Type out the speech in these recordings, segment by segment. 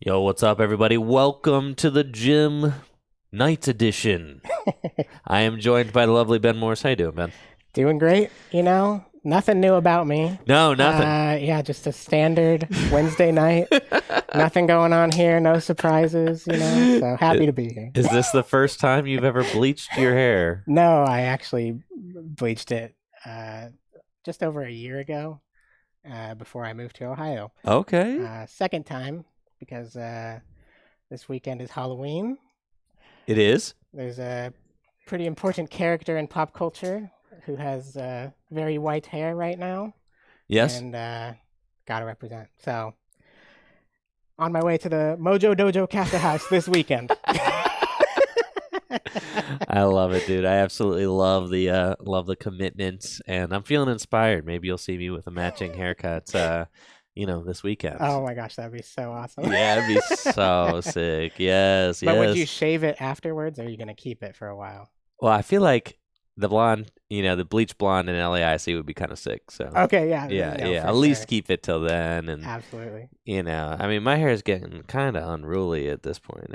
Yo, what's up, everybody? Welcome to the Gym Night Edition. I am joined by the lovely Ben Morris. How you doing, Ben? Doing great, nothing new about me. No, nothing. Yeah, just a standard Wednesday night. Nothing going on here, no surprises, so happy to be here. Is this the first time you've ever bleached your hair? No, I actually bleached it just over a year ago before I moved to Ohio. Okay. Second time because this weekend is Halloween. It is? There's a pretty important character in pop culture who has very white hair right now. Yes. And gotta represent. So, on my way to the Mojo Dojo Cafe House this weekend. I love it, dude. I absolutely love the commitment, and I'm feeling inspired. Maybe you'll see me with a matching haircut, this weekend. Oh my gosh, that'd be so awesome. Yeah, it'd be so sick. Yes, But yes. would you shave it afterwards, or are you gonna keep it for a while? Well, I feel like the blonde, the bleach blonde in LAIC would be kind of sick. So Okay, yeah. yeah. for At least sure. keep it till then, and Absolutely. I mean, my hair is getting kind of unruly at this point.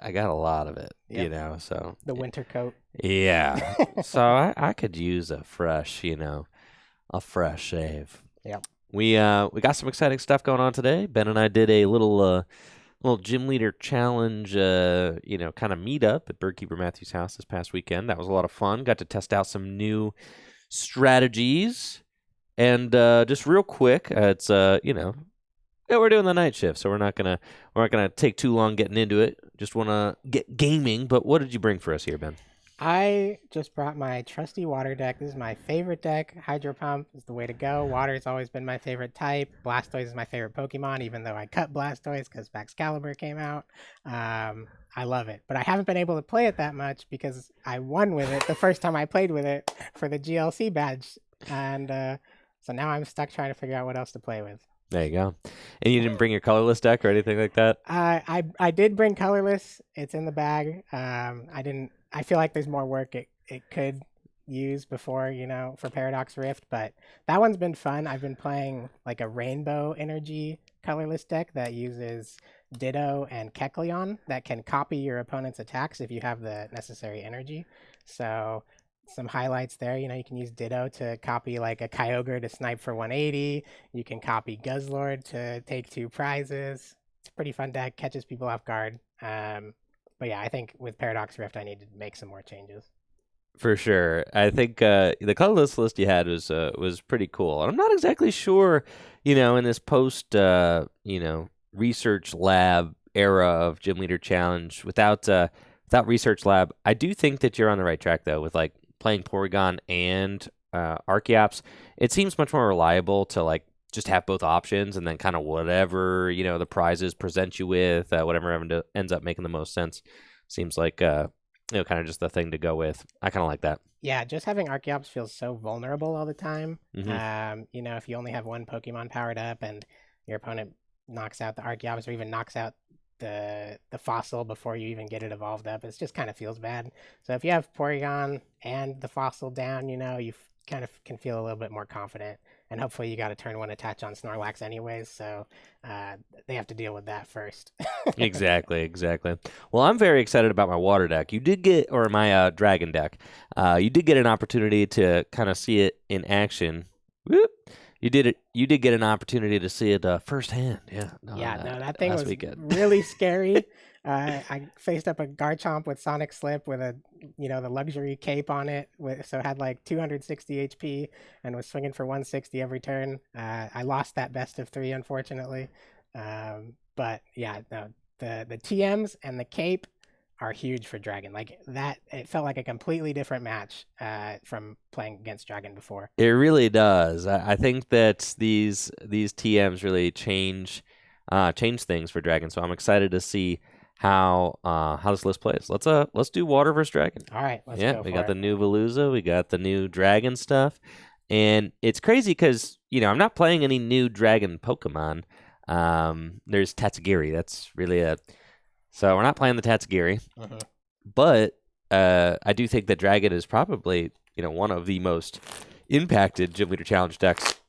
I got a lot of it, Yep. So The winter coat. yeah. So I could use a fresh shave. Yep. We got some exciting stuff going on today. Ben and I did a little gym leader challenge, kind of meetup at Birdkeeper Matthews' house this past weekend. That was a lot of fun. Got to test out some new strategies. And just real quick, it's we're doing the night shift, so we're not gonna take too long getting into it. Just want to get gaming. But what did you bring for us here, Ben? I just brought my trusty water deck. This is my favorite deck. Hydro Pump is the way to go. Water has always been my favorite type. Blastoise is my favorite Pokemon, even though I cut Blastoise because Excalibur came out. I love it. But I haven't been able to play it that much because I won with it the first time I played with it for the GLC badge. And so now I'm stuck trying to figure out what else to play with. There you go. And you didn't bring your colorless deck or anything like that? I did bring Colorless. It's in the bag. I feel like there's more work it could use before, for Paradox Rift, but that one's been fun. I've been playing like a rainbow energy colorless deck that uses Ditto and Kecleon that can copy your opponent's attacks if you have the necessary energy. So some highlights there, you can use Ditto to copy like a Kyogre to snipe for 180. You can copy Guzzlord to take 2 prizes. It's a pretty fun deck, catches people off guard. But yeah, I think with Paradox Rift, I need to make some more changes. For sure. I think the colorless list you had was pretty cool. And I'm not exactly sure, in this post, research lab era of Gym Leader Challenge, without research lab, I do think that you're on the right track, though, with like playing Porygon and Archeops. It seems much more reliable to like just have both options, and then kind of whatever the prizes present you with, whatever ends up making the most sense, seems like kind of just the thing to go with. I kind of like that. Yeah, just having Archeops feels so vulnerable all the time. Mm-hmm. If you only have one Pokemon powered up and your opponent knocks out the Archeops or even knocks out the Fossil before you even get it evolved up, it just kind of feels bad. So if you have Porygon and the Fossil down, you kind of can feel a little bit more confident. And hopefully you got a turn 1 attach on Snorlax anyways, so they have to deal with that first. Exactly. Well, I'm very excited about my water deck. You did get, or my dragon deck. You did get an opportunity to kind of see it in action. Whoop. You did get an opportunity to see it firsthand. Yeah. That thing was weekend. really scary. I faced up a Garchomp with Sonic Slip with the luxury cape on it, so it had like 260 HP and was swinging for 160 every turn. I lost that best of 3, unfortunately. But yeah, no, the TMs and the cape are huge for Dragon. Like that, it felt like a completely different match from playing against Dragon before. It really does. I think that these TMs really change things for Dragon. So I'm excited to see how this list plays. Let's do water versus Dragon. All right, let's go. We got the new Veluza, we got the new Dragon stuff, and it's crazy because I'm not playing any new Dragon Pokemon. There's Tatsugiri. That's really so we're not playing the Tatsugiri, but I do think that Dragon is probably one of the most impacted Gym Leader Challenge decks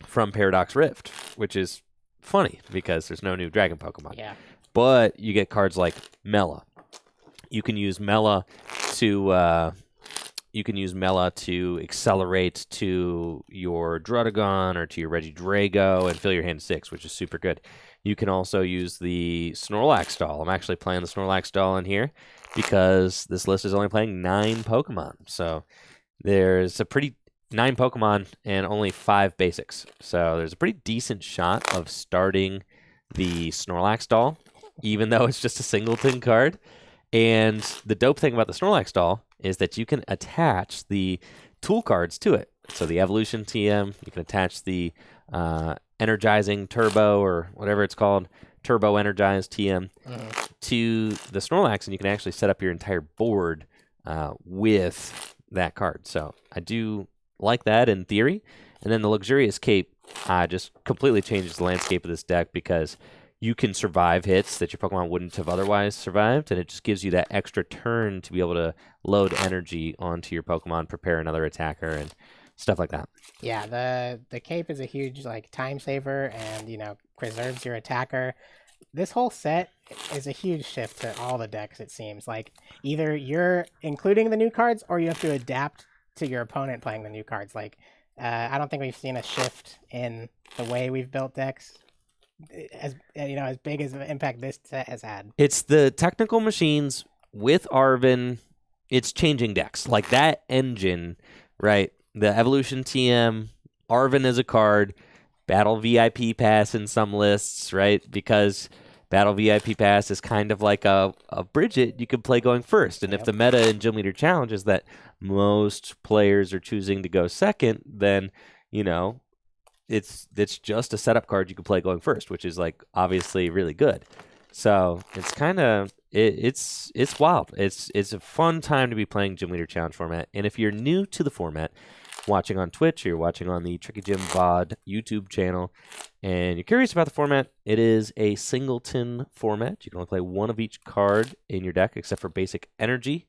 from Paradox Rift, which is funny because there's no new dragon Pokemon. Yeah. But you get cards like Mela. You can use Mela to accelerate to your Druddigon or to your Regidrago and fill your hand 6, which is super good. You can also use the Snorlax doll. I'm actually playing the Snorlax doll in here because this list is only playing 9 Pokemon. So there's a pretty 9 Pokemon and only 5 basics. So there's a pretty decent shot of starting the Snorlax doll, even though it's just a singleton card. And the dope thing about the Snorlax doll is that you can attach the tool cards to it. So the Evolution TM, you can attach the Energizing Turbo or whatever it's called, Turbo Energized TM to the Snorlax, and you can actually set up your entire board with that card. So I do like that in theory. And then the Luxurious Cape just completely changes the landscape of this deck because you can survive hits that your Pokemon wouldn't have otherwise survived, and it just gives you that extra turn to be able to load energy onto your Pokemon, prepare another attacker, and stuff like that. Yeah, the cape is a huge time saver, and preserves your attacker. This whole set is a huge shift to all the decks. It seems like either you're including the new cards or you have to adapt to your opponent playing the new cards. I don't think we've seen a shift in the way we've built decks as big as the impact this set has had. It's the technical machines with Arven. It's changing decks like that engine, right? The Evolution TM, Arven as a card, Battle VIP Pass in some lists, right? Because Battle VIP Pass is kind of like a Bridget you could play going first. And if the meta in Gym Leader Challenge is that most players are choosing to go second, then it's just a setup card you can play going first, which is obviously really good. So it's kind of it's wild. It's a fun time to be playing Gym Leader Challenge format. And if you're new to the format, watching on Twitch or you're watching on the Tricky Gym VOD YouTube channel, and you're curious about the format, it is a singleton format. You can only play one of each card in your deck except for basic energy.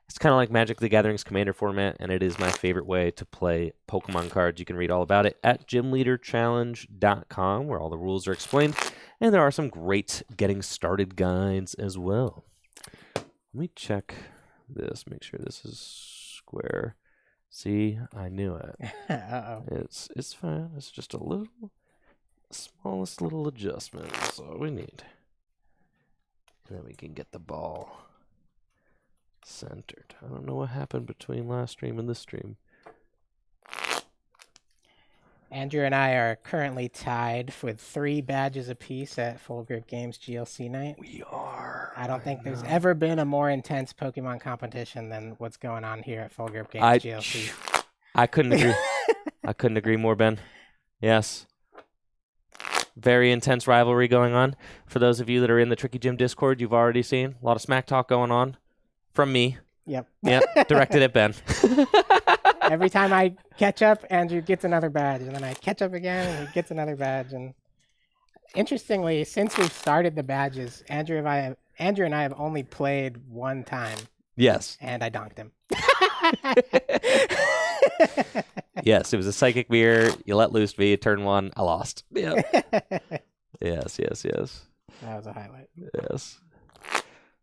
It's kind of like Magic the Gathering's Commander format, and it is my favorite way to play Pokemon cards. You can read all about it at gymleaderchallenge.com, where all the rules are explained, and there are some great getting started guides as well. Let me check this, make sure this is square. See, I knew it. Uh-oh. It's fine. It's just smallest little adjustment. That's all we need. And then we can get the ball centered. I don't know what happened between last stream and this stream. Andrew and I are currently tied with 3 badges apiece at Full Grip Games GLC night. We are. I don't think there's ever been a more intense Pokemon competition than what's going on here at Full Grip Games GLC. I couldn't agree. I couldn't agree more, Ben. Yes. Very intense rivalry going on. For those of you that are in the Tricky Gym Discord, you've already seen a lot of smack talk going on from me. Yep. Yep. Directed at Ben. Every time I catch up, Andrew gets another badge, and then I catch up again, and he gets another badge. And interestingly, since we've started the badges, Andrew and I have only played one time. Yes. And I donked him. Yes, it was a psychic mirror. You let loose me. Turn 1, I lost. Yeah. Yes. That was a highlight. Yes.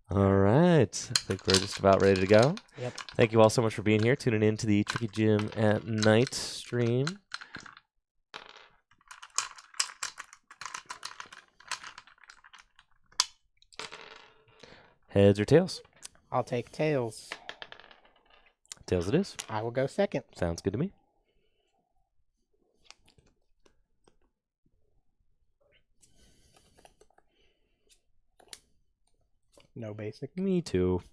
All right. I think we're just about ready to go. Yep. Thank you all so much for being here, tuning in to the Tricky Gym at Night stream. Heads or tails? I'll take tails. Tails it is. I will go second. Sounds good to me. No basic. Me too.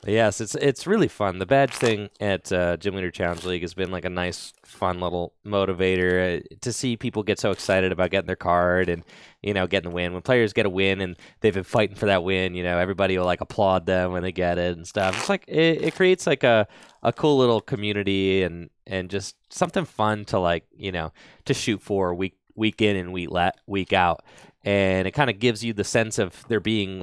Yes, it's really fun. The badge thing at Gym Leader Challenge League has been a nice, fun little motivator to see people get so excited about getting their card and getting the win. When players get a win and they've been fighting for that win, everybody will applaud them when they get it and stuff. It's it creates a cool little community and just something fun to to shoot for week in and week out, and it kind of gives you the sense of there being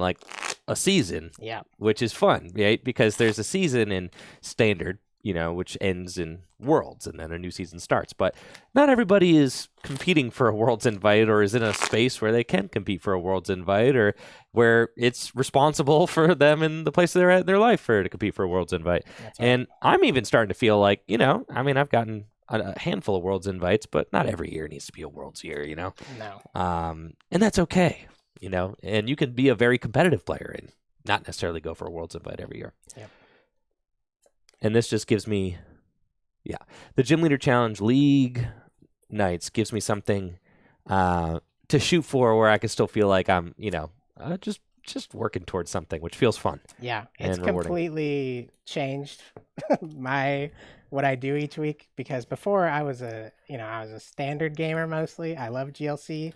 a season, Yeah. which is fun, right? Because there's a season in Standard, which ends in Worlds, and then a new season starts. But not everybody is competing for a Worlds invite or is in a space where they can compete for a Worlds invite or where it's responsible for them in the place they're at in their life to compete for a Worlds invite. That's right. And I'm even starting to feel like, I've gotten a handful of Worlds invites, but not every year needs to be a Worlds year, No. And that's okay, and you can be a very competitive player and not necessarily go for a Worlds invite every year. Yep. And this just gives me, the Gym Leader Challenge League nights gives me something to shoot for where I can still feel like I'm, just working towards something, which feels fun. Yeah, it's and rewarding. completely changed what I do each week, because before I was a standard gamer mostly. I love GLC.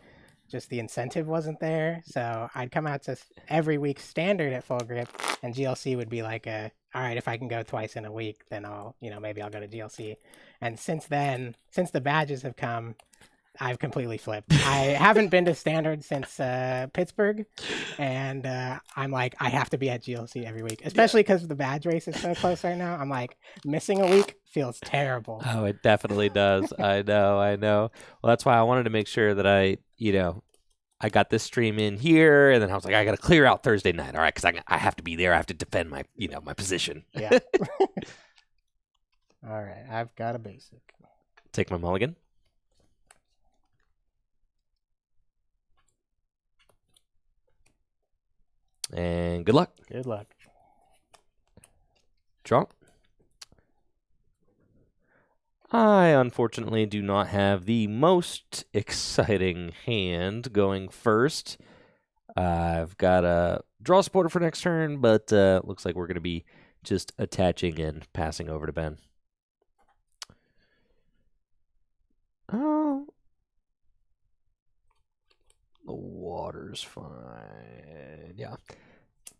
Just the incentive wasn't there. So I'd come out to every week standard at Full Grip, and GLC would be like all right, if I can go twice in a week, then I'll, maybe I'll go to GLC. And since then, since the badges have come, I've completely flipped. I haven't been to standard since Pittsburgh, and I'm like, I have to be at GLC every week, especially because the badge race is so close right now. I'm like, missing a week feels terrible. Oh, it definitely does. I know. Well, that's why I wanted to make sure that I got this stream in here, and then I was like, I got to clear out Thursday night, all right, because I have to be there. I have to defend my, my position. Yeah. All right, I've got a basic. Take my mulligan. And good luck. Good luck. Draw. I unfortunately do not have the most exciting hand going first. I've got a draw supporter for next turn, but looks like we're going to be just attaching and passing over to Ben. Oh. The water's fine. Yeah.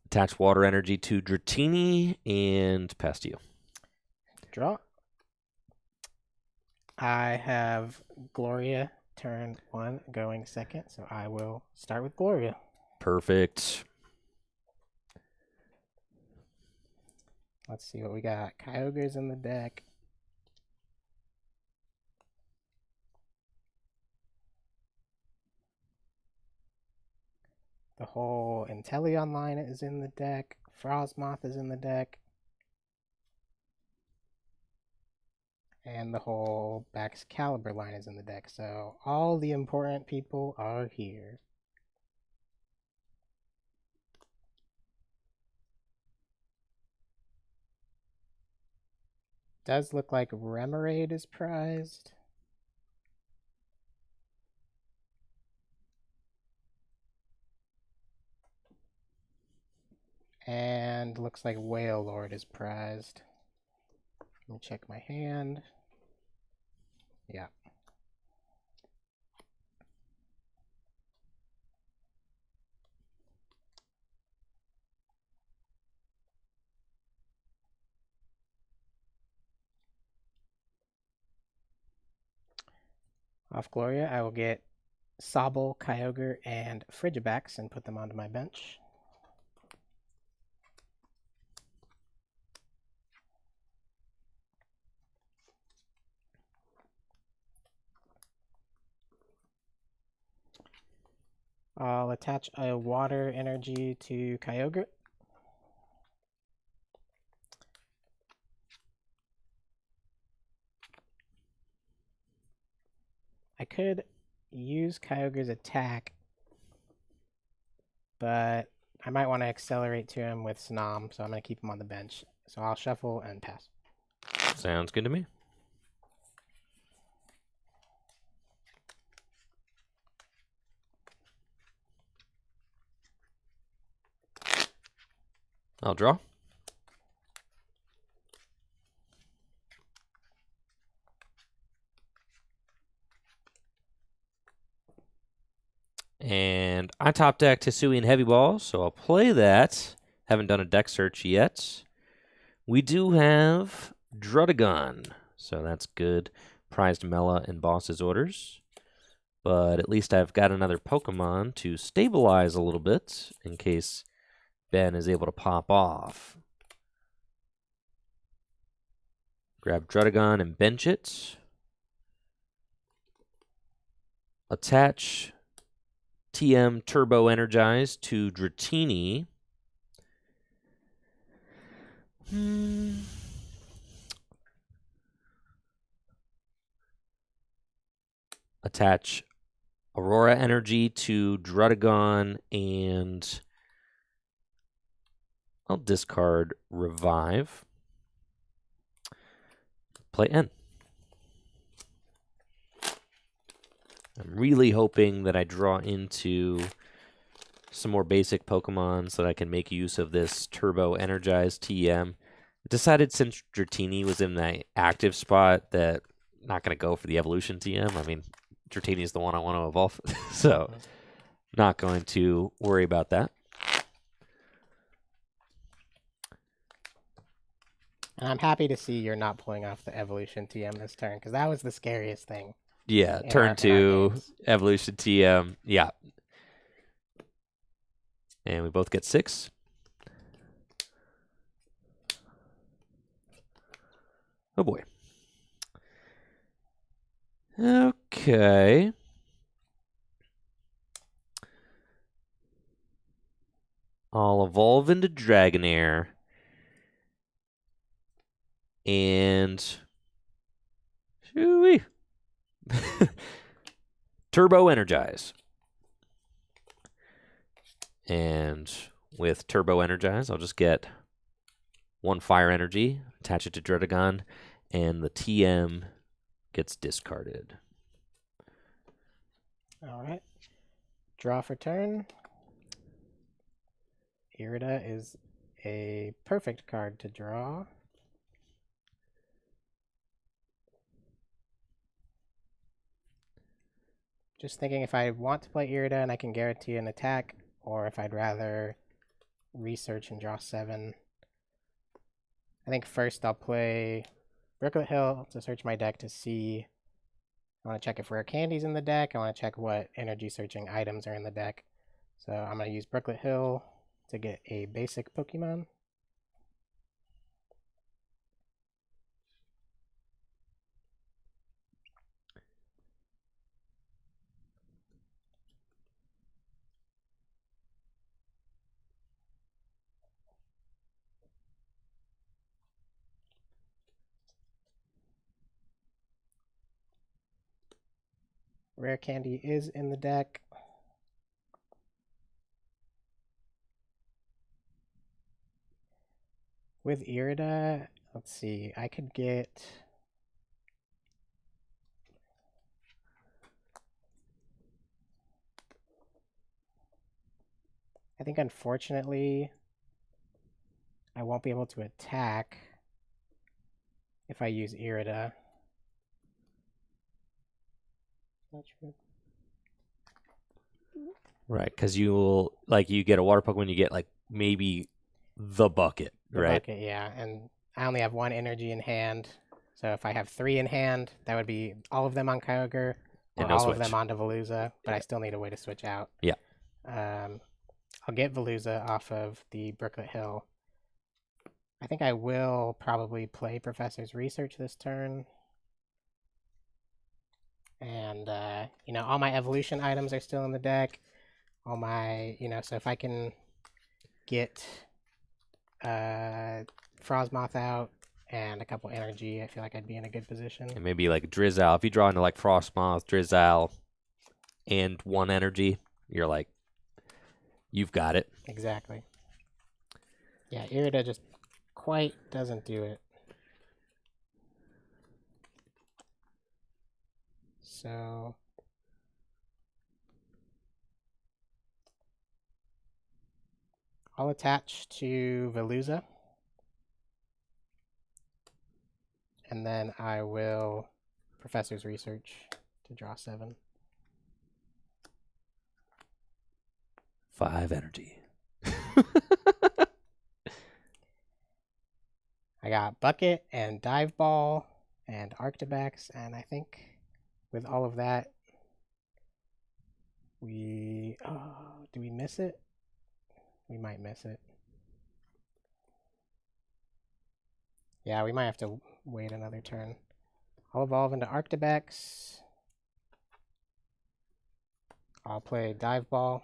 Attach water energy to Dratini and pass to you. Draw. I have Gloria turn 1 going second, so I will start with Gloria. Perfect. Let's see what we got. Kyogre's in the deck. The whole Inteleon line is in the deck. Frostmoth is in the deck. And the whole Baxcalibur line is in the deck. So all the important people are here. Does look like Remoraid is prized. And looks like Whale Lord is prized. Let me check my hand. Yeah. Off Gloria, I will get Sobble, Kyogre, and Frigibax and put them onto my bench. I'll attach a water energy to Kyogre. I could use Kyogre's attack, but I might want to accelerate to him with Snom, so I'm going to keep him on the bench. So I'll shuffle and pass. Sounds good to me. I'll draw. And I top deck Hisuian Heavy Ball, so I'll play that. Haven't done a deck search yet. We do have Drudagon, so that's good. Prized Mela and Boss's Orders. But at least I've got another Pokemon to stabilize a little bit in case Ben is able to pop off. Grab Drudagon and bench it. Attach TM Turbo Energize to Dratini. Attach Aurora Energy to Drudagon, and I'll discard Revive. Play N. I'm really hoping that I draw into some more basic Pokemon so that I can make use of this Turbo Energized TM. I decided since Dratini was in the active spot that I'm not going to go for the Evolution TM. I mean, Dratini is the one I want to evolve, so not going to worry about that. And I'm happy to see you're not pulling off the Evolution TM this turn, because that was the scariest thing. Yeah, turn 2, Evolution TM. Yeah. And we both get 6. Oh boy. Okay. I'll evolve into Dragonair. And shoo-wee. Turbo Energize. And with Turbo Energize, I'll just get 1 Fire Energy, attach it to Drudagon, and the TM gets discarded. All right. Draw for turn. Irida is a perfect card to draw. Just thinking if I want to play Irida and I can guarantee an attack, or if I'd rather research and draw 7. I think first I'll play Brooklet Hill to search my deck to see. I want to check if rare candy's in the deck. I want to check what energy searching items are in the deck. So I'm going to use Brooklet Hill to get a basic Pokemon. Rare candy is in the deck. With Irida, let's see, I could get... I think unfortunately, I won't be able to attack if I use Irida. Not true. Right, because you get a water Pokemon, you get like maybe the bucket, right? Bucket, yeah, and I only have 1 energy in hand. So if I have 3 in hand, that would be all of them on Kyogre, or And no all of switch. them onto Veluza, but I still need a way to switch out. Yeah. I'll get Veluza off of the Brooklet Hill. I think I will probably play Professor's Research this turn. And, all my evolution items are still in the deck. All my, so if I can get Frostmoth out and a couple energy, I feel like I'd be in a good position. And maybe like Drizzle. If you draw into like Frostmoth, Drizzle, and 1 energy, you're like, you've got it. Exactly. Yeah, Irida just quite doesn't do it. So I'll attach to Veluza. And then I will Professor's Research to draw 7. 5 energy. I got Bucket and Dive Ball and Arctibax, and I think with all of that, do we miss it? We might miss it. Yeah, we might have to wait another turn. I'll evolve into Arctibex. I'll play Dive Ball.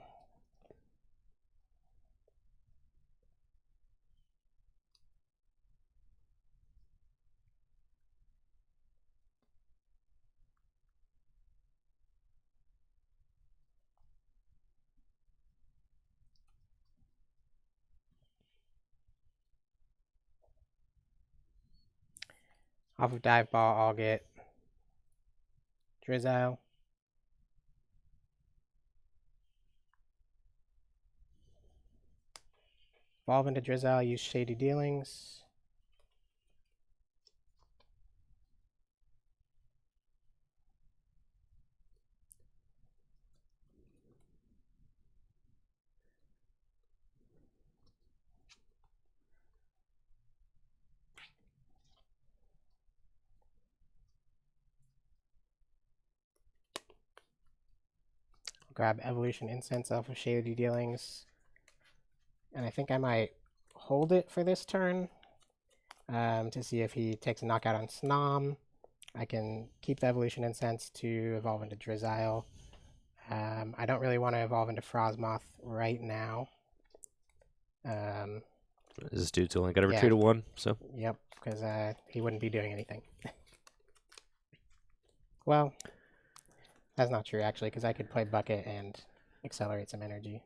Off of Dive Ball, I'll get Drizzile. Evolve into Drizzile, use Shady Dealings. Grab Evolution Incense off of Shady Dealings. And I think I might hold it for this turn to see if he takes a knockout on Snom. I can keep the Evolution Incense to evolve into Drizzile. I don't really want to evolve into Frostmoth right now. Is this dude's only got a retreat of 1? So Yep, because he wouldn't be doing anything. Well, that's not true, actually, because I could play Bucket and accelerate some energy.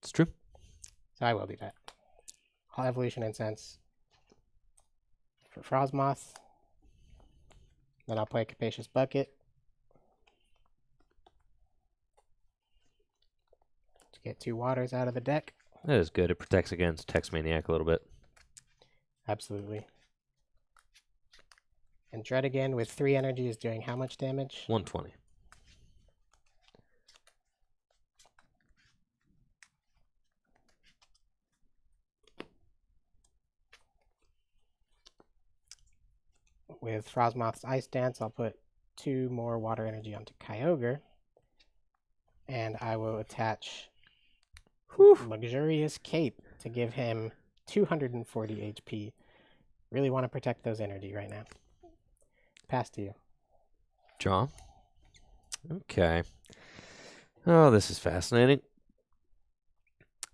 it's true. So I will do that. I'll Evolution Incense for Frostmoth. Then I'll play Capacious Bucket to get 2 waters out of the deck. That is good. It protects against Text Maniac a little bit. Absolutely. And Dread again with 3 energy is doing how much damage? 120. With Frostmoth's Ice Dance, I'll put 2 more water energy onto Kyogre. And I will attach Luxurious Cape to give him 240 HP. Really want to protect those energy right now. Pass to you. Draw. Okay. Oh, this is fascinating.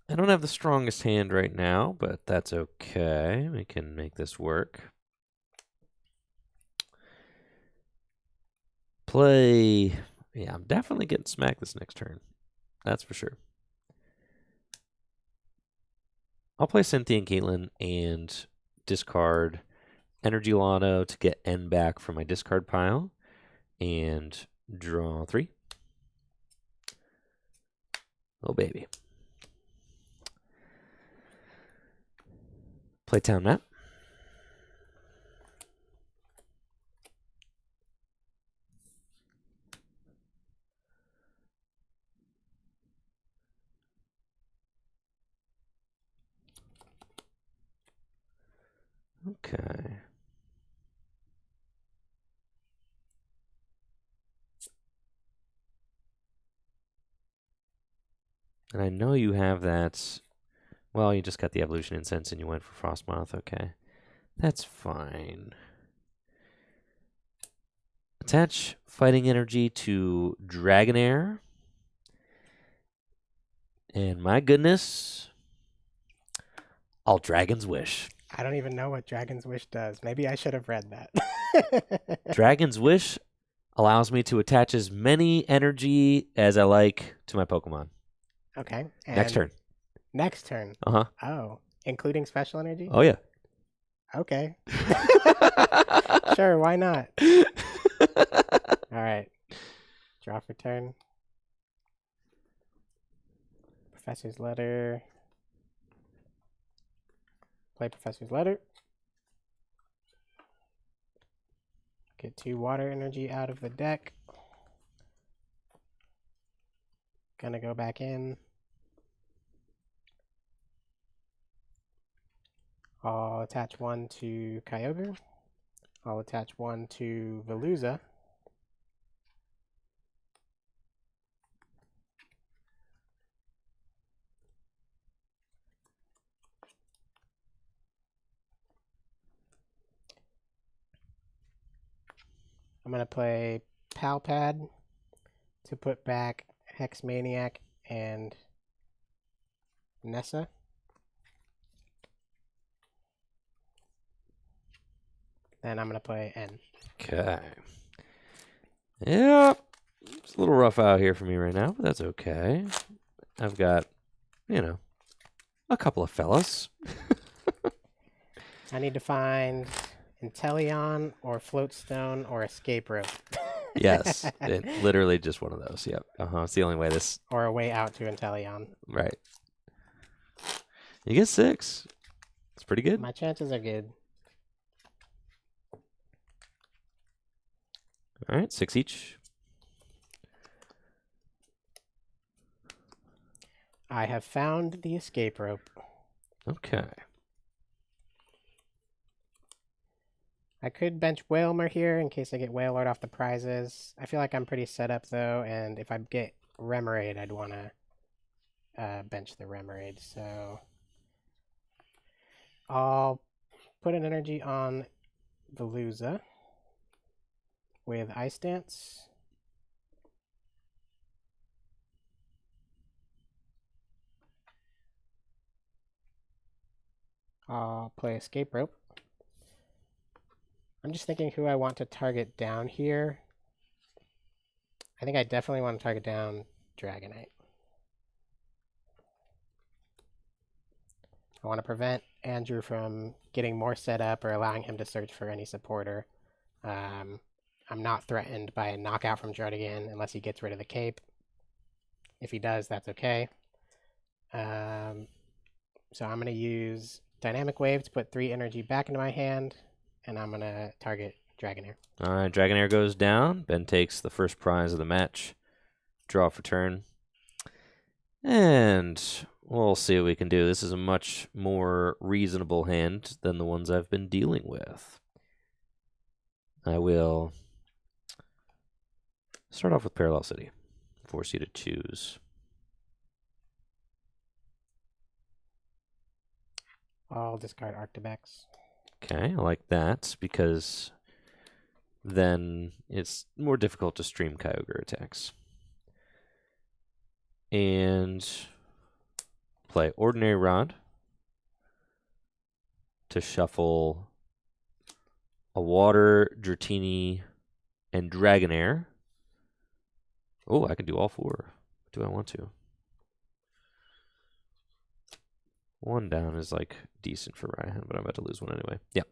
I don't have the strongest hand right now, but that's okay. We can make this work. Play. Yeah, I'm definitely getting smacked this next turn. That's for sure. I'll play Cynthia and Caitlin and discard Energy Lotto to get N back from my discard pile and draw 3. Oh, baby. Play Town Map. Okay. And I know you have that. Well, you just got the Evolution Incense and you went for Frostmoth. Okay. That's fine. Attach Fighting Energy to Dragonair. And my goodness, I'll Dragon's Wish. I don't even know what Dragon's Wish does. Maybe I should have read that. Dragon's Wish allows me to attach as many energy as I like to my Pokemon. Okay. Next turn. Next turn? Uh-huh. Oh, including special energy? Oh, yeah. Okay. Sure, why not? All right. Draw for turn. Professor's Letter. Play Professor's Letter. Get 2 water energy out of the deck. Gonna go back in. I'll attach 1 to Kyogre. I'll attach 1 to Veluza. I'm going to play Palpad to put back Hex Maniac and Nessa. Then I'm going to play N. Okay. Yep. It's a little rough out here for me right now, but that's okay. I've got, you know, a couple of fellas. I need to find Inteleon or Floatstone or Escape Rope. Yes. Literally just one of those. Yep. It's the only way this... Or a way out to Inteleon. Right. You get 6. It's pretty good. My chances are good. All right, 6 each. I have found the Escape Rope. Okay. I could bench Whalmer here in case I get Whalelord off the prizes. I feel like I'm pretty set up though, and if I get Remoraid, I'd want to bench the Remoraid. So I'll put an energy on Veluza with Ice Dance. I'll play Escape Rope. I'm just thinking who I want to target down here. I think I definitely want to target down Dragonite. I want to prevent Andrew from getting more set up or allowing him to search for any supporter. I'm not threatened by a knockout from Jardigan unless he gets rid of the cape. If he does, that's okay. So I'm going to use Dynamic Wave to put 3 energy back into my hand, and I'm going to target Dragonair. All right, Dragonair goes down. Ben takes the first prize of the match. Draw for turn. And we'll see what we can do. This is a much more reasonable hand than the ones I've been dealing with. I will start off with Parallel City. Force you to choose. I'll discard Arctibex. Okay, I like that because then it's more difficult to stream Kyogre attacks. And play Ordinary Rod to shuffle a Water, Dratini, and Dragonair. Oh, I can do all 4. Do I want to? 1 down is like decent for Raihan, but I'm about to lose 1 anyway. Yeah.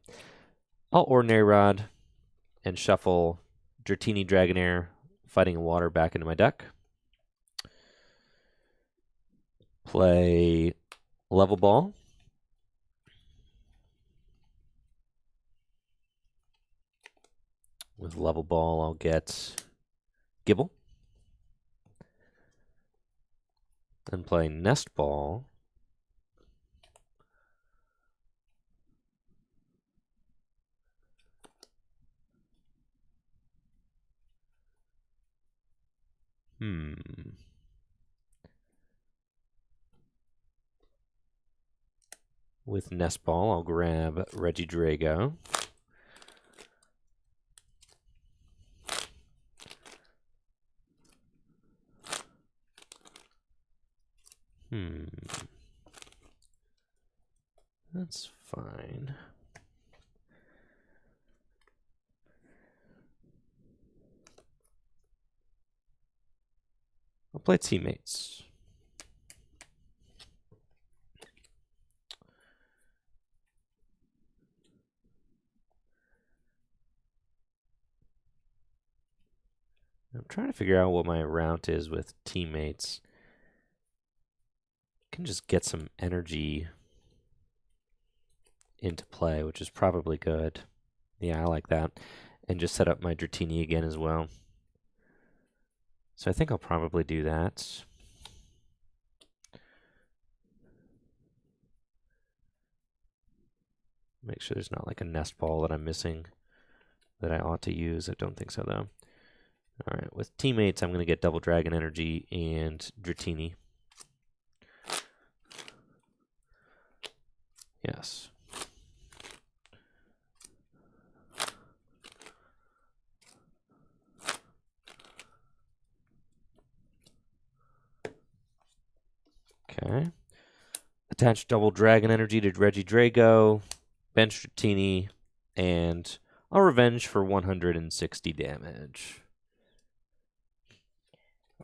I'll Ordinary Rod and shuffle Dratini, Dragonair, Fighting Water back into my deck. Play Level Ball. With Level Ball, I'll get Gibble. Then play Nest Ball. With Nest Ball, I'll grab Regidrago. That's fine. I'll play Teammates. I'm trying to figure out what my route is with Teammates. I can just get some energy into play, which is probably good. Yeah, I like that. And just set up my Dratini again as well. So I think I'll probably do that. Make sure there's not like a Nest Ball that I'm missing that I ought to use. I don't think so, though. All right, with Teammates, I'm going to get Double Dragon Energy and Dratini. Yes. Okay. Attach double dragon energy to Reggie Drago, bench Dratini, and I'll revenge for 160 damage.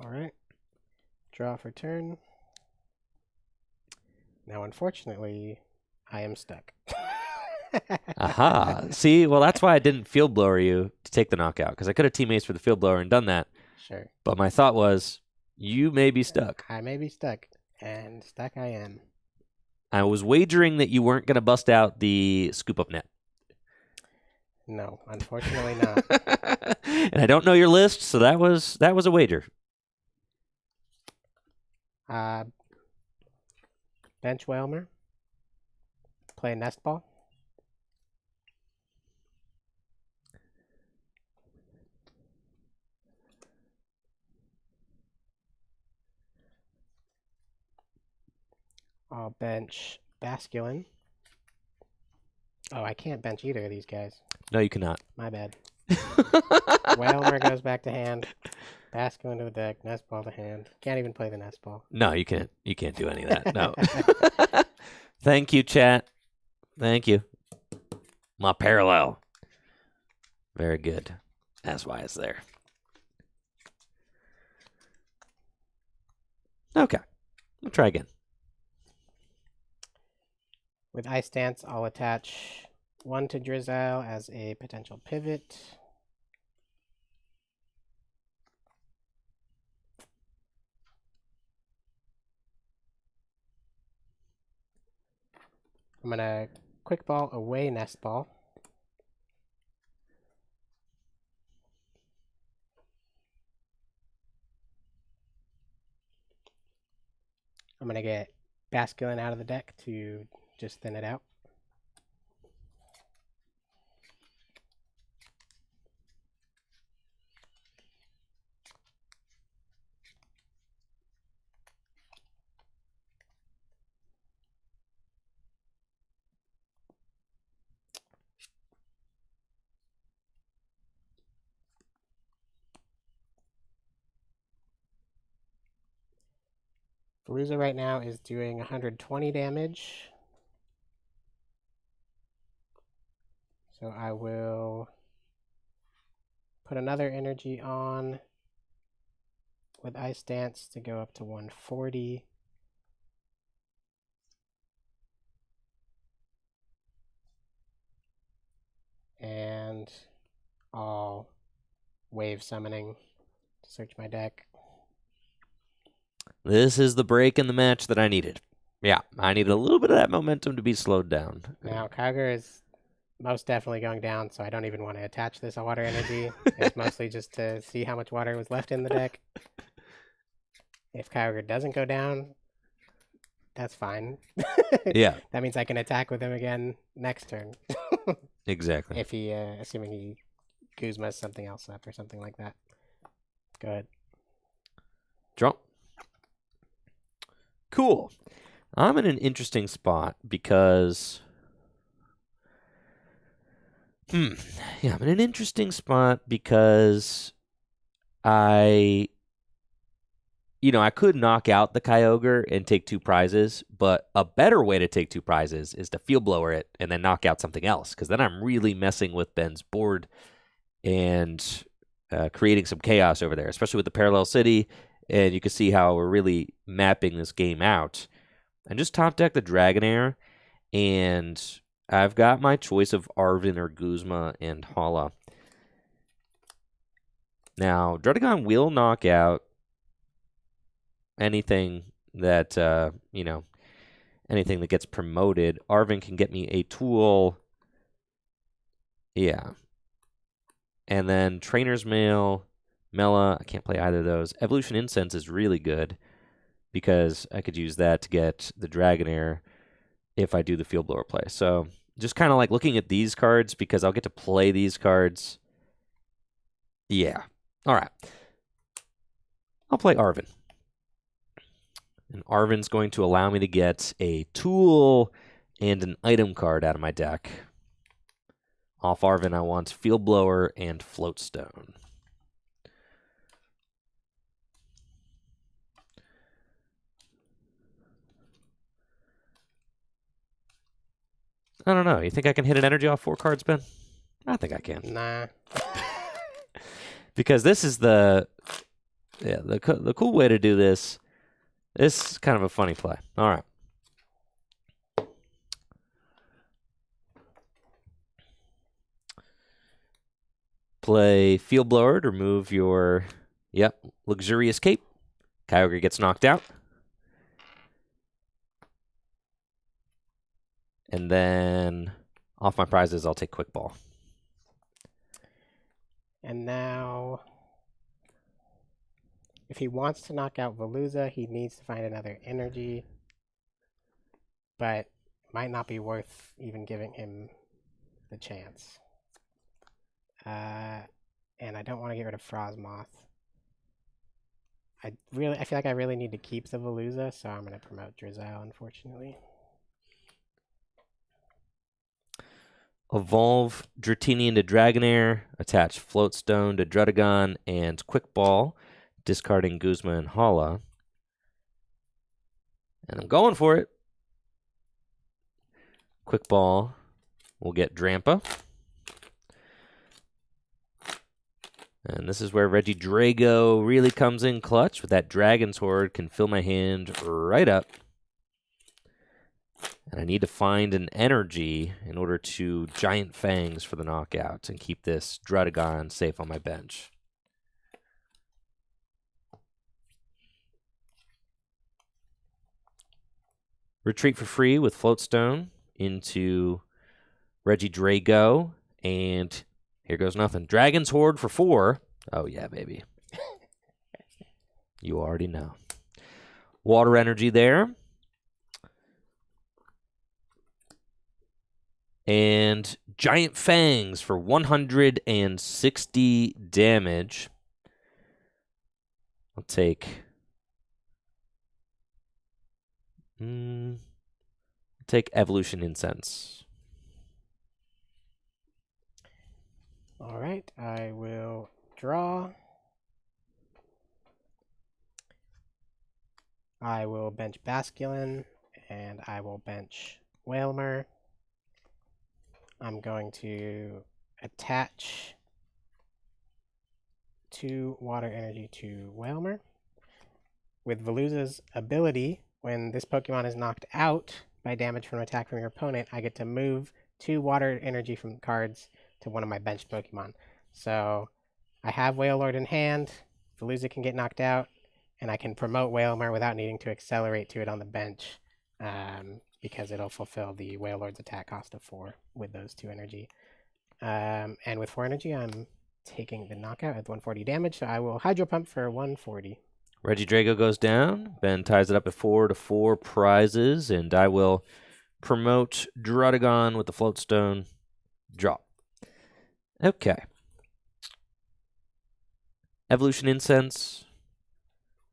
All right. Draw for turn. Now, unfortunately, I am stuck. Aha. See, well, that's why I didn't field blower you to take the knockout, because I could have teammates for the field blower and done that. Sure. But my thought was, you may be stuck. I may be stuck, and stuck I am. I was wagering that you weren't going to bust out the scoop up net. No, unfortunately not. And I don't know your list, so that was a wager. Bench Whalmer. Play Nest Ball. I'll bench Basculin. Oh, I can't bench either of these guys. No, you cannot. My bad. Whalmer goes back to hand. Basculin to the deck. Nest Ball to hand. Can't even play the Nest Ball. No, you can't. You can't do any of that. No. Thank you, chat. Thank you. My parallel. Very good. That's why it's there. Okay. We'll try again. With Ice Dance, I'll attach 1 to Drizzile as a potential pivot. I'm going to Quick Ball away Nest Ball. I'm going to get Basculin out of the deck to just thin it out. Veluza right now is doing 120 damage. So I will put another energy on with Ice Dance to go up to 140. And I'll wave summoning to search my deck. This is the break in the match that I needed. Yeah, I needed a little bit of that momentum to be slowed down. Now, Kyogre is most definitely going down, so I don't even want to attach this water energy. It's mostly just to see how much water was left in the deck. If Kyogre doesn't go down, that's fine. Yeah. That means I can attack with him again next turn. Exactly. If he, assuming he Guzmas something else up or something like that. Go ahead. Draw. Cool. I'm in an interesting spot because... I'm in an interesting spot because I could knock out the Kyogre and take 2 prizes, but a better way to take 2 prizes is to field blower it and then knock out something else, because then I'm really messing with Ben's board and creating some chaos over there, especially with the Parallel City, and you can see how we're really mapping this game out. And just top deck the Dragonair, and I've got my choice of Arven or Guzma and Hala. Now, Druddigon will knock out anything that, anything that gets promoted. Arven can get me a tool. Yeah. And then Trainer's Mail, Mela, I can't play either of those. Evolution Incense is really good because I could use that to get the Dragonair if I do the Field Blower play. So just kind of like looking at these cards because I'll get to play these cards. Yeah. All right. I'll play Arven. And Arven's going to allow me to get a tool and an item card out of my deck. Off Arven, I want Field Blower and Floatstone. I don't know. You think I can hit an energy off 4 cards, Ben? I think I can. Nah. Because this is the cool way to do this. This is kind of a funny play. All right. Play Field Blower to remove your, luxurious cape. Kyogre gets knocked out. And then off my prizes, I'll take Quick Ball. And now, if he wants to knock out Veluza, he needs to find another energy. But might not be worth even giving him the chance. And I don't want to get rid of Frosmoth. I feel like I really need to keep the Veluza, so I'm going to promote Drizzile, unfortunately. Evolve Dratini into Dragonair, attach Floatstone to Druddigon and Quick Ball, discarding Guzma and Hala. And I'm going for it. Quick Ball will get Drampa. And this is where Regidrago really comes in clutch. With that Dragon's Horde, can fill my hand right up. And I need to find an energy in order to Giant Fangs for the knockout and keep this Druddigon safe on my bench. Retreat for free with Floatstone into Regidrago. And here goes nothing. Dragon's Horde for 4. Oh, yeah, baby. You already know. Water energy there. And Giant Fangs for 160 damage. I'll take... take Evolution Incense. All right, I will draw. I will bench Basculin, and I will bench Wailmer. I'm going to attach 2 water energy to Wailmer. With Veluza's ability, when this Pokemon is knocked out by damage from an attack from your opponent, I get to move 2 water energy from cards to one of my benched Pokemon. So I have Wailord in hand, Veluza can get knocked out, and I can promote Wailmer without needing to accelerate to it on the bench, because it'll fulfill the Wailord's attack cost of 4 with those 2 energy. And with 4 energy, I'm taking the knockout at 140 damage, so I will Hydro Pump for 140. Regidrago goes down. Ben ties it up at 4 to 4 prizes, and I will promote Druddigon with the Floatstone. Drop. Okay. Evolution Incense.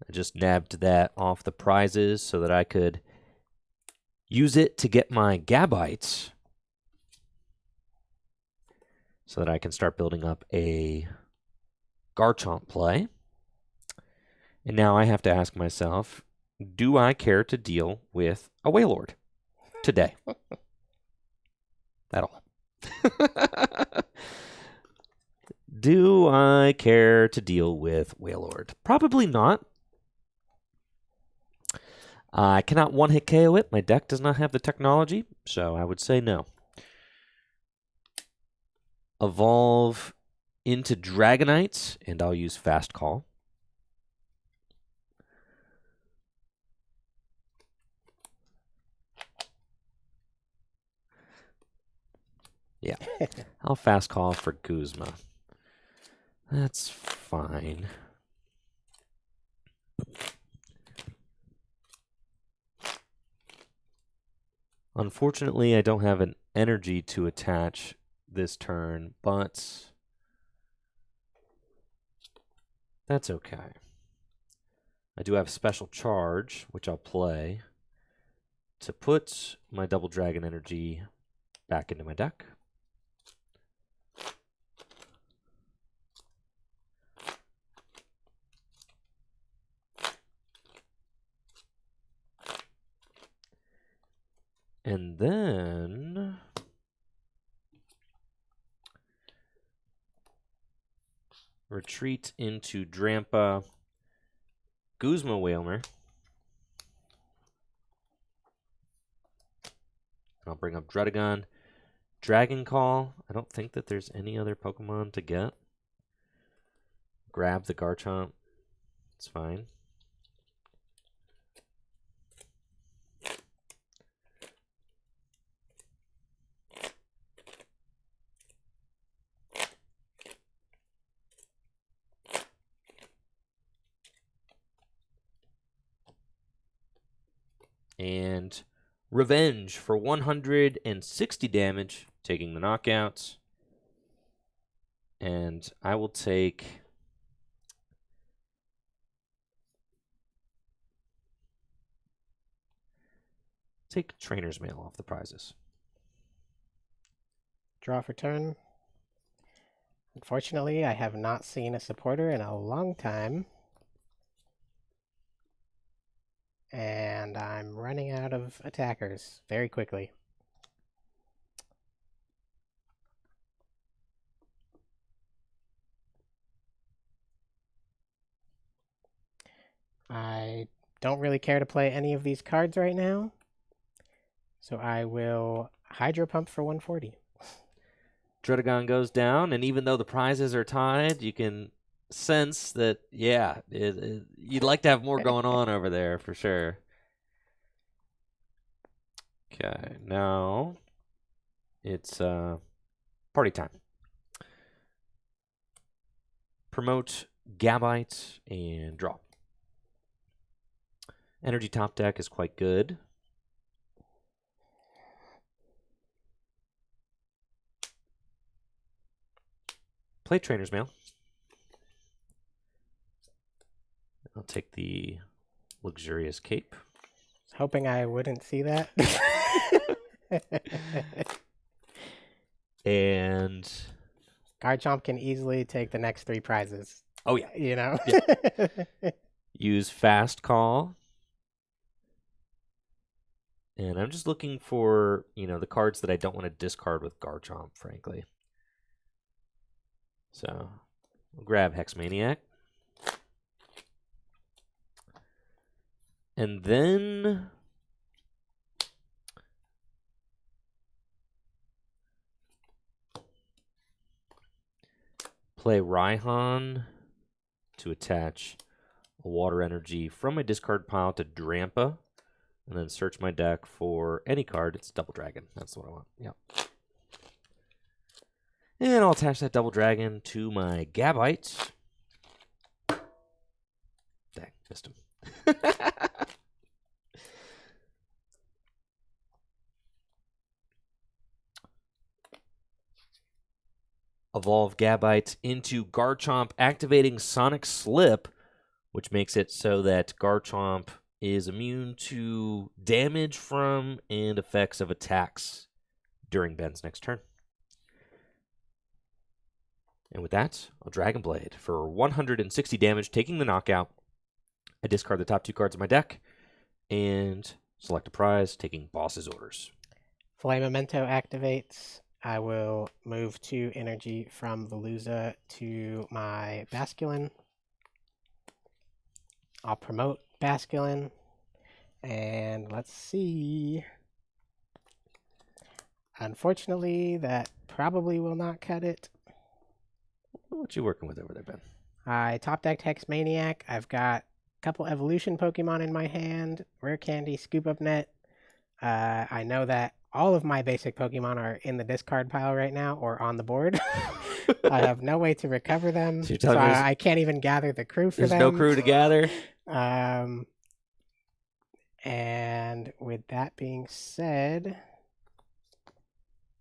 I just nabbed that off the prizes so that I could use it to get my Gabites so that I can start building up a Garchomp play. And now I have to ask myself, do I care to deal with a Wailord today? At all. Do I care to deal with Wailord? Probably not. I cannot one-hit KO it. My deck does not have the technology, so I would say no. Evolve into Dragonite, and I'll use Fast Call. Yeah, I'll Fast Call for Guzma. That's fine. Unfortunately, I don't have an energy to attach this turn, but that's okay. I do have Special Charge, which I'll play to put my Double Dragon energy back into my deck. And then retreat into Drampa, Guzma Whalmer. I'll bring up Druddigon. Dragon Call. I don't think that there's any other Pokemon to get. Grab the Garchomp. It's fine. And Revenge for 160 damage, taking the knockouts. And I will take Trainer's Mail off the prizes. Draw for turn. Unfortunately, I have not seen a supporter in a long time. And I'm running out of attackers very quickly. I don't really care to play any of these cards right now. So I will Hydro Pump for 140. Druddigon goes down, and even though the prizes are tied, you can sense that, yeah, you'd like to have more going on over there for sure. Okay, now it's party time. Promote Gabite and draw. Energy top deck is quite good. Play Trainer's Mail. I'll take the Luxurious Cape. Hoping I wouldn't see that. And Garchomp can easily take the next 3 prizes. Oh, yeah. You know? Yeah. Use Fast Call. And I'm just looking for, the cards that I don't want to discard with Garchomp, frankly. So, we'll grab Hexmaniac. And then play Raihan to attach a water energy from my discard pile to Drampa, and then search my deck for any card. It's Double Dragon. That's what I want. Yep. And I'll attach that Double Dragon to my Gabite. Dang, missed him. Evolve Gabite into Garchomp, activating Sonic Slip, which makes it so that Garchomp is immune to damage from and effects of attacks during Ben's next turn. And with that, I'll Dragon Blade for 160 damage, taking the knockout. I discard the top 2 cards of my deck and select a prize, taking Boss's Orders. Flame Memento activates. I will move 2 energy from Veluza to my Basculin. I'll promote Basculin. And let's see. Unfortunately, that probably will not cut it. What you working with over there, Ben? I top decked Hexmaniac. I've got a couple evolution Pokemon in my hand. Rare Candy, Scoop Up Net. I know that all of my basic Pokemon are in the discard pile right now or on the board. I have no way to recover them. So I can't even gather the crew for them. There's no crew to gather. And with that being said...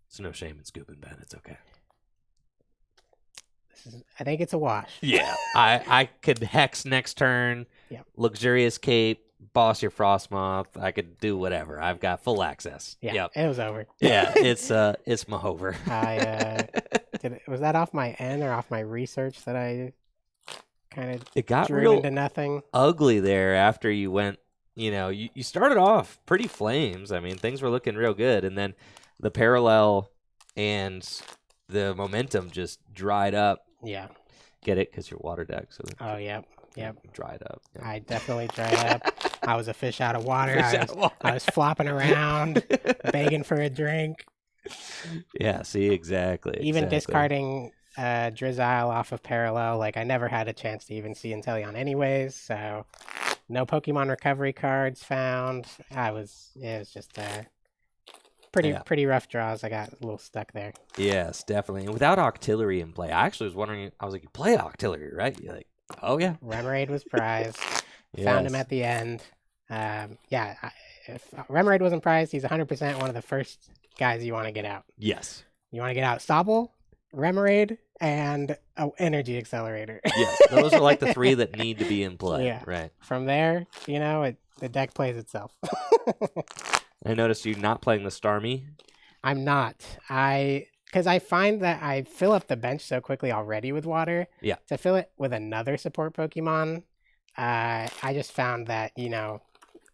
It's no shame in scooping, Ben. It's okay. I think it's a wash. Yeah. I could Hex next turn. Yep. Luxurious Cape. Boss your Frostmoth. I could do whatever. I've got full access. Yeah, yep. It was over. Yeah, it's Mahover. Was that off my end or off my research that I kind of it got drew real into nothing? Ugly there after you went. You started off pretty flames. I mean, things were looking real good, and then the parallel and the momentum just dried up. Yeah. Get it? Because you're water deck, so Oh, yep. Yep. dried up. Yep. I definitely dried up. I was a fish out of water. Fish out of water. I was flopping around, begging for a drink. Yeah, see, exactly. Even discarding Drizzile off of Parallel, like I never had a chance to even see Inteleon anyways, so no Pokemon recovery cards found. It was just pretty rough draws. I got a little stuck there. Yes, definitely. And without Octillery in play, I actually was wondering, I was like, you play Octillery, right? You're like, oh yeah. Remoraid was prized. Found him at the end. If Remoraid wasn't prized, he's 100% one of the first guys you want to get out. Yes. You want to get out Sobble, Remoraid, and an Energy Accelerator. Yes, those are like the three that need to be in play. Yeah. Right. From there, the deck plays itself. I noticed you not playing the Starmie. I'm not. Because I find that I fill up the bench so quickly already with water. Yeah. To fill it with another support Pokemon, I just found that,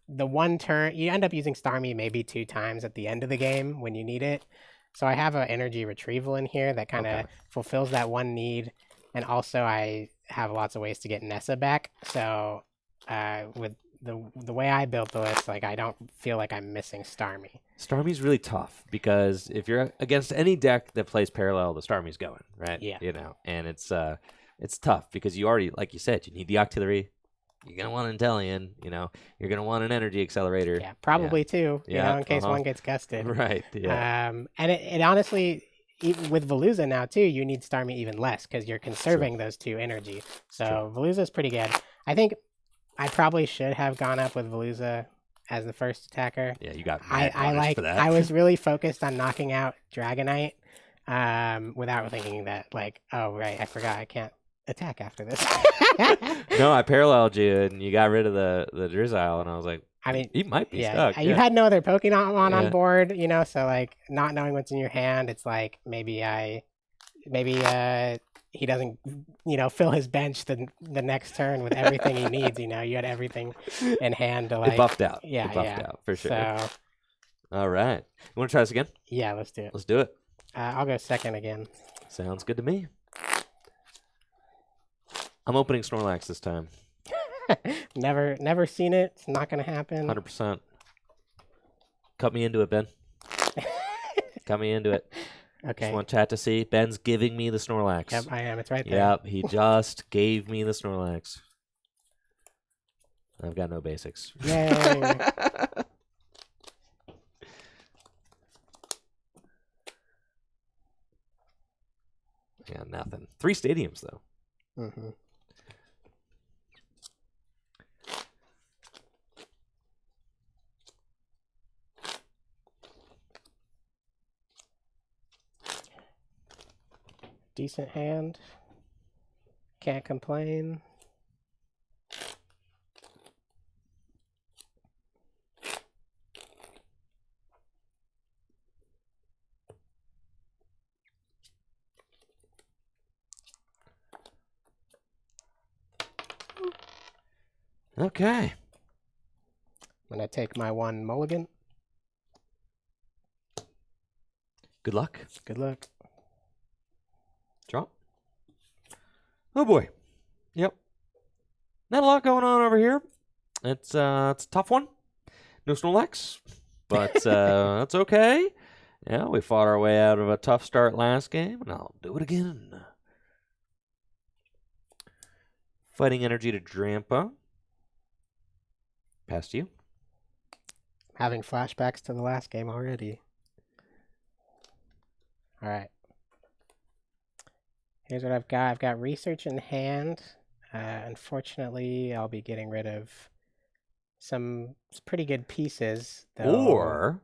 the one turn, you end up using Starmie maybe 2 times at the end of the game when you need it. So I have an energy retrieval in here that kind of fulfills that one need. And also I have lots of ways to get Nessa back. So with the way I built the list, like I don't feel like I'm missing Starmie. Starmie's really tough because if you're against any deck that plays Parallel, the Starmie's going, right? Yeah. And it's tough because you already, like you said, you need the Octillery. You're going to want an Inteleon, you're going to want an Energy Accelerator. Yeah, probably two, in case one gets gusted. Right, yeah. And it honestly, even with Veluza now too, you need Starmie even less because you're conserving those 2 energy. So Veluza's pretty good. I think I probably should have gone up with Veluza as the first attacker. Yeah, you got I for that. I was really focused on knocking out Dragonite without thinking that, like, oh, right, I forgot I can't attack after this. No, I paralleled you and you got rid of the Drizzile, and I was like, I mean, he might be stuck. You had no other Pokemon on board, so like not knowing what's in your hand, it's like maybe he doesn't, fill his bench the next turn with everything he needs. You had everything in hand to like. It buffed out. Yeah, it buffed out for sure. So, all right, you want to try this again? Yeah, let's do it. Let's do it. I'll go second again. Sounds good to me. I'm opening Snorlax this time. Never seen it. It's not gonna happen. 100%. Cut me into it, Ben. Cut me into it. Okay. Just want chat to see. Ben's giving me the Snorlax. Yep, I am. It's right there. Yep, he just gave me the Snorlax. I've got no basics. Yay. Yeah, nothing. 3 stadiums, though. Mm-hmm. Decent hand. Can't complain. Okay. I'm going to take my 1 mulligan. Good luck. Good luck. Drop. Oh boy. Yep. Not a lot going on over here. It's a tough one. No Snorlax, but that's okay. Yeah, we fought our way out of a tough start last game, and I'll do it again. Fighting energy to Drampa. Past you. Having flashbacks to the last game already. All right. Here's what I've got. I've got research in hand. Unfortunately, I'll be getting rid of some pretty good pieces. Though. Or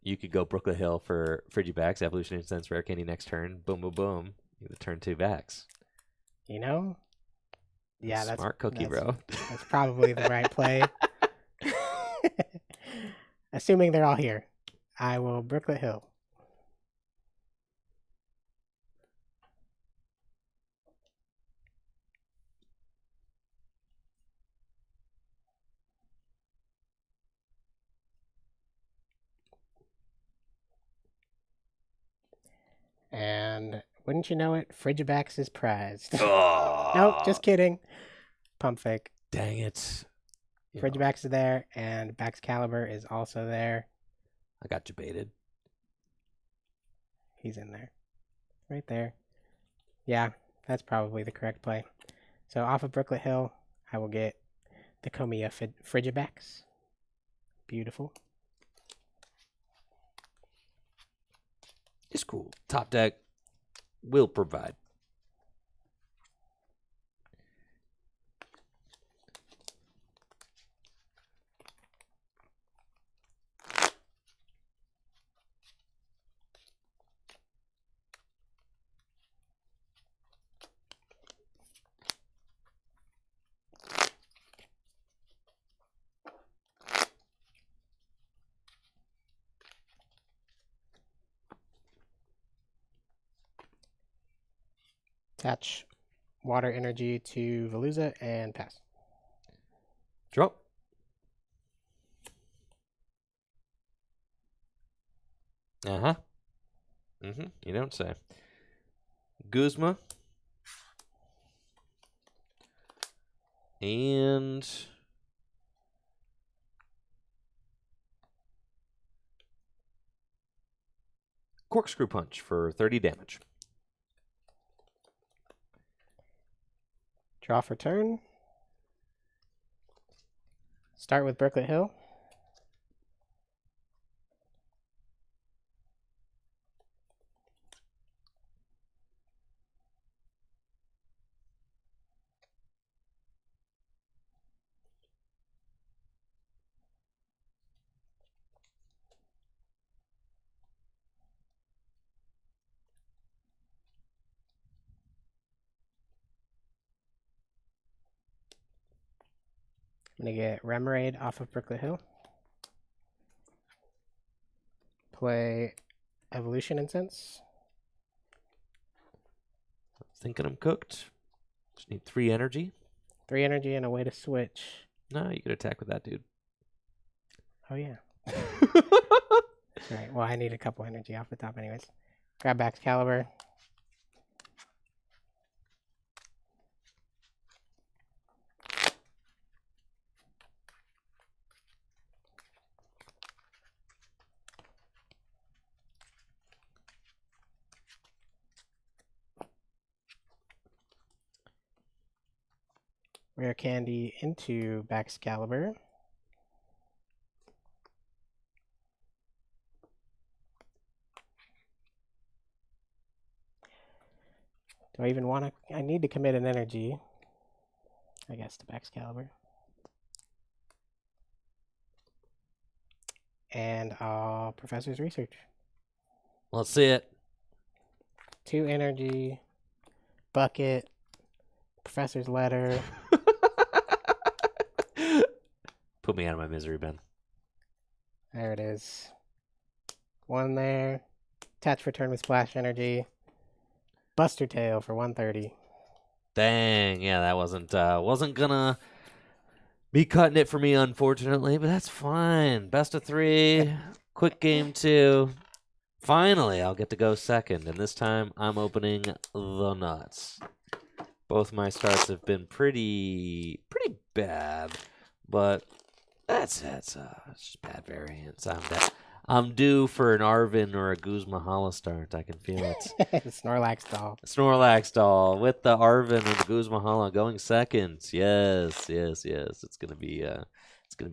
you could go Brooklet Hill for Frigibax, Evolution Instance, Rare Candy next turn. Boom, boom, boom. You have turn 2 backs. Yeah, that's smart cookie, bro. That's probably the right play. Assuming they're all here, I will Brooklet Hill. And Wouldn't you know it? Frigibax is prized. Oh, Nope, just kidding. Pump fake. dang it. You know, Frigibax is there, and Baxcalibur is also there. I got you baited. He's in there. Right there. Yeah, that's probably the correct play. So off of Brooklet Hill, I will get the Komiya Frigibax. Beautiful. It's cool. Top deck will provide. Attach water energy to Veluza and pass. Drop. Uh-huh. You don't say. Guzma. And Corkscrew Punch for 30 damage. Draw for turn. Start with Brooklet Hill. I'm going to get Remoraid off of Brooklet Hill. Play Evolution Incense. Thinking I'm cooked. Just need 3 energy. 3 energy and a way to switch. No, you could attack with that, dude. Oh, yeah. Alright, well, I need a couple energy off the top anyways. Grab Baxcalibur. Rare Candy into Baxcalibur. Do I even want to? I need to commit an energy, I guess, to Baxcalibur. And Professor's Research. Let's see it. 2 energy, bucket, Professor's Letter. Put me out of my misery, Ben. There it is. 1 there. Attach for turn with Splash Energy. Buster Tail for 130. Dang, yeah, that wasn't gonna be cutting it for me, unfortunately, but that's fine. Best of 3, quick game 2. Finally, I'll get to go second, and this time I'm opening the nuts. Both my starts have been pretty bad, but that's just bad variance. I'm due for an Arvin or a Guzma Holostart. I can feel it. Snorlax doll. Snorlax doll with the Arvin and the Guzma Holo going second. Yes. It's gonna be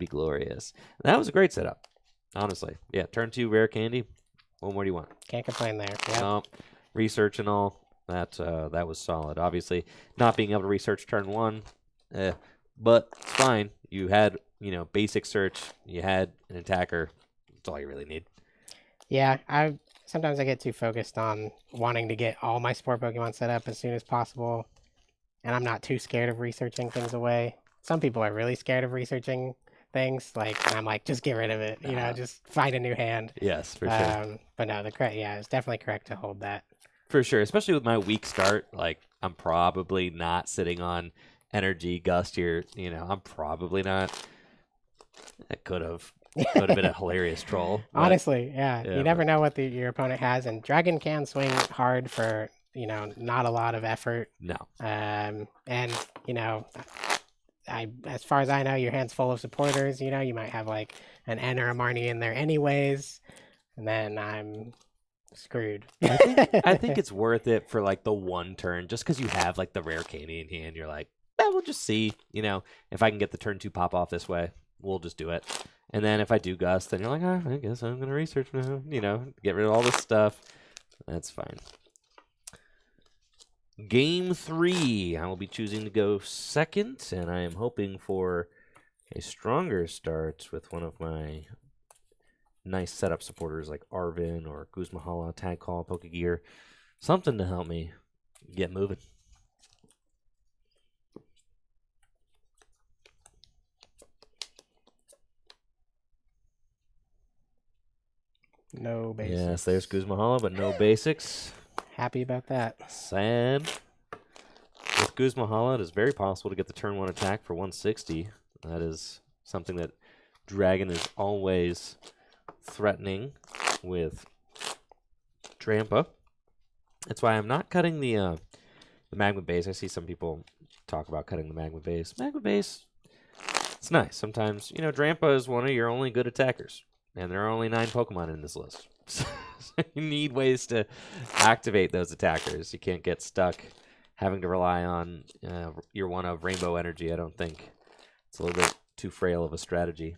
glorious. And that was a great setup, honestly. Yeah, turn 2 rare candy. What more do you want? Can't complain there. Yep. Research and all that was solid. Obviously, not being able to research turn 1, but it's fine. You had basic search. You had an attacker. That's all you really need. Yeah, sometimes I get too focused on wanting to get all my sport Pokemon set up as soon as possible, and I'm not too scared of researching things away. Some people are really scared of researching things, and I'm like, just get rid of it. Just find a new hand. Yes, for sure. But no, it's definitely correct to hold that. For sure, especially with my weak start. Like, I'm probably not sitting on energy gust here. I'm probably not. That could have been a hilarious troll. Honestly, yeah. You never know what your opponent has, and Dragon can swing hard for not a lot of effort. No. And as far as I know, your hand's full of supporters. You might have like an N or a Marnie in there anyways, and then I'm screwed. I think it's worth it for like the one turn, just because you have like the rare Caney in hand. You're like, we'll just see. If I can get the turn 2 pop off this way, we'll just do it. And then if I do Gust, then you're like, I guess I'm gonna research now. Get rid of all this stuff. That's fine. Game 3. I will be choosing to go second, and I am hoping for a stronger start with one of my nice setup supporters like Arvin or Guzmahala, Tag Call, Pokegear. Something to help me get moving. No basics. Yes, there's Guzmahala, but no basics. Happy about that. Sad. With Guzmahala, it is very possible to get the turn 1 attack for 160. That is something that Dragon is always threatening with Drampa. That's why I'm not cutting the Magma Base. I see some people talk about cutting the Magma Base. Magma Base, it's nice. Sometimes, Drampa is one of your only good attackers. And there are only 9 Pokemon in this list. So you need ways to activate those attackers. You can't get stuck having to rely on your one of Rainbow Energy, I don't think. It's a little bit too frail of a strategy.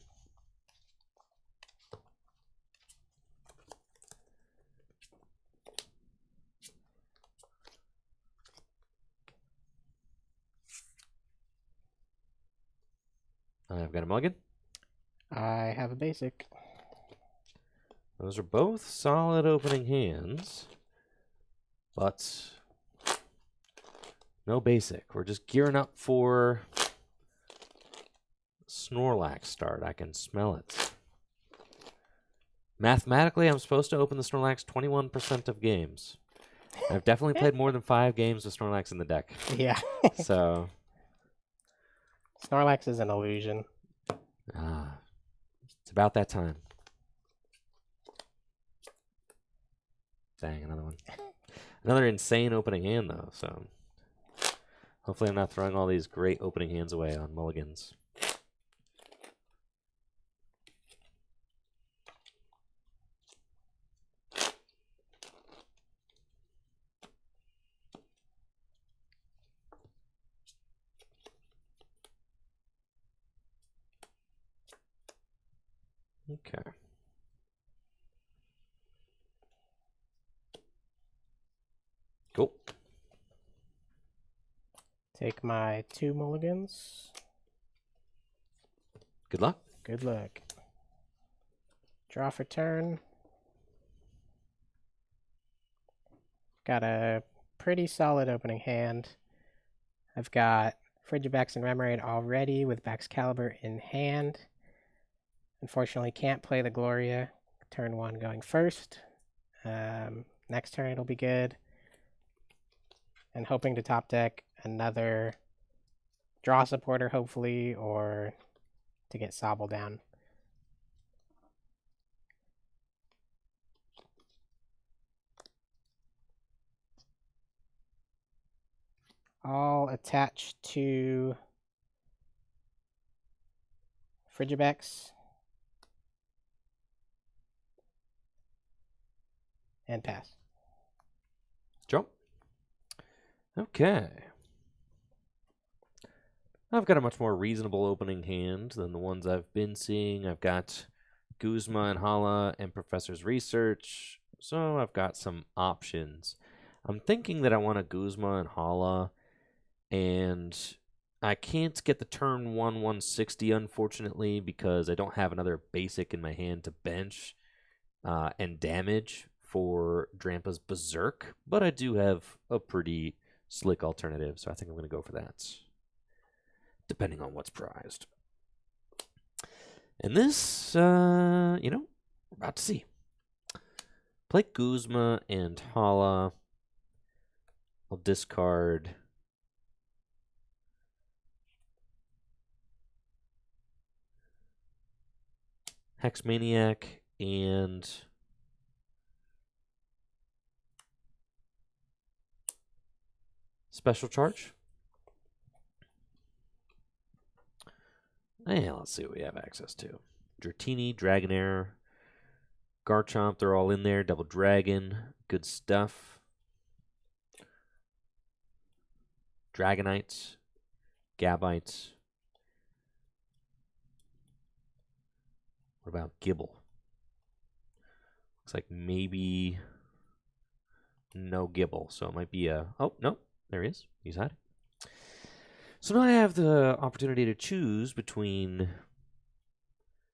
I've got a mulligan. I have a basic. Those are both solid opening hands, but no basic. We're just gearing up for Snorlax start. I can smell it. Mathematically, I'm supposed to open the Snorlax 21% of games. I've definitely played more than 5 games with Snorlax in the deck. Yeah. So Snorlax is an illusion. It's about that time. Dang, another one. Another insane opening hand, though, so hopefully I'm not throwing all these great opening hands away on mulligans. Okay. Cool. Take my 2 mulligans. Good luck. Good luck. Draw for turn. Got a pretty solid opening hand. I've got Frigibax and Remoraid already with Baxcalibur in hand. Unfortunately, can't play the Gloria. Turn 1 going first. Next turn it'll be good. And hoping to top deck another draw supporter, hopefully, or to get Sobble down. I'll attach to Frigibax and pass. Jump. Okay. I've got a much more reasonable opening hand than the ones I've been seeing. I've got Guzma and Hala and Professor's Research, so I've got some options. I'm thinking that I want a Guzma and Hala, and I can't get the turn 1 160, unfortunately, because I don't have another basic in my hand to bench and damage for Drampa's Berserk, but I do have a pretty slick alternative, so I think I'm going to go for that, depending on what's prized. And this, we're about to see. Play Guzma and Hala. I'll discard Hexmaniac and Special charge. And let's see what we have access to. Dratini, Dragonair, Garchomp, they're all in there. Double Dragon, good stuff. Dragonites, Gabites. What about Gibble? Looks like maybe no Gibble, so it might be a... Oh, no, there he is. He's hiding. So now I have the opportunity to choose between...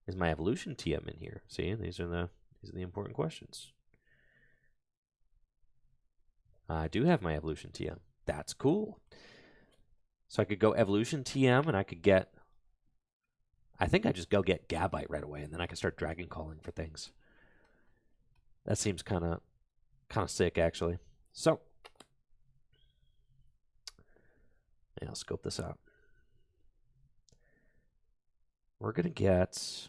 Is my evolution TM in here? See, these are the important questions. I do have my evolution TM. That's cool. So I could go evolution TM, and I could get... I think I just go get Gabite right away, and then I can start Dragon Calling for things. That seems kind of sick, actually. So, yeah, I'll scope this out. We're gonna get.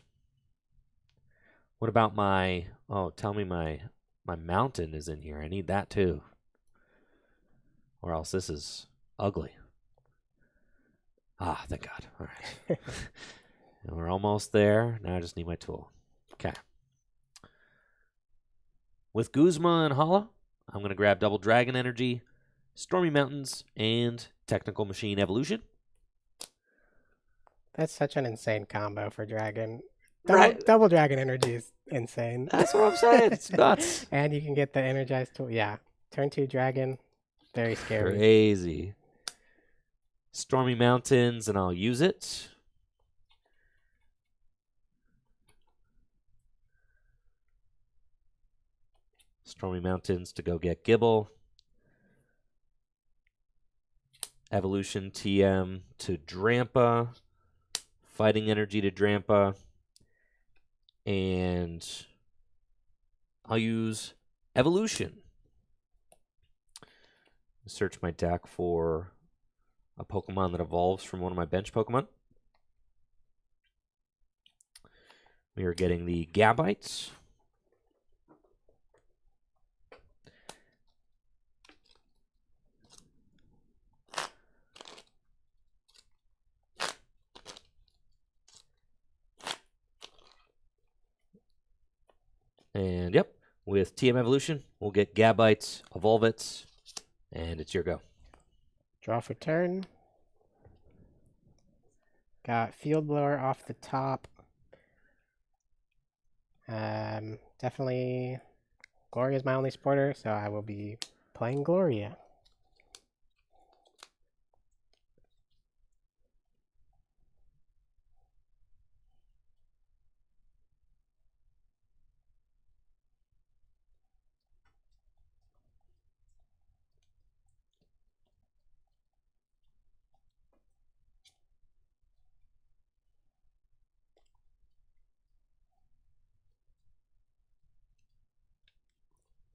What about my? Oh, tell me my mountain is in here. I need that too, or else this is ugly. Ah, thank God. All right, and we're almost there. Now I just need my tool. Okay. With Guzma and Hala, I'm going to grab Double Dragon Energy, Stormy Mountains, and Technical Machine Evolution. That's such an insane combo for Dragon. Right. Double Dragon Energy is insane. That's what I'm saying. It's nuts. And you can get the Energized tool. Yeah. Turn 2 Dragon. Very scary. Crazy. Stormy Mountains, and I'll use it. Stormy Mountains to go get Gibble. Evolution TM to Drampa. Fighting Energy to Drampa. And I'll use Evolution. Search my deck for a Pokemon that evolves from one of my bench Pokemon. We are getting the Gabites. And yep, with TM Evolution, we'll get Gabites, Evolvits, and it's your go. Draw for turn. Got Field Blower off the top. Definitely Gloria is my only supporter, so I will be playing Gloria.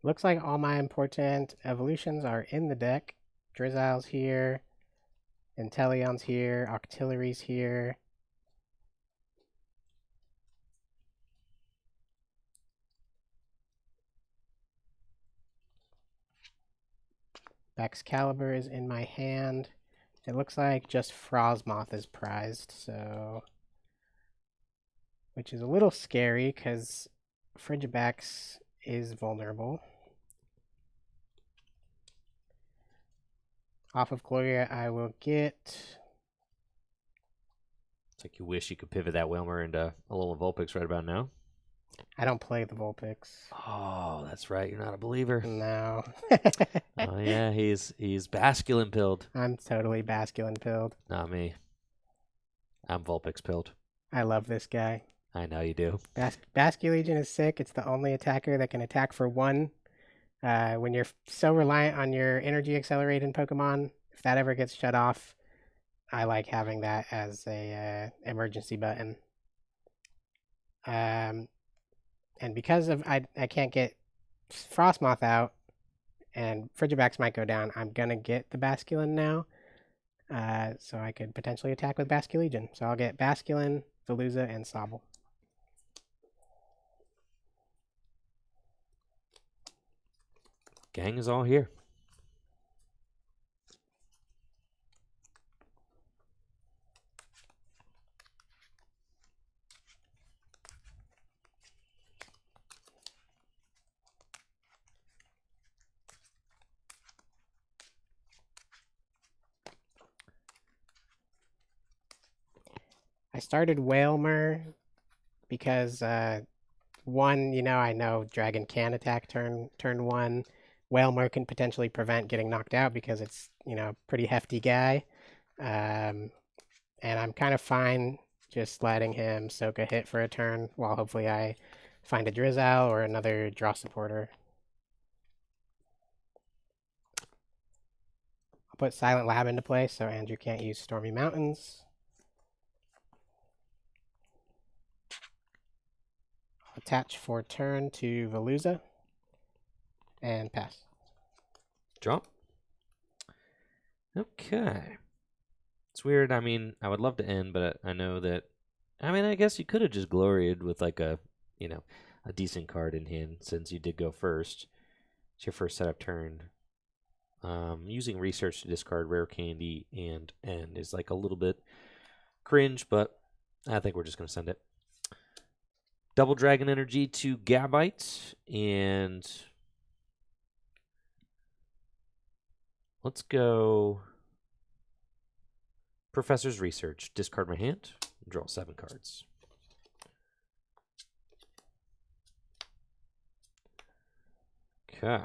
Looks like all my important evolutions are in the deck. Drizzile's here, Inteleon's here, Octillery's here. Excalibur is in my hand. It looks like just Frosmoth is prized, so... Which is a little scary, because Frigibax is vulnerable. Off of Gloria, I will get... It's like you wish you could pivot that Wilmer into a little Vulpix right about now. I don't play the Vulpix. Oh, that's right. You're not a believer. No. Oh, yeah. He's Basculin pilled. I'm totally Basculin pilled. Not me. I'm Vulpix pilled. I love this guy. I know you do. Basculegion is sick. It's the only attacker that can attack for 1. When you're so reliant on your energy accelerated Pokemon, if that ever gets shut off, I like having that as a emergency button. And because of I can't get Frosmoth out, and Frigibax might go down, I'm gonna get the Basculin now. So I could potentially attack with Basculegion. So I'll get Basculin, Veluza, and Sobble. Gang is all here. I started Whalmer because one, I know Dragon can attack turn one. Whalmer can potentially prevent getting knocked out because it's pretty hefty guy, and I'm kind of fine just letting him soak a hit for a turn while hopefully I find a Drizzle or another draw supporter. I'll put Silent Lab into play so Andrew can't use Stormy Mountains. Attach for turn to Veluza and pass. Draw. Okay. It's weird. I mean, I would love to end, but I know that. I mean, I guess you could have just gloried with like a decent card in hand since you did go first. It's your first setup turn. Using research to discard rare candy and end is like a little bit cringe, but I think we're just gonna send it. Double Dragon Energy to Gabite, and let's go Professor's Research. Discard my hand, draw 7 cards. Okay.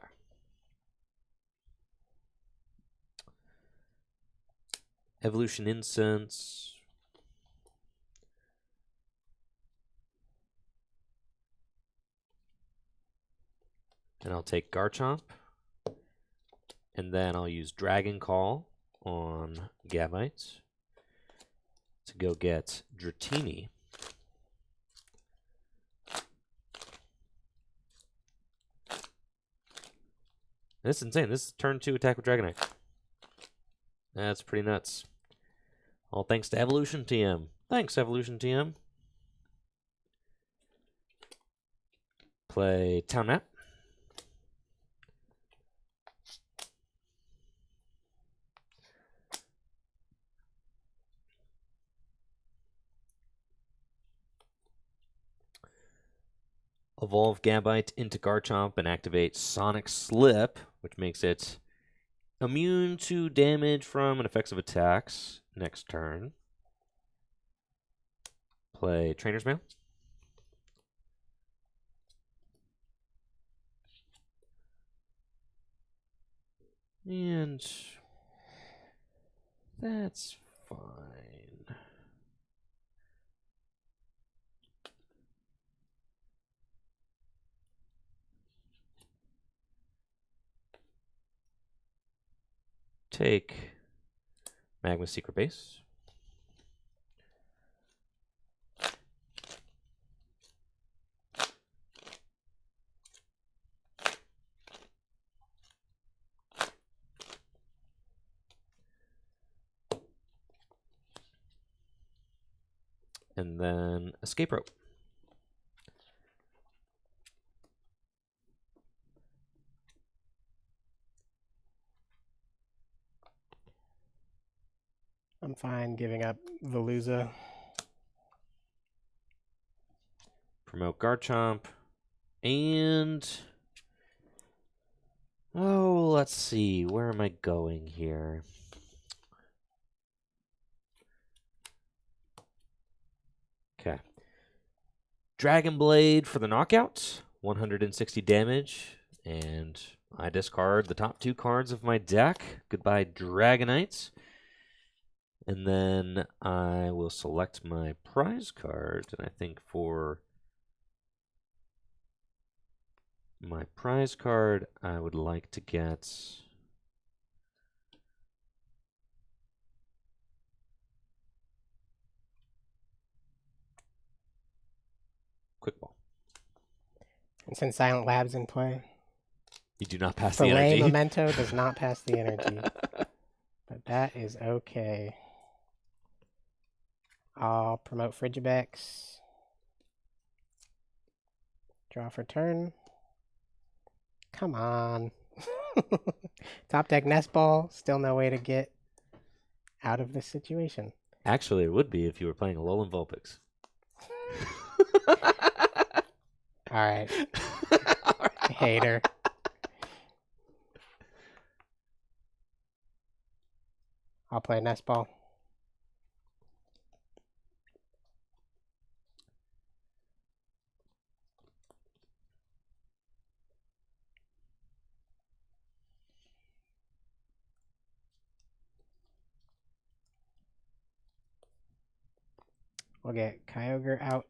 Evolution Incense. And I'll take Garchomp. And then I'll use Dragon Call on Gabite to go get Dratini. This is insane. This is turn 2 attack with Dragonite. That's pretty nuts. All thanks to Evolution TM. Thanks, Evolution TM. Play Town Map. Evolve Gabite into Garchomp and activate Sonic Slip, which makes it immune to damage from and effects of attacks next turn. Play Trainer's Mail. And that's fine. Take Magma Secret Base. And then Escape Rope. I'm fine giving up Veluza. Promote Garchomp. And oh, let's see. Where am I going here? Okay. Dragon Blade for the knockout. 160 damage. And I discard the top 2 cards of my deck. Goodbye, Dragonites. And then I will select my prize card. And I think for my prize card, I would like to get Quick Ball. And since Silent Lab's in play, You do not pass the Filet energy. Memento does not pass the energy. But that is okay. I'll promote Frigibex. Draw for turn. Come on. Top deck Nest Ball. Still no way to get out of this situation. Actually, it would be if you were playing Alolan Vulpix. Alright. Hater. I'll play Nest Ball. We'll get Kyogre out.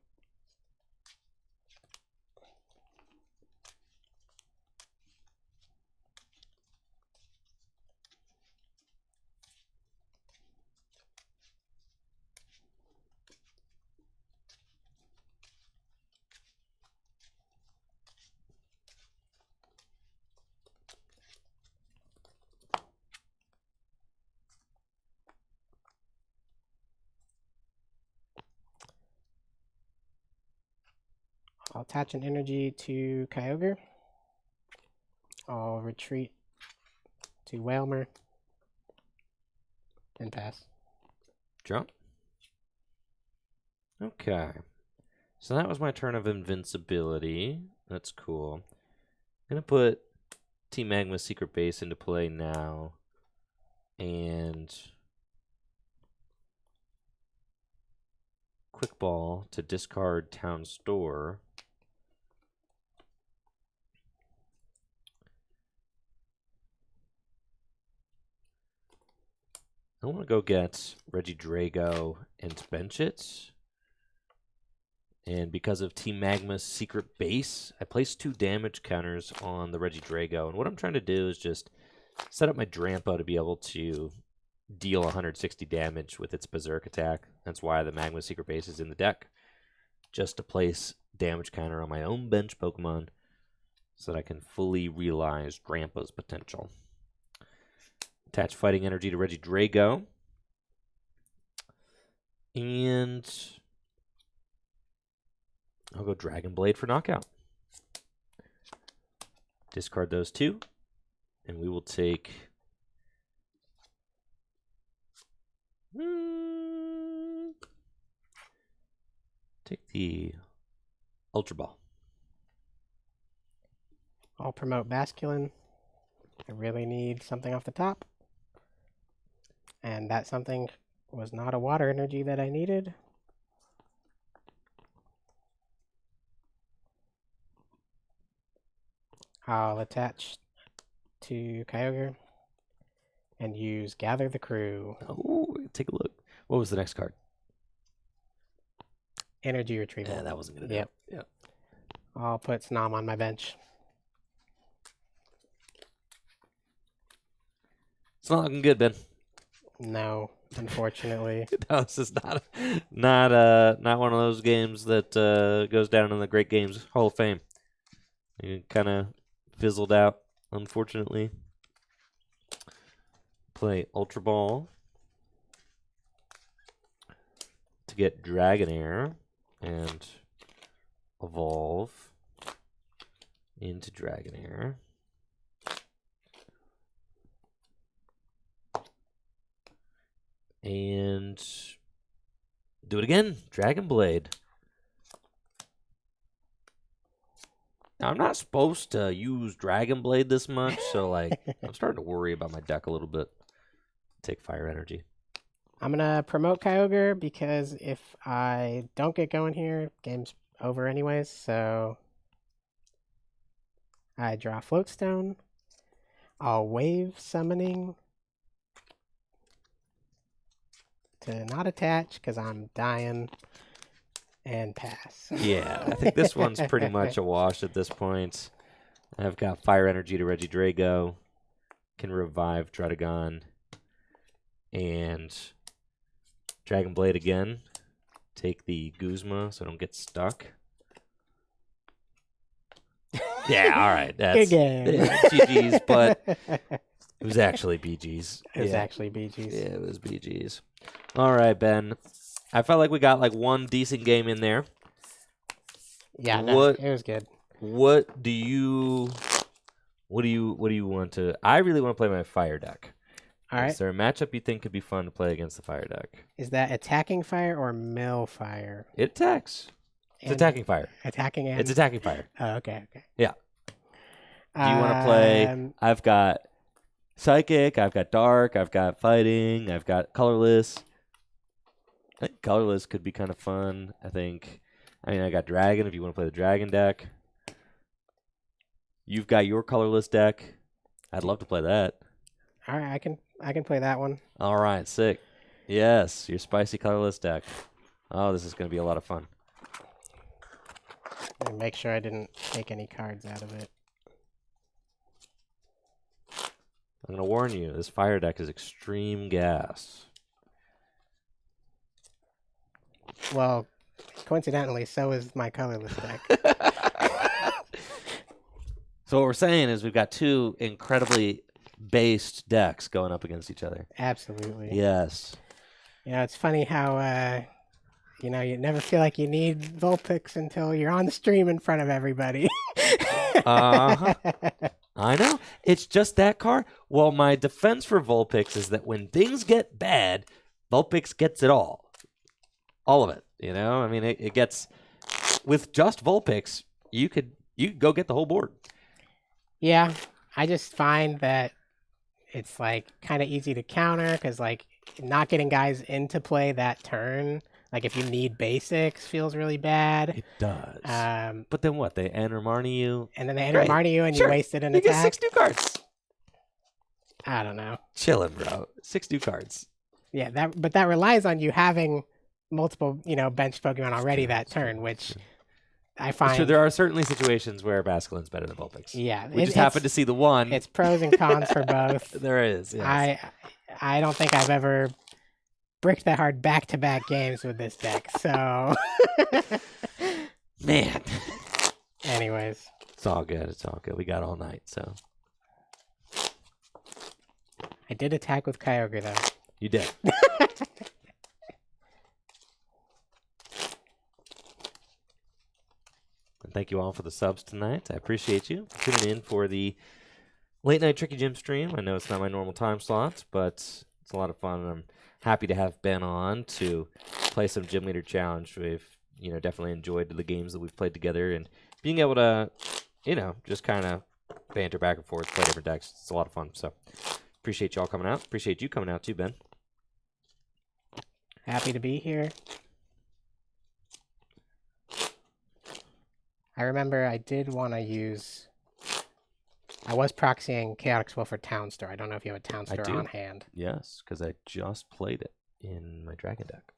I'll attach an energy to Kyogre. I'll retreat to Wailmer and pass. Jump. Okay. So that was my turn of invincibility. That's cool. I'm going to put Team Magma's Secret Base into play now. And Quick Ball to discard Town Store. I want to go get Regidrago and bench it. And because of Team Magma's Secret Base, I placed 2 damage counters on the Regidrago. And what I'm trying to do is just set up my Drampa to be able to deal 160 damage with its Berserk attack. That's why the Magma Secret Base is in the deck. Just to place damage counter on my own bench Pokemon so that I can fully realize Drampa's potential. Attach Fighting Energy to Regidrago. And I'll go Dragon Blade for knockout. Discard those 2. And we will take the Ultra Ball. I'll promote Basculin. I really need something off the top. And that something was not a water energy that I needed. I'll attach to Kyogre and use Gather the Crew. Oh, take a look. What was the next card? Energy Retrieval. Yeah, that wasn't going to do it. Yep. I'll put Snom on my bench. It's not looking good, Ben. No, unfortunately. No, this is not one of those games that goes down in the Great Games Hall of Fame. It kind of fizzled out, unfortunately. Play Ultra Ball to get Dragonair and evolve into Dragonair. And do it again. Dragon Blade. Now, I'm not supposed to use Dragon Blade this much, so like I'm starting to worry about my deck a little bit. Take Fire Energy. I'm going to promote Kyogre because if I don't get going here, game's over anyways. So I draw Floatstone. I'll wave Summoning to not attach because I'm dying and pass. Yeah, I think this one's pretty much a wash at this point. I've got Fire Energy to Regidrago. Can revive Druddigon. And Dragon Blade again. Take the Guzma so I don't get stuck. Yeah, all right. That's Good game. GG's, but it was actually BG's. It was actually BG's. Yeah, it was BG's. All right, Ben. I felt like we got like one decent game in there. Yeah, no, it was good. What do you want to? I really want to play my fire deck. All right. Is there a matchup you think could be fun to play against the fire deck? Is that attacking fire or mill fire? It attacks. It's attacking fire. Attacking and... It's attacking fire. Oh, okay. Yeah. Do you want to play? I've got Psychic, I've got Dark, I've got Fighting, I've got Colorless. I think Colorless could be kind of fun, I think. I mean, I got Dragon if you want to play the Dragon deck. You've got your Colorless deck. I'd love to play that. All right, I can play that one. All right, sick. Yes, your spicy Colorless deck. Oh, this is going to be a lot of fun. And make sure I didn't take any cards out of it. I'm going to warn you, this fire deck is extreme gas. Well, coincidentally, so is my colorless deck. So what we're saying is we've got two incredibly based decks going up against each other. Absolutely. Yes. You know, it's funny how, you know, you never feel like you need Vulpix until you're on the stream in front of everybody. Uh-huh. I know. It's just that card. Well, my defense for Vulpix is that when things get bad, Vulpix gets it all. All of it. You know? I mean, it gets... With just Vulpix, you could go get the whole board. Yeah, I just find that it's like kind of easy to counter because like not getting guys into play that turn, like if you need basics, feels really bad. It does. But then what? They enter Marnie you. And then they enter Marnie you and Sure. you wasted an You attack. get 6 new cards. I don't know. Chillin', bro. 6 new cards. Yeah, but that relies on you having multiple, you know, bench Pokemon already that turn, which I find. Sure, there are certainly situations where Basculin's better than Vulpix. Yeah, we just happen to see the one. It's pros and cons for both. There is. Yes. I don't think I've ever bricked that hard back-to-back games with this deck. So, man. Anyways, it's all good. It's all good. We got all night, so. I did attack with Kyogre though. You did. And thank you all for the subs tonight. I appreciate you tuning in for the late night Tricky Gym stream. I know it's not my normal time slot, but it's a lot of fun. And I'm happy to have Ben on to play some Gym Leader Challenge. We've, you know, definitely enjoyed the games that we've played together and being able to, you know, just kind of banter back and forth, play different decks. It's a lot of fun. So appreciate y'all coming out. Appreciate you coming out too, Ben. Happy to be here. I remember I did want to use... I was proxying Chaotic Swell for Town Store. I don't know if you have a Town Store on hand. Yes, because I just played it in my Dragon deck.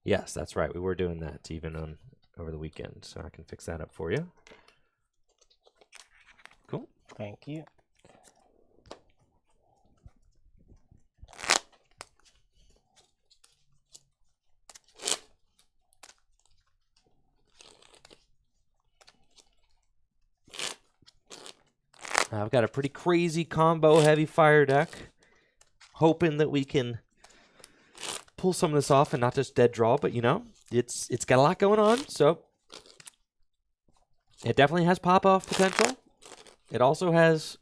Yes, that's right. We were doing that even over the weekend, so I can fix that up for you. Cool. Thank you. I've got a pretty crazy combo heavy fire deck. Hoping that we can pull some of this off and not just dead draw, but you know, it's got a lot going on, so it definitely has pop-off potential. It also has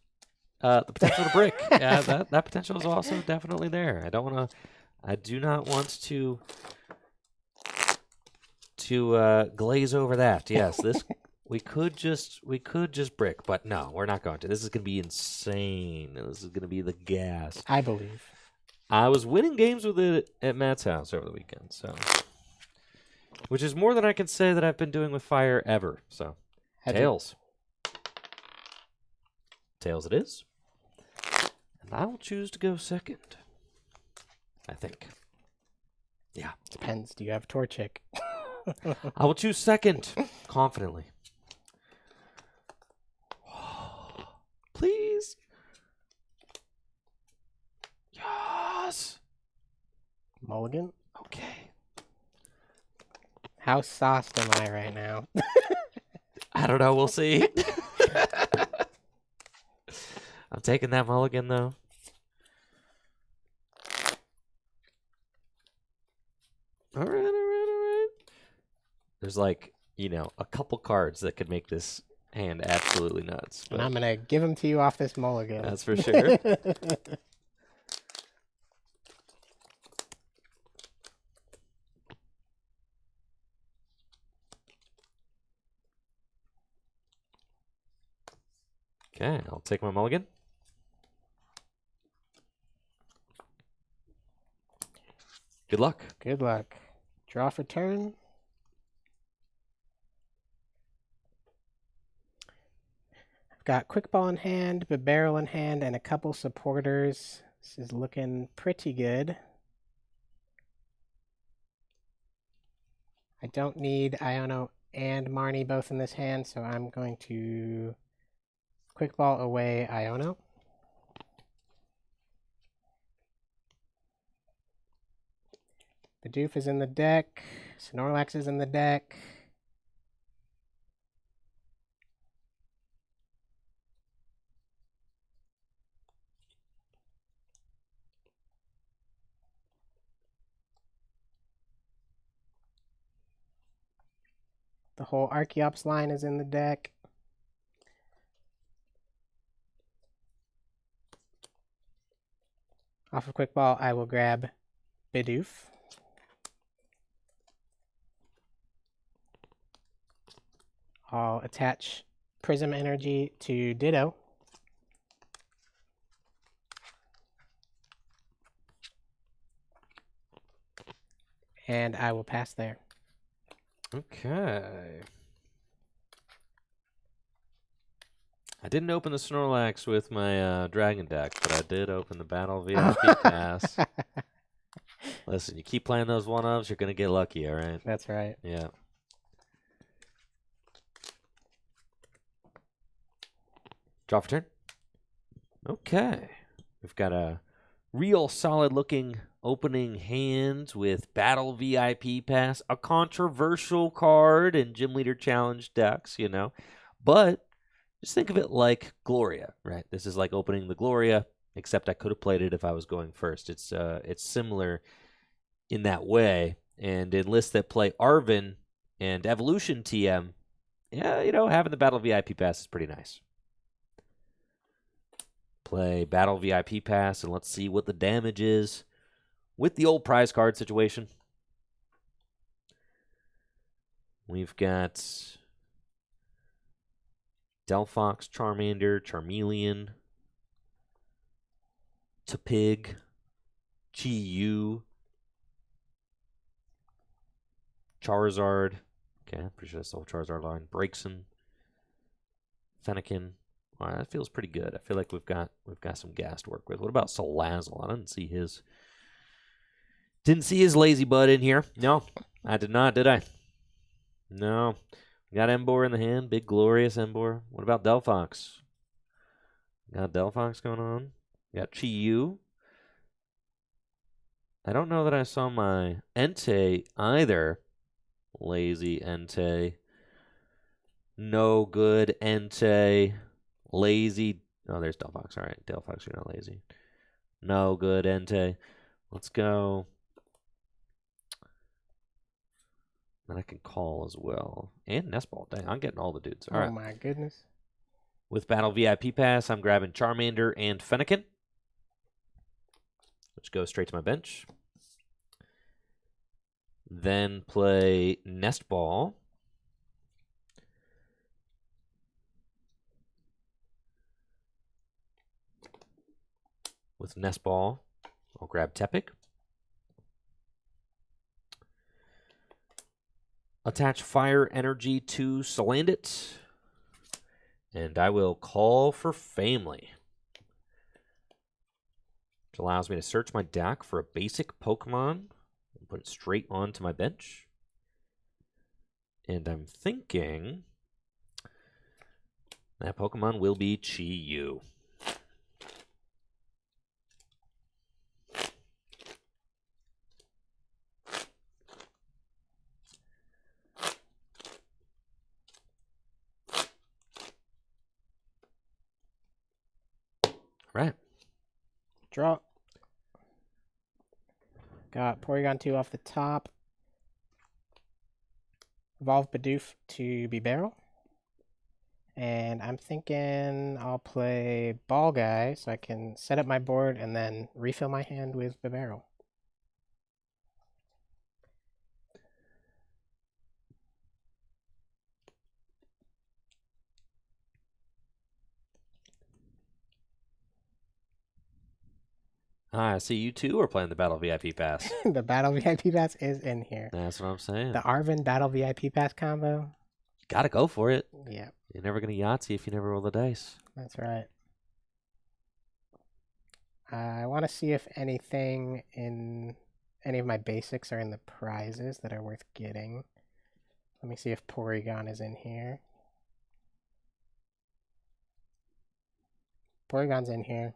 the potential to brick. Yeah, that potential is also definitely there. I do not want to glaze over that. Yes, this we could just brick, but no, we're not going to. This is going to be insane. This is going to be the gas. I believe. I was winning games with it at Matt's house over the weekend, so which is more than I can say that I've been doing with fire ever. So Tails. Tails it is. And I will choose to go second. I think. Yeah. Depends. Do you have Torchic? I will choose second, confidently. Please. Yes. Mulligan? Okay. How sauced am I right now? I don't know. We'll see. I'm taking that mulligan, though. All right. There's like, you know, a couple cards that could make this hand absolutely nuts. And I'm going to give them to you off this mulligan. That's for sure. Okay, I'll take my mulligan. Good luck. Good luck. Draw for turn. I've got Quick Ball in hand, Barrel in hand, and a couple supporters. This is looking pretty good. I don't need Iono and Marnie both in this hand, so I'm going to quick ball away Iono. The Doof is in the deck. Snorlax is in the deck. The whole Archeops line is in the deck. Off of quick ball, I will grab Bidoof. I'll attach Prism Energy to Ditto. And I will pass there. Okay. I didn't open the Snorlax with my Dragon deck, but I did open the Battle VIP Pass. Listen, you keep playing those one-ofs, you're going to get lucky, all right? That's right. Yeah. Draw for turn. Okay. We've got a real solid-looking opening hand with Battle VIP Pass, a controversial card in Gym Leader Challenge decks, you know. But just think of it like Gloria, right? This is like opening the Gloria, except I could have played it if I was going first. It's similar in that way. And in lists that play Arvin and Evolution TM, yeah, you know, having the Battle VIP Pass is pretty nice. Play Battle VIP Pass, and let's see what the damage is with the old prize card situation. We've got Delphox, Charmander, Charmeleon, Tepig, Chi-Yu, Charizard. Okay, I'm pretty sure that's the whole Charizard line. Braixen, Fennekin. All right, that feels pretty good. I feel like we've got some gas to work with. What about Salazzle? I didn't see his lazy butt in here. No, I did not, did I? No. We got Emboar in the hand. Big, glorious Emboar. What about Delphox? Got Delphox going on. Got Chi-Yu. I don't know that I saw my Entei either. Lazy Entei. No good Entei. Lazy. Oh, there's Delphox. All right, Delphox, you're not lazy. No good Entei. Let's go. And I can call as well. And Nestball. Dang, I'm getting all the dudes. All right. Oh my goodness. With Battle VIP Pass, I'm grabbing Charmander and Fennekin, which goes straight to my bench. Then play Nestball. With Nestball, I'll grab Tepig. Attach Fire Energy to Salandit. And I will call for Family, which allows me to search my deck for a basic Pokemon and put it straight onto my bench. And I'm thinking that Pokemon will be Chi-Yu. Right. Draw. Got Porygon 2 off the top. Evolve Bidoof to Bibarel. And I'm thinking I'll play Ball Guy so I can set up my board and then refill my hand with Bibarel. I see you two are playing the Battle VIP Pass. The Battle VIP Pass is in here. That's what I'm saying. The Arvin Battle VIP Pass combo. Gotta go for it. Yeah. You're never going to Yahtzee if you never roll the dice. That's right. I want to see if anything in any of my basics are in the prizes that are worth getting. Let me see if Porygon is in here. Porygon's in here.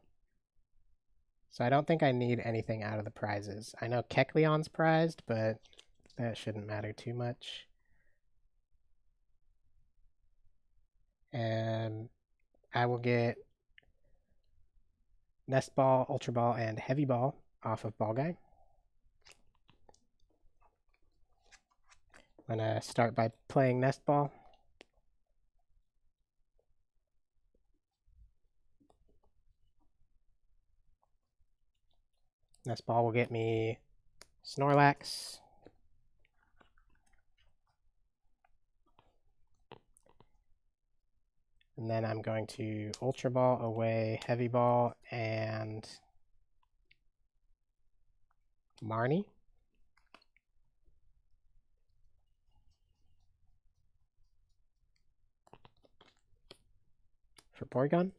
So I don't think I need anything out of the prizes. I know Kecleon's prized, but that shouldn't matter too much. And I will get Nest Ball, Ultra Ball, and Heavy Ball off of Ball Guy. I'm going to start by playing Nest Ball. Nest Ball will get me Snorlax. And then I'm going to Ultra Ball away, Heavy Ball, and Marnie. For Porygon.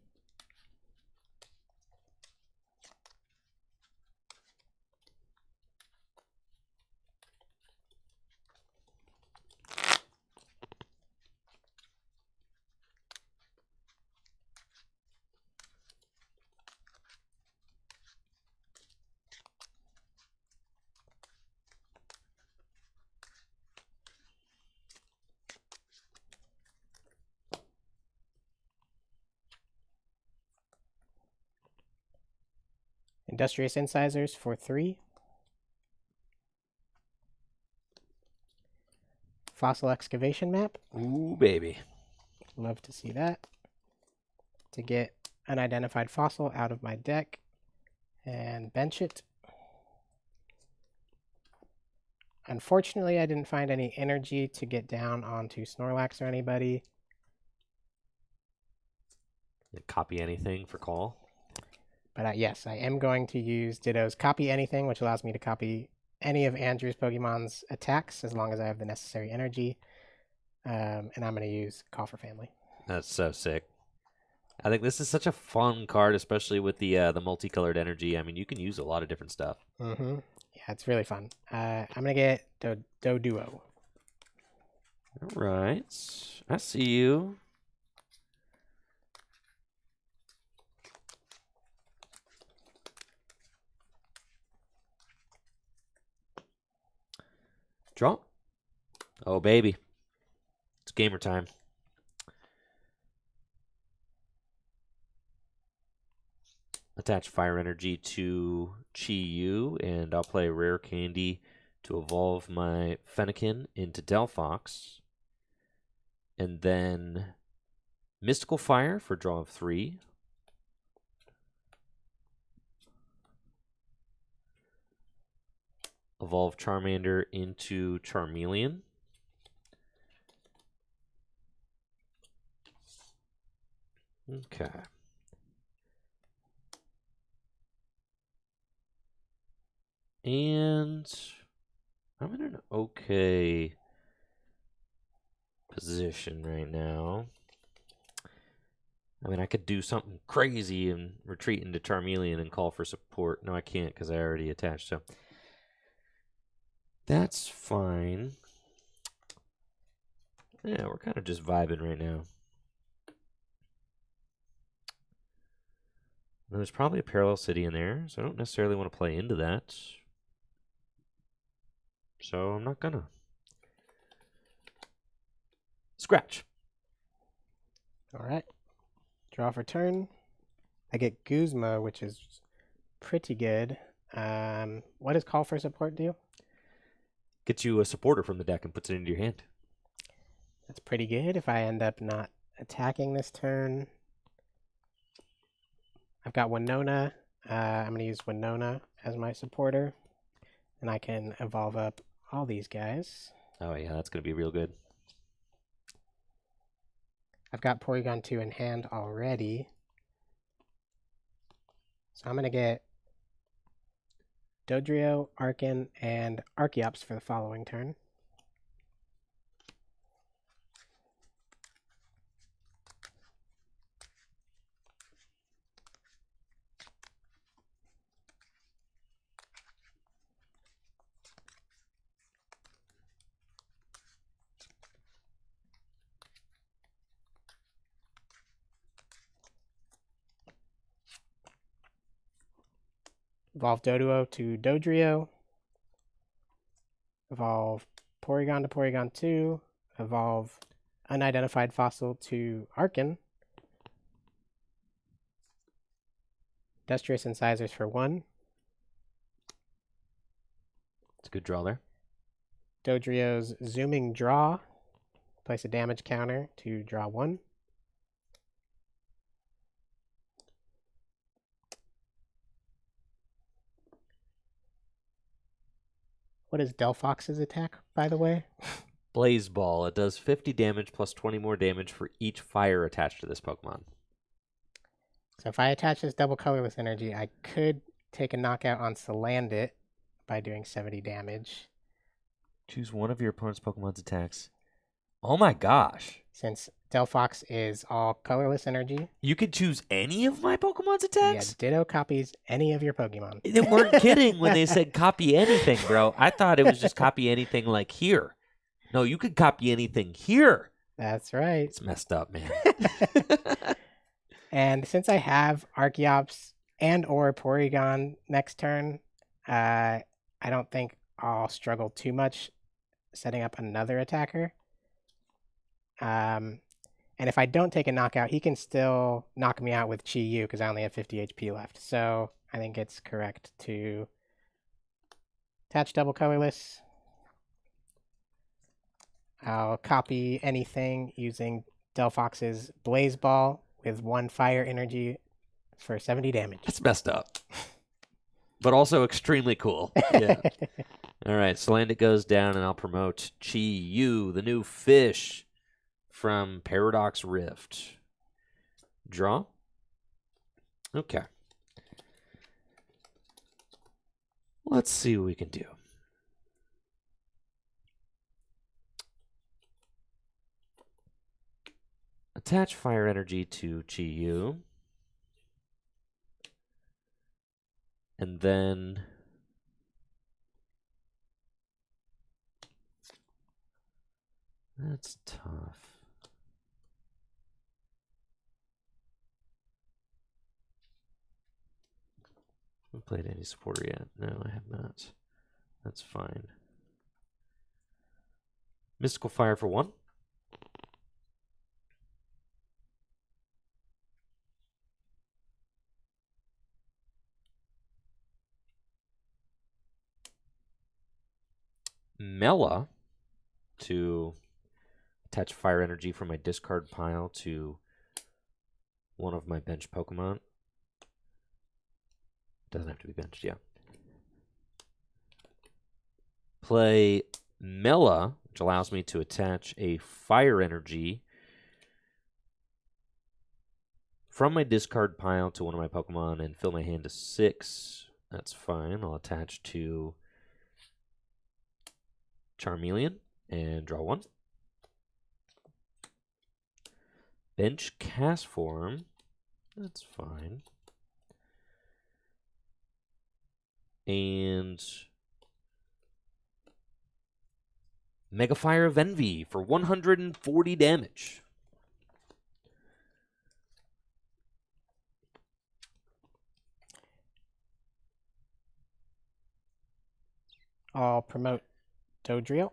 Industrious Incisors for 3. Fossil Excavation Map. Ooh, baby. Love to see that. To get unidentified fossil out of my deck and bench it. Unfortunately, I didn't find any energy to get down onto Snorlax or anybody. Copy anything for call. But yes, I am going to use Ditto's Copy Anything, which allows me to copy any of Andrew's Pokemon's attacks as long as I have the necessary energy. And I'm going to use Call for Family. That's so sick. I think this is such a fun card, especially with the multicolored energy. I mean, you can use a lot of different stuff. Mm-hmm. Yeah, it's really fun. I'm going to get Doduo. All right. I see you. Draw. Oh, baby. It's gamer time. Attach fire energy to Chi-Yu, and I'll play Rare Candy to evolve my Fennekin into Delphox. And then Mystical Fire for draw of 3. Evolve Charmander into Charmeleon. Okay. And I'm in an okay position right now. I mean, I could do something crazy and retreat into Charmeleon and call for support. No, I can't because I already attached, so that's fine. Yeah, we're kind of just vibing right now. There's probably a parallel city in there, so I don't necessarily want to play into that. So I'm not gonna. Scratch. All right. Draw for turn. I get Guzma, which is pretty good. What does Call for Support do? Gets you a supporter from the deck and puts it into your hand. That's pretty good if I end up not attacking this turn. I've got Winona. I'm going to use Winona as my supporter. And I can evolve up all these guys. Oh, yeah, that's going to be real good. I've got Porygon 2 in hand already. So I'm going to get Dodrio, Arkin, and Archeops for the following turn. Evolve Doduo to Dodrio. Evolve Porygon to Porygon 2. Evolve Unidentified Fossil to Arkin. Industrious Incisors for 1. It's a good draw there. Dodrio's Zooming Draw. Place a damage counter to draw 1. What is Delphox's attack, by the way? Blaze Ball. It does 50 damage plus 20 more damage for each fire attached to this Pokemon. So if I attach this double colorless energy, I could take a knockout on Salandit by doing 70 damage. Choose one of your opponent's Pokemon's attacks. Oh my gosh. Since Delphox is all colorless energy. You could choose any of my Pokemon's attacks? Yeah, Ditto copies any of your Pokemon. They weren't kidding when they said copy anything, bro. I thought it was just copy anything like here. No, you could copy anything here. That's right. It's messed up, man. And since I have Archeops and or Porygon next turn, I don't think I'll struggle too much setting up another attacker. And if I don't take a knockout, he can still knock me out with Chi-Yu because I only have 50 HP left. So I think it's correct to attach double colorless. I'll copy anything using Delphox's Blaze Ball with 1 fire energy for 70 damage. That's messed up. But also extremely cool. Yeah. All right, Salandit goes down, and I'll promote Chi-Yu, the new fish from Paradox Rift. Draw. Okay. Let's see what we can do. Attach fire energy to Chi-Yu. And then that's tough. Haven't played any supporter yet. No, I have not. That's fine. Mystical Fire for 1. Mela to attach fire energy from my discard pile to one of my bench Pokemon. Doesn't have to be benched, yeah. Play Mela, which allows me to attach a fire energy from my discard pile to one of my Pokemon and fill my hand to 6. That's fine. I'll attach to Charmeleon and draw 1. Bench Castform. That's fine. And Mega Fire of Envy for 140 damage. I'll promote Dodrio.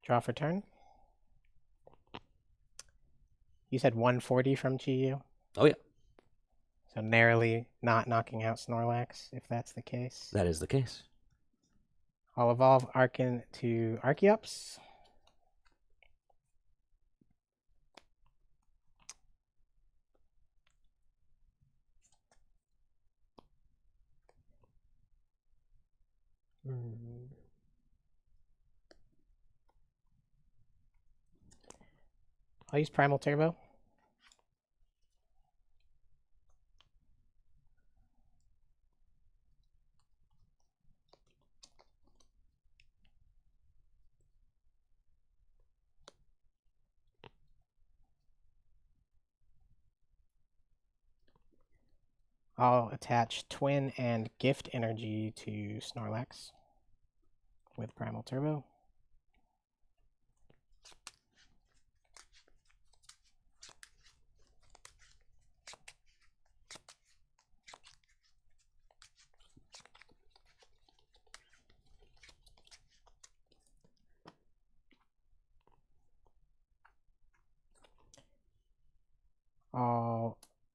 Draw for turn. You said 140 from Chi-Yu? Oh, yeah. So narrowly not knocking out Snorlax, if that's the case. That is the case. I'll evolve Arkin to Archeops. I'll use Primal Turbo. I'll attach Twin and Gift Energy to Snorlax with Primal Turbo.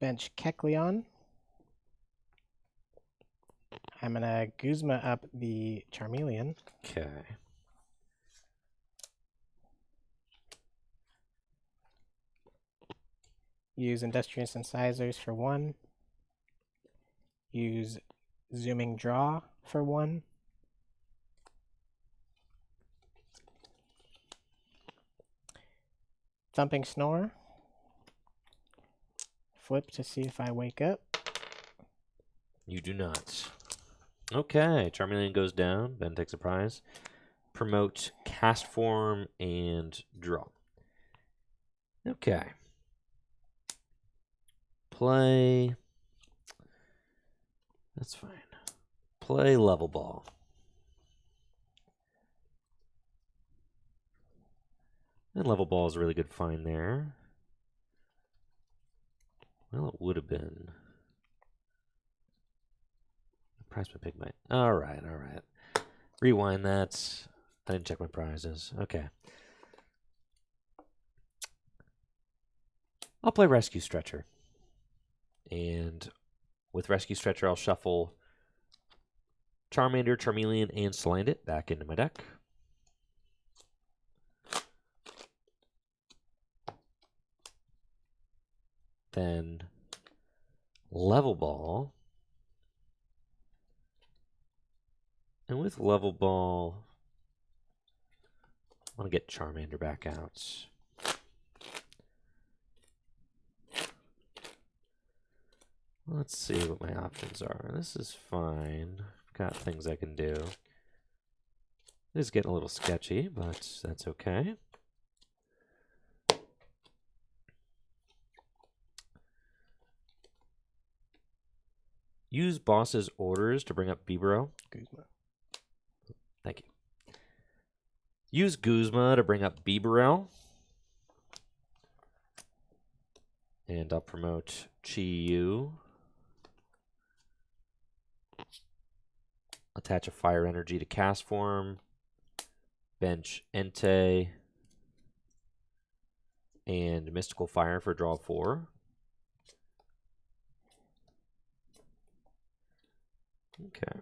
bench Kecleon. I'm gonna Guzma up the Charmeleon. Okay. Use Industrious Incisors for 1. Use Zooming Draw for 1. Thumping Snore. Flip to see if I wake up. You do not. Okay, Charmeleon goes down. Ben takes a prize. Promote Cast Form and draw. Okay. Play. That's fine. Play Level Ball. And Level Ball is a really good find there. Well, it would have been. Prize my Pigmite. All right. Rewind that. I didn't check my prizes. Okay. I'll play Rescue Stretcher. And with Rescue Stretcher, I'll shuffle Charmander, Charmeleon, and Salandit back into my deck. Then Level Ball. And with Level Ball, I want to get Charmander back out. Let's see what my options are. This is fine. I've got things I can do. It is getting a little sketchy, but that's okay. Use boss's orders to bring up Bibero. Guzma. Thank you. Use Guzma to bring up Bibero. And I'll promote Chi-Yu. Attach a Fire Energy to Cast Form. Bench Entei. And Mystical Fire for draw 4. Okay.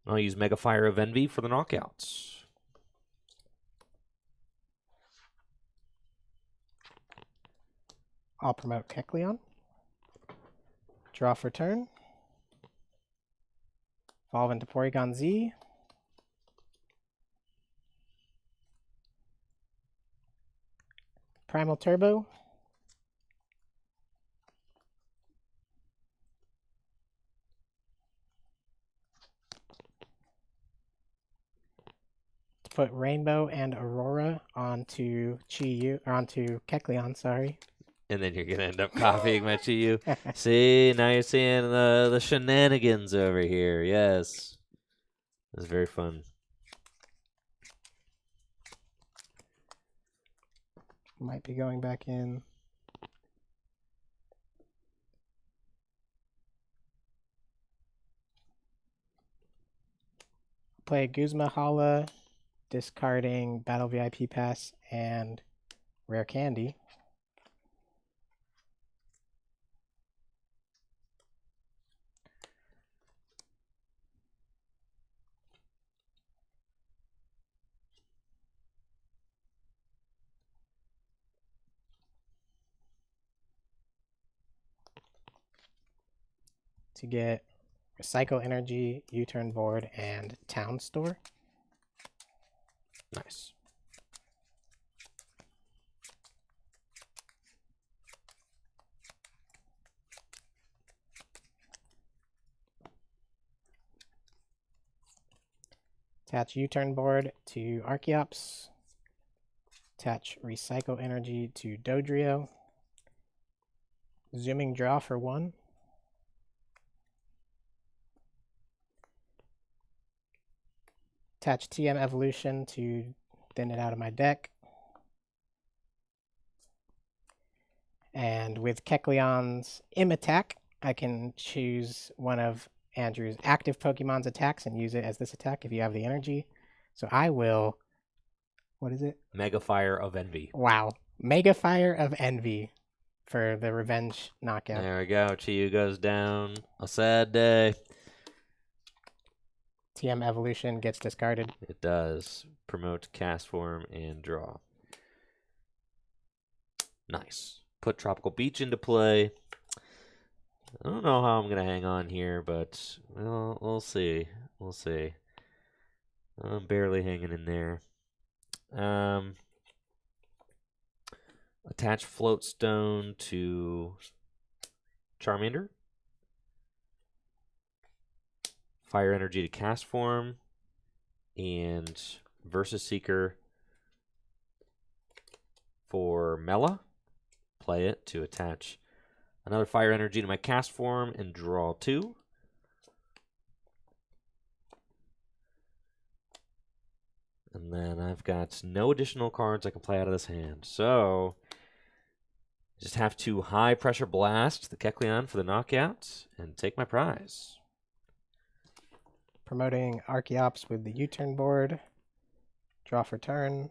I'll use Mega Fire of Envy for the knockouts. I'll promote Kecleon. Draw for turn. Evolve into Porygon Z. Primal Turbo. To put Rainbow and Aurora onto Chi-Yu, or onto Kecleon, sorry. And then you're going to end up copying my Chi-Yu. See, now you're seeing the shenanigans over here. Yes. That's very fun. Might be going back in. Play Guzma Hala, discarding Battle VIP Pass and Rare Candy. To get Recycle Energy, U-Turn Board, and Town Store. Nice. Attach U-Turn Board to Archeops. Attach Recycle Energy to Dodrio. Zooming Draw for 1. Attach TM Evolution to thin it out of my deck. And with Kecleon's M-Attack, I can choose one of Andrew's active Pokemon's attacks and use it as this attack if you have the energy. So I will What is it? Mega Fire of Envy. Wow. Mega Fire of Envy for the revenge knockout. There we go. Chiyu goes down. A sad day. TM Evolution gets discarded. It does. Promote cast form and draw. Nice. Put Tropical Beach into play. I don't know how I'm going to hang on here, but we'll see. We'll see. I'm barely hanging in there. Attach Floatstone to Charmander. Fire Energy to cast form. And Versus Seeker for Mela. Play it to attach another Fire Energy to my cast form and draw 2. And then I've got no additional cards I can play out of this hand. So, just have to high pressure blast the Kecleon for the knockout and take my prize. Promoting Archeops with the U-turn board. Draw for turn.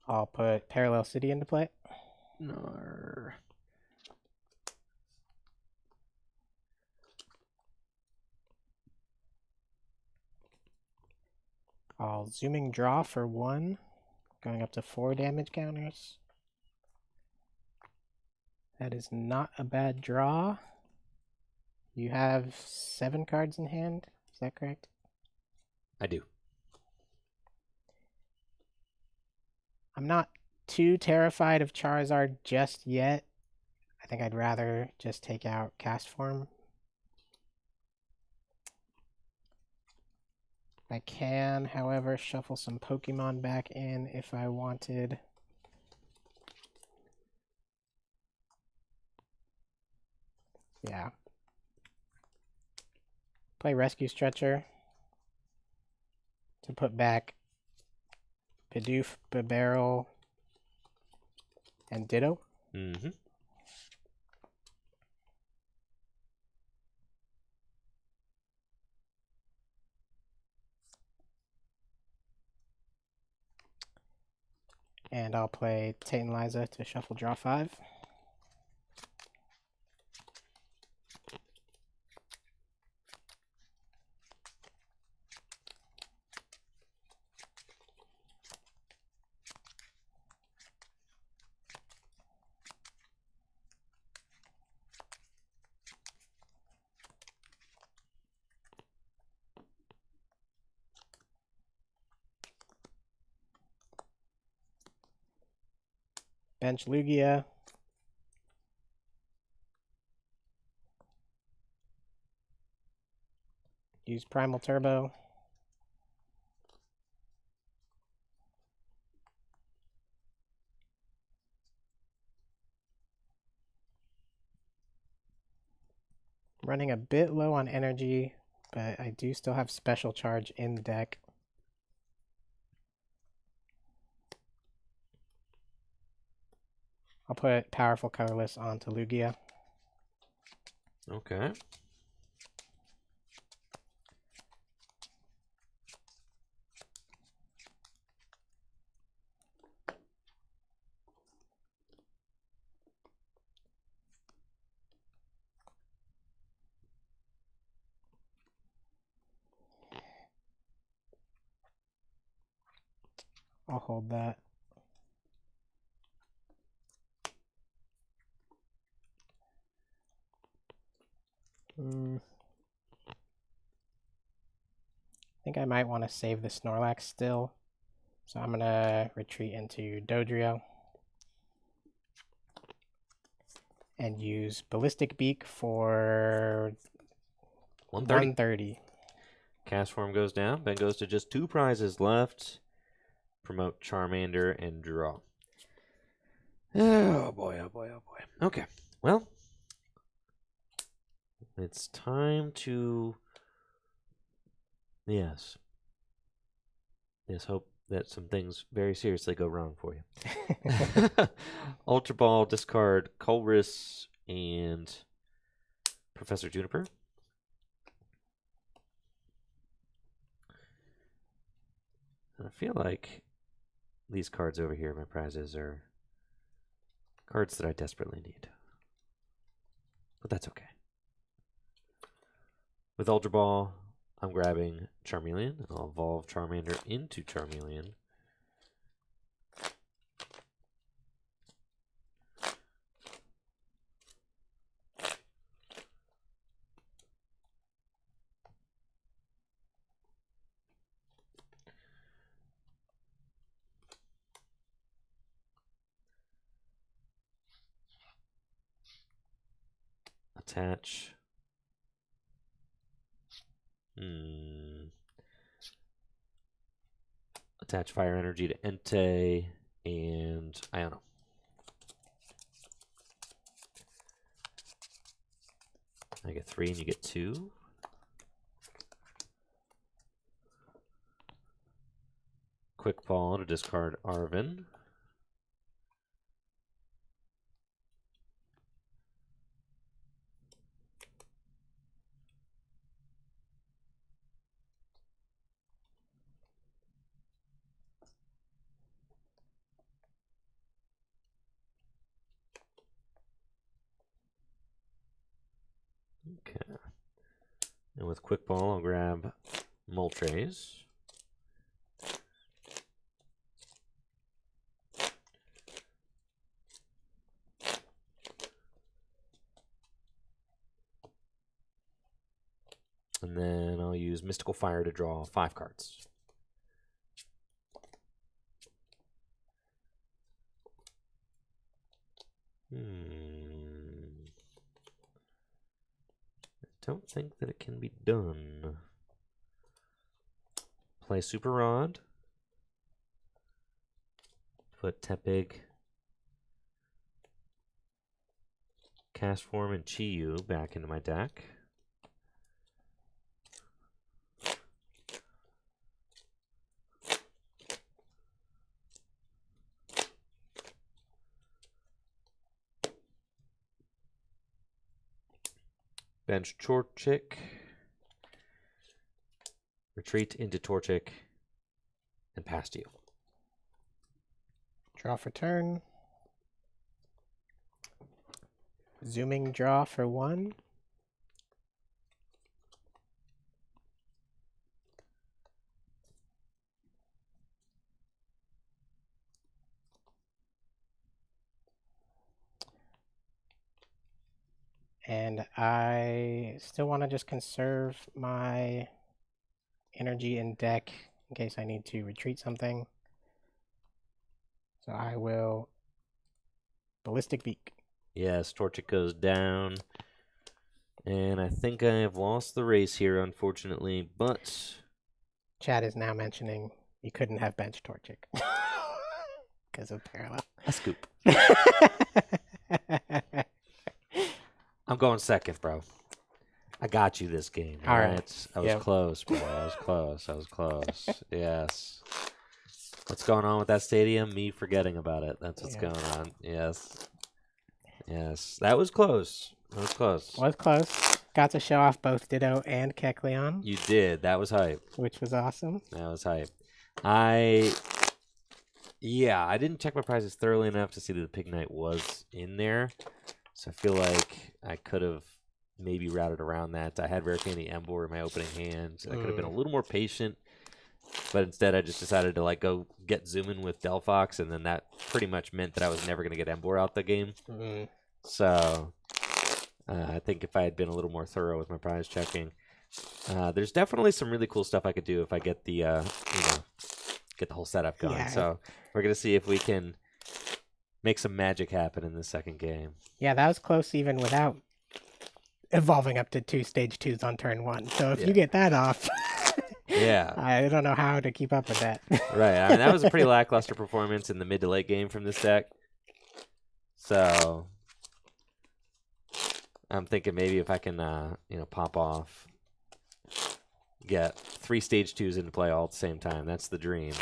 I'll put Parallel City into play. No. I'll Zooming Draw for 1, going up to 4 damage counters. That is not a bad draw. You have 7 cards in hand, is that correct? I do. I'm not too terrified of Charizard just yet. I think I'd rather just take out Cast Form. I can, however, shuffle some Pokemon back in if I wanted. Yeah. Play Rescue Stretcher to put back Bidoof, Bibarel, and Ditto. Mm-hmm. And I'll play Tate and Liza to shuffle draw 5. Bench Lugia. Use Primal Turbo. Running a bit low on energy, but I do still have Special Charge in the deck. I'll put Powerful Colorless onto Lugia. Okay. I'll hold that. I think I might want to save the Snorlax still. So I'm going to retreat into Dodrio. And use Ballistic Beak for 130. Cast form goes down. Ben goes to just 2 prizes left. Promote Charmander and draw. Oh boy, oh boy, oh boy. Okay, well, it's time to, yes, hope that some things very seriously go wrong for you. Ultra Ball, discard Colress, and Professor Juniper. And I feel like these cards over here, my prizes, are cards that I desperately need. But that's okay. With Ultra Ball, I'm grabbing Charmeleon. I'll evolve Charmander into Charmeleon. Attach. Attach Fire Energy to Entei and Iono. I get 3 and you get 2. Quick Ball to discard Arven. Okay. And with Quick Ball, I'll grab Moltres. And then I'll use Mystical Fire to draw 5 cards. I don't think that it can be done. Play Super Rod. Put Tepig, Castform, and Chi-Yu back into my deck. Bench Torchic. Retreat into Torchic. And pass to you. Draw for turn. Zooming draw for 1. And I still want to just conserve my energy in deck in case I need to retreat something. So I will Ballistic Beak. Yes, Torchic goes down. And I think I have lost the race here, unfortunately, but... Chad is now mentioning you couldn't have benched Torchic. Because of parallel. A scoop. I'm going second, bro. I got you this game. All right. I was close, bro. I was close. I was close. Yes. What's going on with that stadium? Me forgetting about it. That's what's going on. Yes. Yes. That was close. That was close. Was close. Got to show off both Ditto and Kecleon. You did. That was hype. Which was awesome. That was hype. Yeah, I didn't check my prizes thoroughly enough to see that the Pig Knight was in there. So I feel like I could have maybe routed around that. I had Rare Candy Ember in my opening hand. So I could have been a little more patient. But instead, I just decided to go get zooming with Delphox, and then that pretty much meant that I was never going to get Ember out the game. So I think if I had been a little more thorough with my prize checking, there's definitely some really cool stuff I could do if I get the get the whole setup going. Yeah. So we're going to see if we can make some magic happen in the second game. Yeah, that was close even without evolving up to 2 stage 2s on turn 1. So if you get that off, yeah, I don't know how to keep up with that. Right. I mean, that was a pretty lackluster performance in the mid to late game from this deck. So I'm thinking maybe if I can, pop off, get 3 stage 2s into play all at the same time. That's the dream.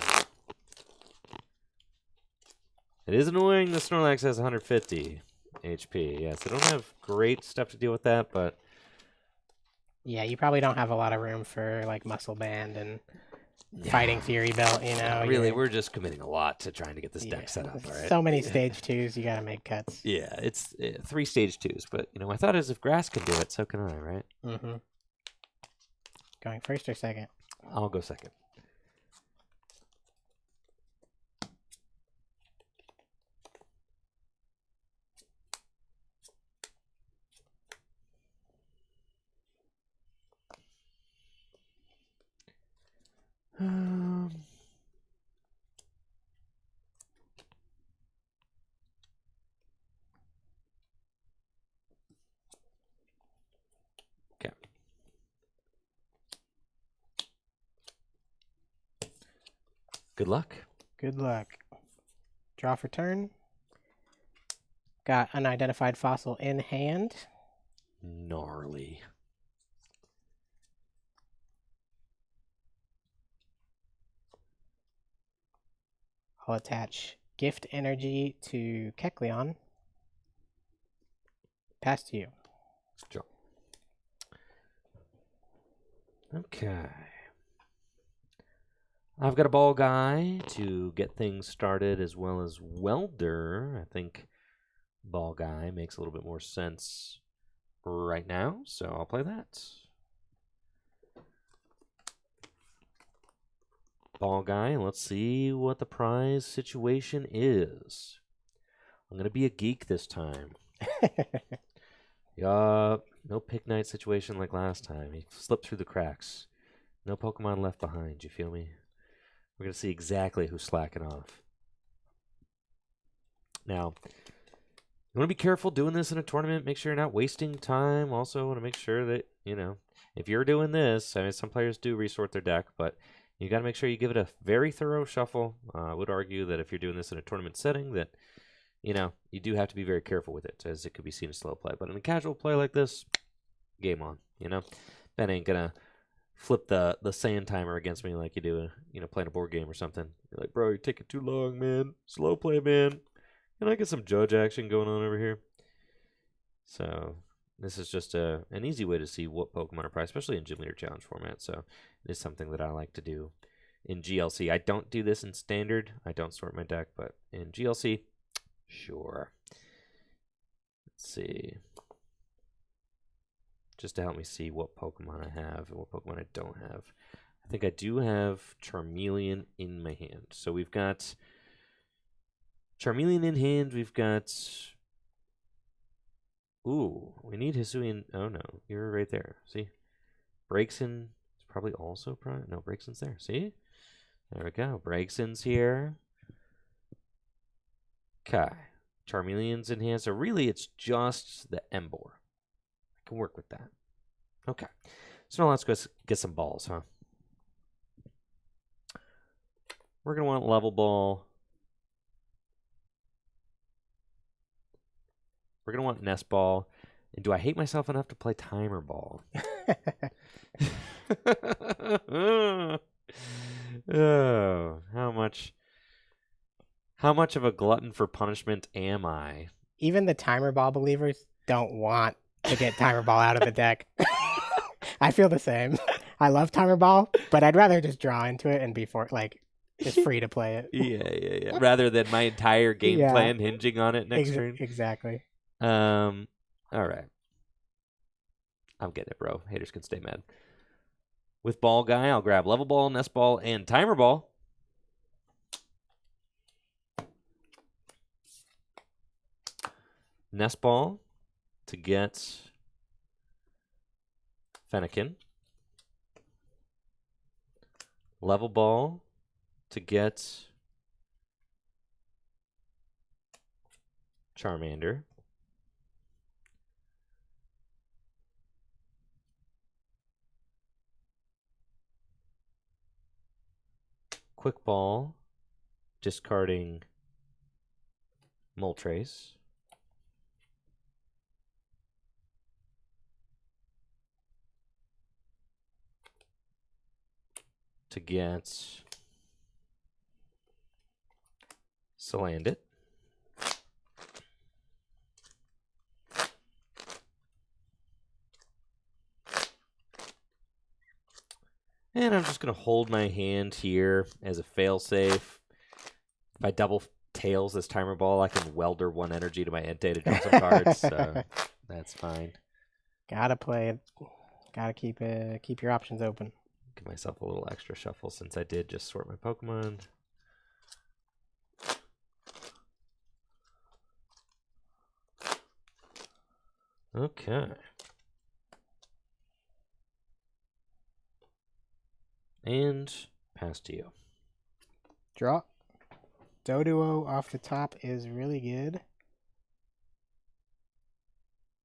It is annoying the Snorlax has 150 HP. Yes, I don't have great stuff to deal with that, but Yeah, you probably don't have a lot of room for like Muscle Band and Yeah. Fighting Fury Belt. You know, Really, you're- we're just committing a lot to trying to get this deck yeah, set up. All right. so many stage twos. You gotta make cuts. Yeah, it's 3 stage 2s, but my thought is if grass can do it, so can I, right? Mm-hmm. Going first or second? I'll go second. Um, okay. Good luck. Good luck. Draw for turn. Got unidentified fossil in hand. Gnarly. I'll attach gift energy to Kecleon. Pass to you. Draw. Okay. I've got a ball guy to get things started as well as welder. I think ball guy makes a little bit more sense right now, so I'll play that. Ball guy, and let's see what the prize situation is. I'm going to be a geek this time. Yup. No pick night situation like last time. He slipped through the cracks. No Pokemon left behind. You feel me? We're going to see exactly who's slacking off. Now, you want to be careful doing this in a tournament. Make sure you're not wasting time. Also, want to make sure that, if you're doing this, I mean, some players do resort their deck, but you got to make sure you give it a very thorough shuffle. I would argue that if you're doing this in a tournament setting, that, you do have to be very careful with it, as it could be seen as slow play. But in a casual play like this, game on, Ben ain't going to flip the sand timer against me like you do, playing a board game or something. You're like, bro, you're taking too long, man. Slow play, man. Can I get some judge action going on over here? So this is just an easy way to see what Pokemon are priced, especially in Gym Leader Challenge format. So it is something that I like to do in GLC. I don't do this in Standard. I don't sort my deck, but in GLC, sure. Let's see. Just to help me see what Pokemon I have and what Pokemon I don't have. I think I do have Charmeleon in my hand. So we've got Charmeleon in hand. We've got... Ooh, we need Hisuian. Oh, no. You're right there. See? Braixen is probably also prime. No, Braixen's there. See? There we go. Braixen's here. Okay. Charmeleon's in hand. So really, it's just the Emboar. I can work with that. Okay. So now let's go get some balls, huh? We're going to want Level Ball. We're going to want Nest Ball. And do I hate myself enough to play Timer Ball? Oh, how much of a glutton for punishment am I? Even the Timer Ball believers don't want to get Timer Ball out of the deck. I feel the same. I love Timer Ball, but I'd rather just draw into it and be just free to play it. Yeah. Rather than my entire game plan hinging on it next turn. Exactly. All right. I'm getting it, bro. Haters can stay mad. With Ball Guy, I'll grab Level Ball, Nest Ball, and Timer Ball. Nest Ball to get Fennekin. Level Ball to get Charmander. Quick Ball, discarding Moltres. To get Salandit. And I'm just going to hold my hand here as a failsafe. If I double tails this timer ball, I can welder 1 energy to my Entei to draw some cards, so that's fine. Gotta play it. Gotta keep your options open. Give myself a little extra shuffle since I did just sort my Pokemon. Okay. And pass to you. Draw. Doduo off the top is really good.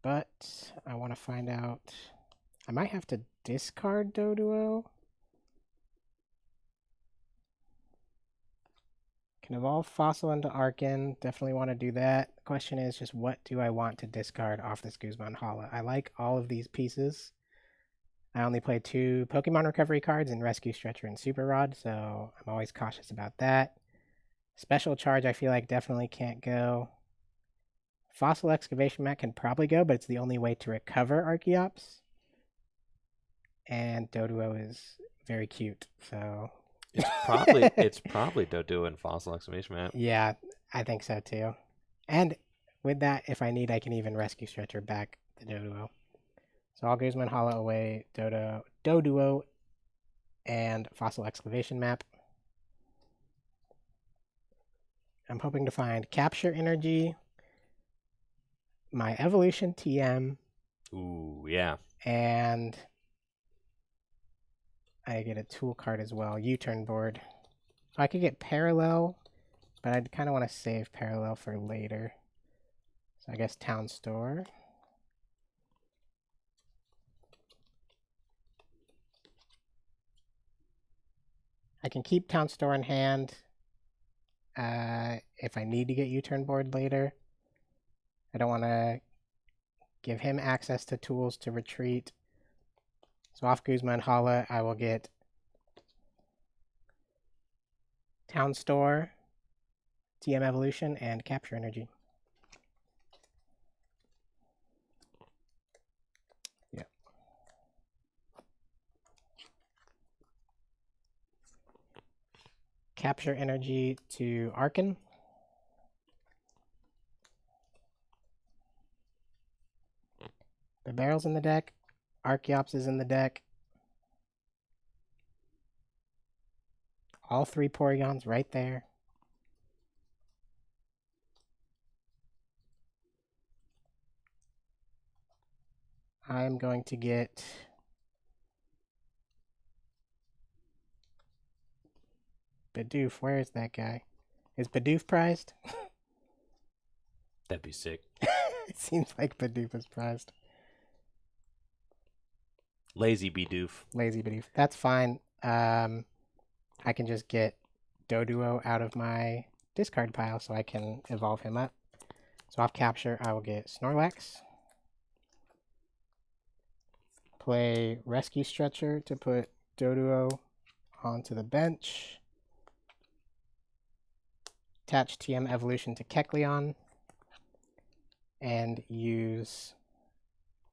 But I want to find out. I might have to discard Doduo. Can evolve Fossil into Arcan. Definitely want to do that. The question is just what do I want to discard off this Guzman Hala? I like all of these pieces. I only play 2 Pokemon Recovery cards in Rescue Stretcher and Super Rod, so I'm always cautious about that. Special Charge I feel like definitely can't go. Fossil Excavation Mat can probably go, but it's the only way to recover Archeops. And Doduo is very cute, so... It's probably Doduo and Fossil Exclamation Mat. Yeah, I think so too. And with that, if I need, I can even Rescue Stretcher back the Doduo. So I'll Guzman Hala away Doduo and Fossil Excavation Map. I'm hoping to find Capture Energy, my Evolution TM. Ooh, yeah. And I get a tool card as well, U-turn board. I could get Parallel, but I'd kind of want to save Parallel for later. So I guess Town Store. I can keep Town Store in hand if I need to get U-turn board later. I don't want to give him access to tools to retreat. So off Guzman Hala, I will get Town Store, TM Evolution, and Capture Energy. Yeah. Capture Energy to Arcan. The barrel's in the deck. Archeops is in the deck. All 3 Porygons right there. I am going to get Bidoof. Where is that guy? Is Bidoof prized? That'd be sick. It seems like Bidoof is prized. Lazy Bidoof. Lazy Bidoof. That's fine. I can just get Doduo out of my discard pile so I can evolve him up. So off Capture, I will get Snorlax. Play Rescue Stretcher to put Doduo onto the bench. Attach TM Evolution to Kecleon. And use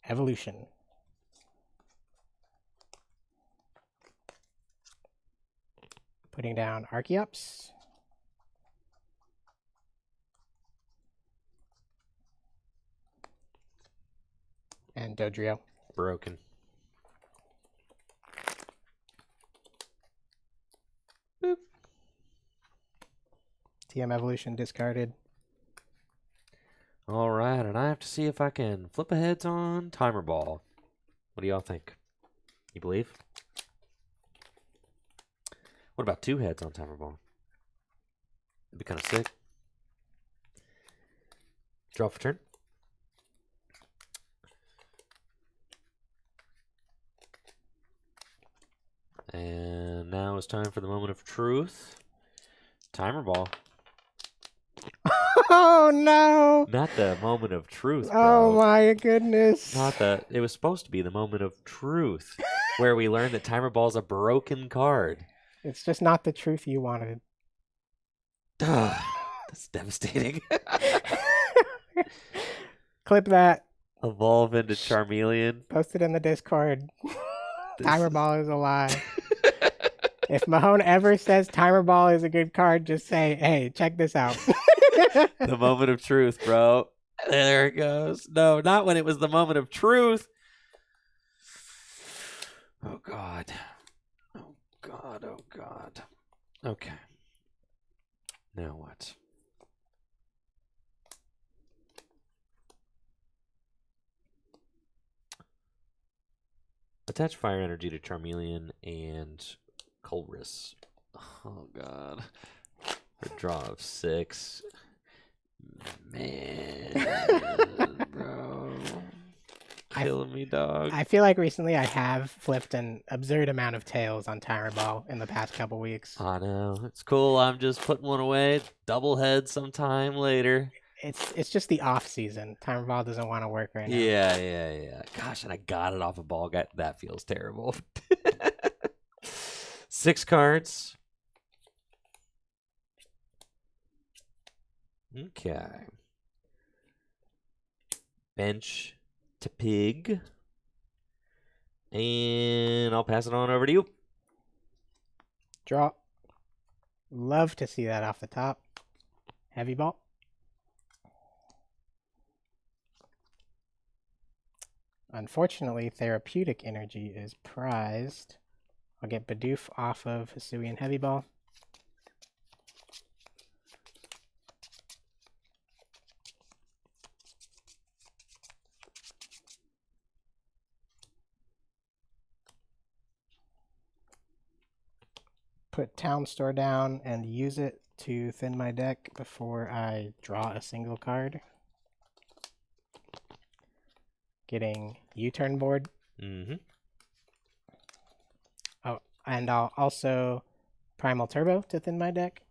Evolution. Putting down Archeops. And Dodrio. Broken. Boop. TM Evolution discarded. All right, and I have to see if I can flip a heads on Timer Ball. What do y'all think? You believe? What about 2 heads on Timer Ball? It'd be kind of sick. Draw for turn. And now it's time for the moment of truth. Timer Ball. Oh no! Not the moment of truth, Oh bro. my goodness. It was supposed to be the moment of truth, where we learned that Timer Ball's a broken card. It's just not the truth you wanted. That's devastating. Clip that. Evolve into Charmeleon. Post it in the Discord. Timer Ball is a lie. If Mahone ever says Timer Ball is a good card, just say, hey, check this out. The moment of truth, bro. There it goes. No, not when it was the moment of truth. Oh, God. Oh, God. Oh, God. Okay. Now what? Attach fire energy to Charmeleon and Colress. Oh, God. For a draw of 6. Man, bro. Killing me, dog. I feel like recently I have flipped an absurd amount of tails on Timer Ball in the past couple weeks. I know. It's cool. I'm just putting one away. Double head sometime later. It's just the off season. Timer Ball doesn't want to work right now. Yeah. Gosh, and I got it off a ball. That feels terrible. 6 cards. Okay. Bench to Pig. And I'll pass it on over to you. Draw. Love to see that off the top. Heavy Ball. Unfortunately, Therapeutic Energy is prized. I'll get Bidoof off of Hisuian Heavy Ball. Put Town Store down and use it to thin my deck before I draw a single card. Getting U-turn board. Mm-hmm. Oh, and I'll also Primal Turbo to thin my deck.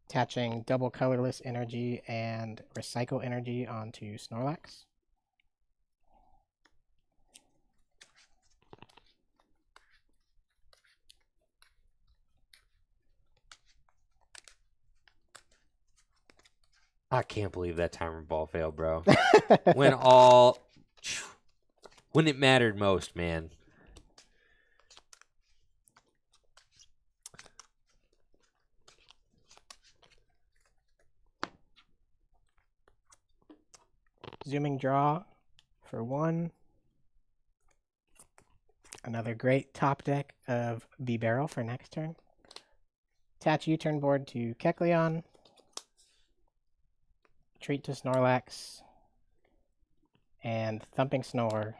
Attaching double colorless energy and recycle energy onto Snorlax. I can't believe that timer ball failed, bro. when it mattered most, man. Zooming draw for 1. Another great top deck of B-Barrel for next turn. Attach U-turn board to Kecleon. Treat to Snorlax. And Thumping Snore.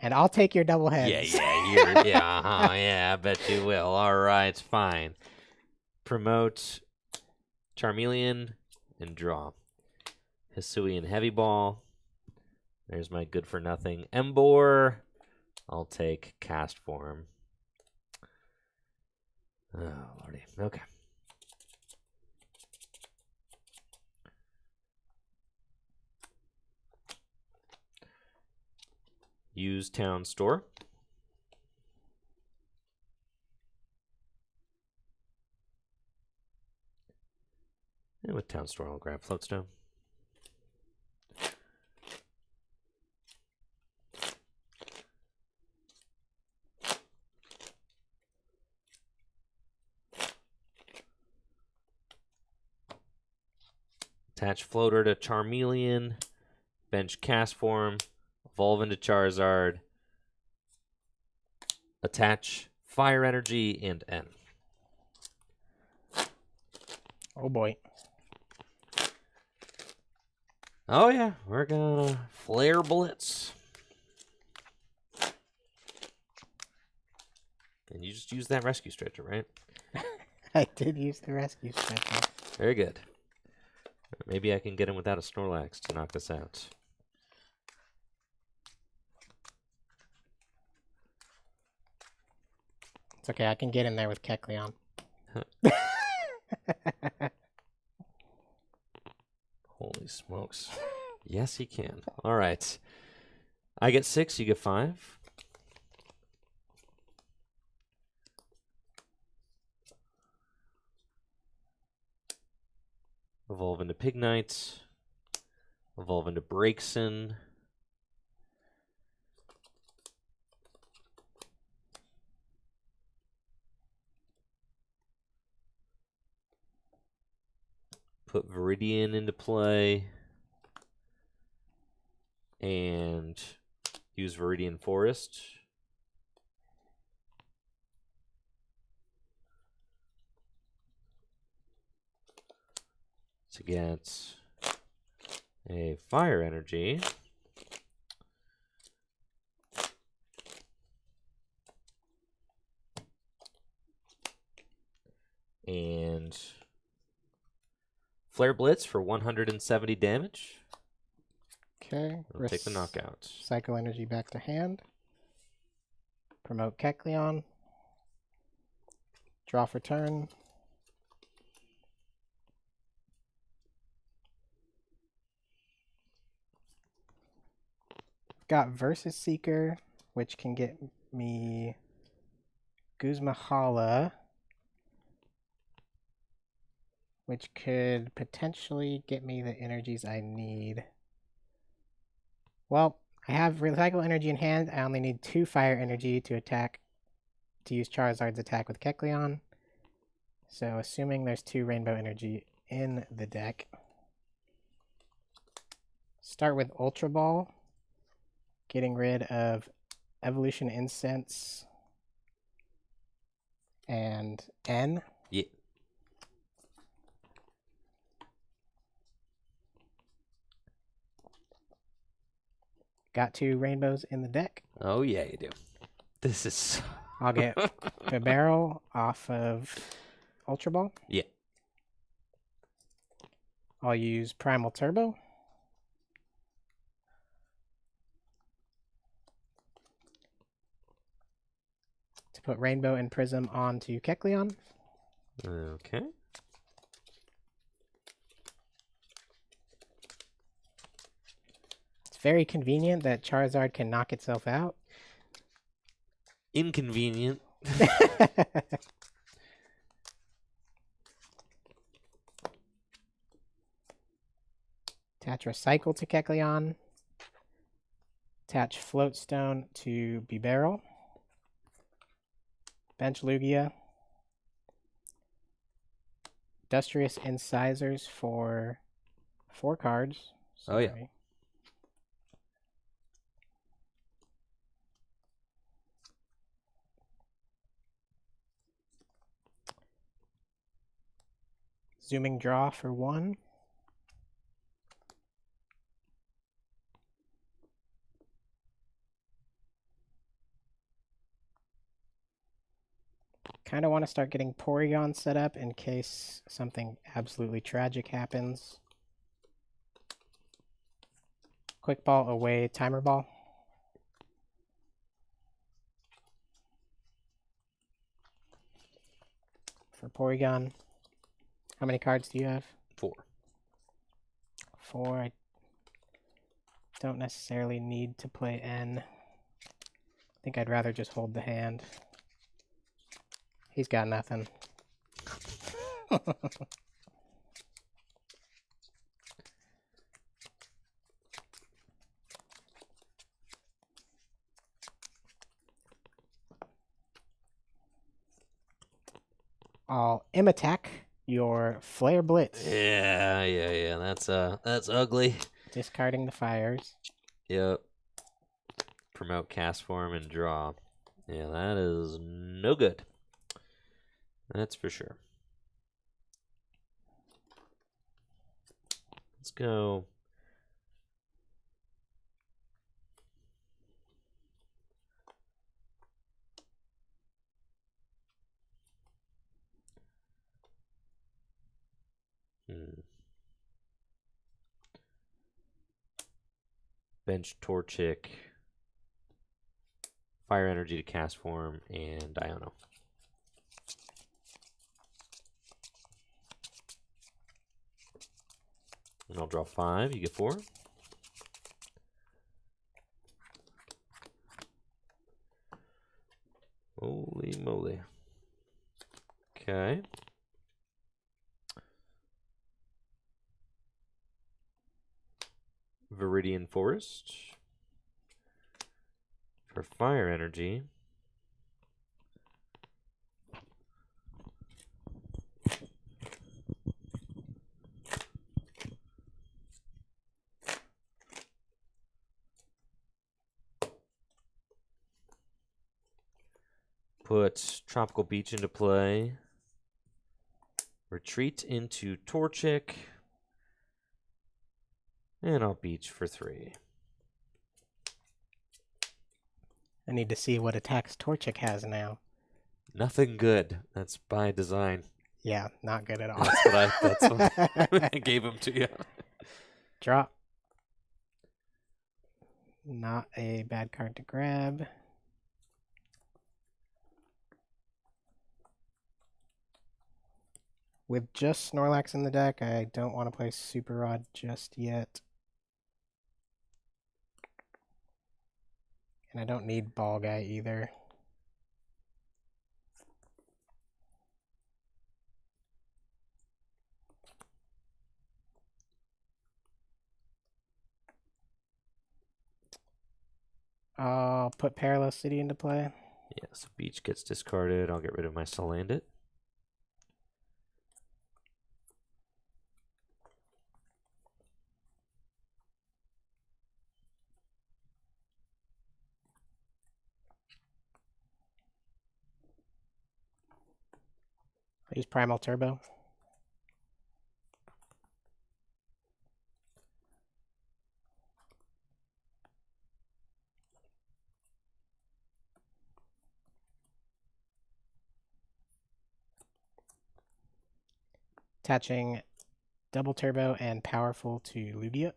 And I'll take your double heads. Yeah, I bet you will. All right, fine. Promote Charmeleon and draw. Hisuian Heavy Ball. There's my good for nothing Embor. I'll take Cast Form. Oh, lordy. Okay. Use Town Store. And with Town Store, I'll grab Floatstone. Attach Floater to Charmeleon. Bench Cast Form. Evolve into Charizard. Attach Fire Energy and N. Oh boy. Oh yeah, we're gonna Flare Blitz. And you just use that Rescue Stretcher, right? I did use the Rescue Stretcher. Very good. Maybe I can get him without a Snorlax to knock this out. It's okay, I can get in there with Kecleon. Holy smokes. Yes, he can. All right. I get 6, you get 5. Evolve into Pignite. Evolve into Braixen. Put Viridian into play. And use Viridian Forest. To get a Fire Energy. And Flare Blitz for 170 damage. Okay. I'll take the knockout. Cycle Energy back to hand. Promote Kecleon. Draw for turn. Got Versus Seeker, which can get me Guzmahala, which could potentially get me the energies I need. Well, I have Recycle Energy in hand. I only need 2 Fire Energy to use Charizard's attack with Kecleon. So assuming there's 2 Rainbow Energy in the deck. Start with Ultra Ball, getting rid of Evolution Incense and N. Yeah. Got 2 rainbows in the deck. Oh, yeah, you do. This is... I'll get the barrel off of Ultra Ball. Yeah. I'll use Primal Turbo. To put Rainbow and Prism onto Kecleon. Okay. It's very convenient that Charizard can knock itself out. Inconvenient. Attach Recycle to Kecleon. Attach Floatstone to Bibarel. Bench Lugia. Industrious Incisors for 4 cards. Sorry. Oh, yeah. Zooming Draw for 1. Kind of want to start getting Porygon set up in case something absolutely tragic happens. Quick Ball away, Timer Ball. For Porygon. How many cards do you have? 4. 4. I don't necessarily need to play N. I think I'd rather just hold the hand. He's got nothing. I'll attack your Flare Blitz. Yeah. That's ugly. Discarding the fires. Yep. Promote Cast Form and draw. Yeah, that is no good. That's for sure. Let's go. Bench Torchic. Fire Energy to Cast Form, and Iono. And I'll draw 5. You get 4. Holy moly. Okay. Viridian Forest. For fire energy. Put Tropical Beach into play. Retreat into Torchic. And I'll beach for 3. I need to see what attacks Torchic has now. Nothing good. That's by design. Yeah, not good at all. That's what I gave him to you. Draw. Not a bad card to grab. With just Snorlax in the deck, I don't want to play Super Rod just yet. And I don't need Ball Guy either. I'll put Perilous City into play. Yeah, so Beach gets discarded. I'll get rid of my Salandit. I'll use Primal Turbo. Attaching Double Turbo and Powerful to Lugia.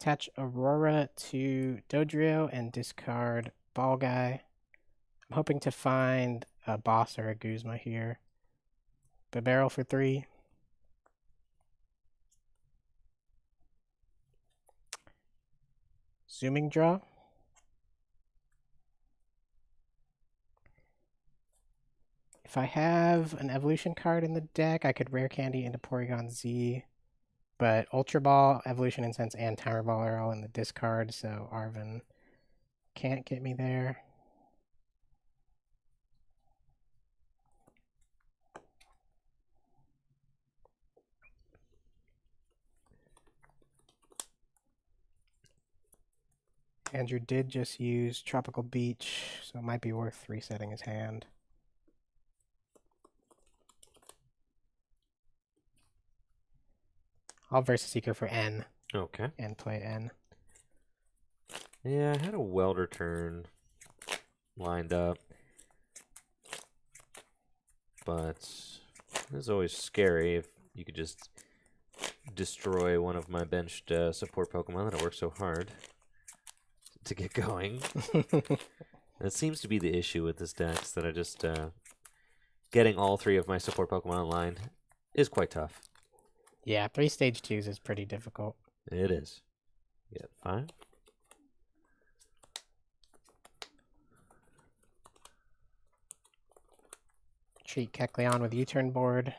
Attach Aurora to Dodrio and discard Ball Guy. I'm hoping to find a boss or a Guzma here. Barrel for 3. Zooming draw. If I have an evolution card in the deck, I could rare candy into Porygon Z. But Ultra Ball, Evolution Incense, and Timer Ball are all in the discard, so Arven can't get me there. Andrew did just use Tropical Beach, so it might be worth resetting his hand. I'll Versus Seeker for N. Okay. And play N. Yeah, I had a Welder turn lined up. But this is always scary if you could just destroy one of my benched support Pokemon that I worked so hard to get going. That seems to be the issue with this deck, is that I just getting all 3 of my support Pokemon online is quite tough. Yeah, 3 stage 2s is pretty difficult. It is. Get 5. Treat Kecleon with U-turn board.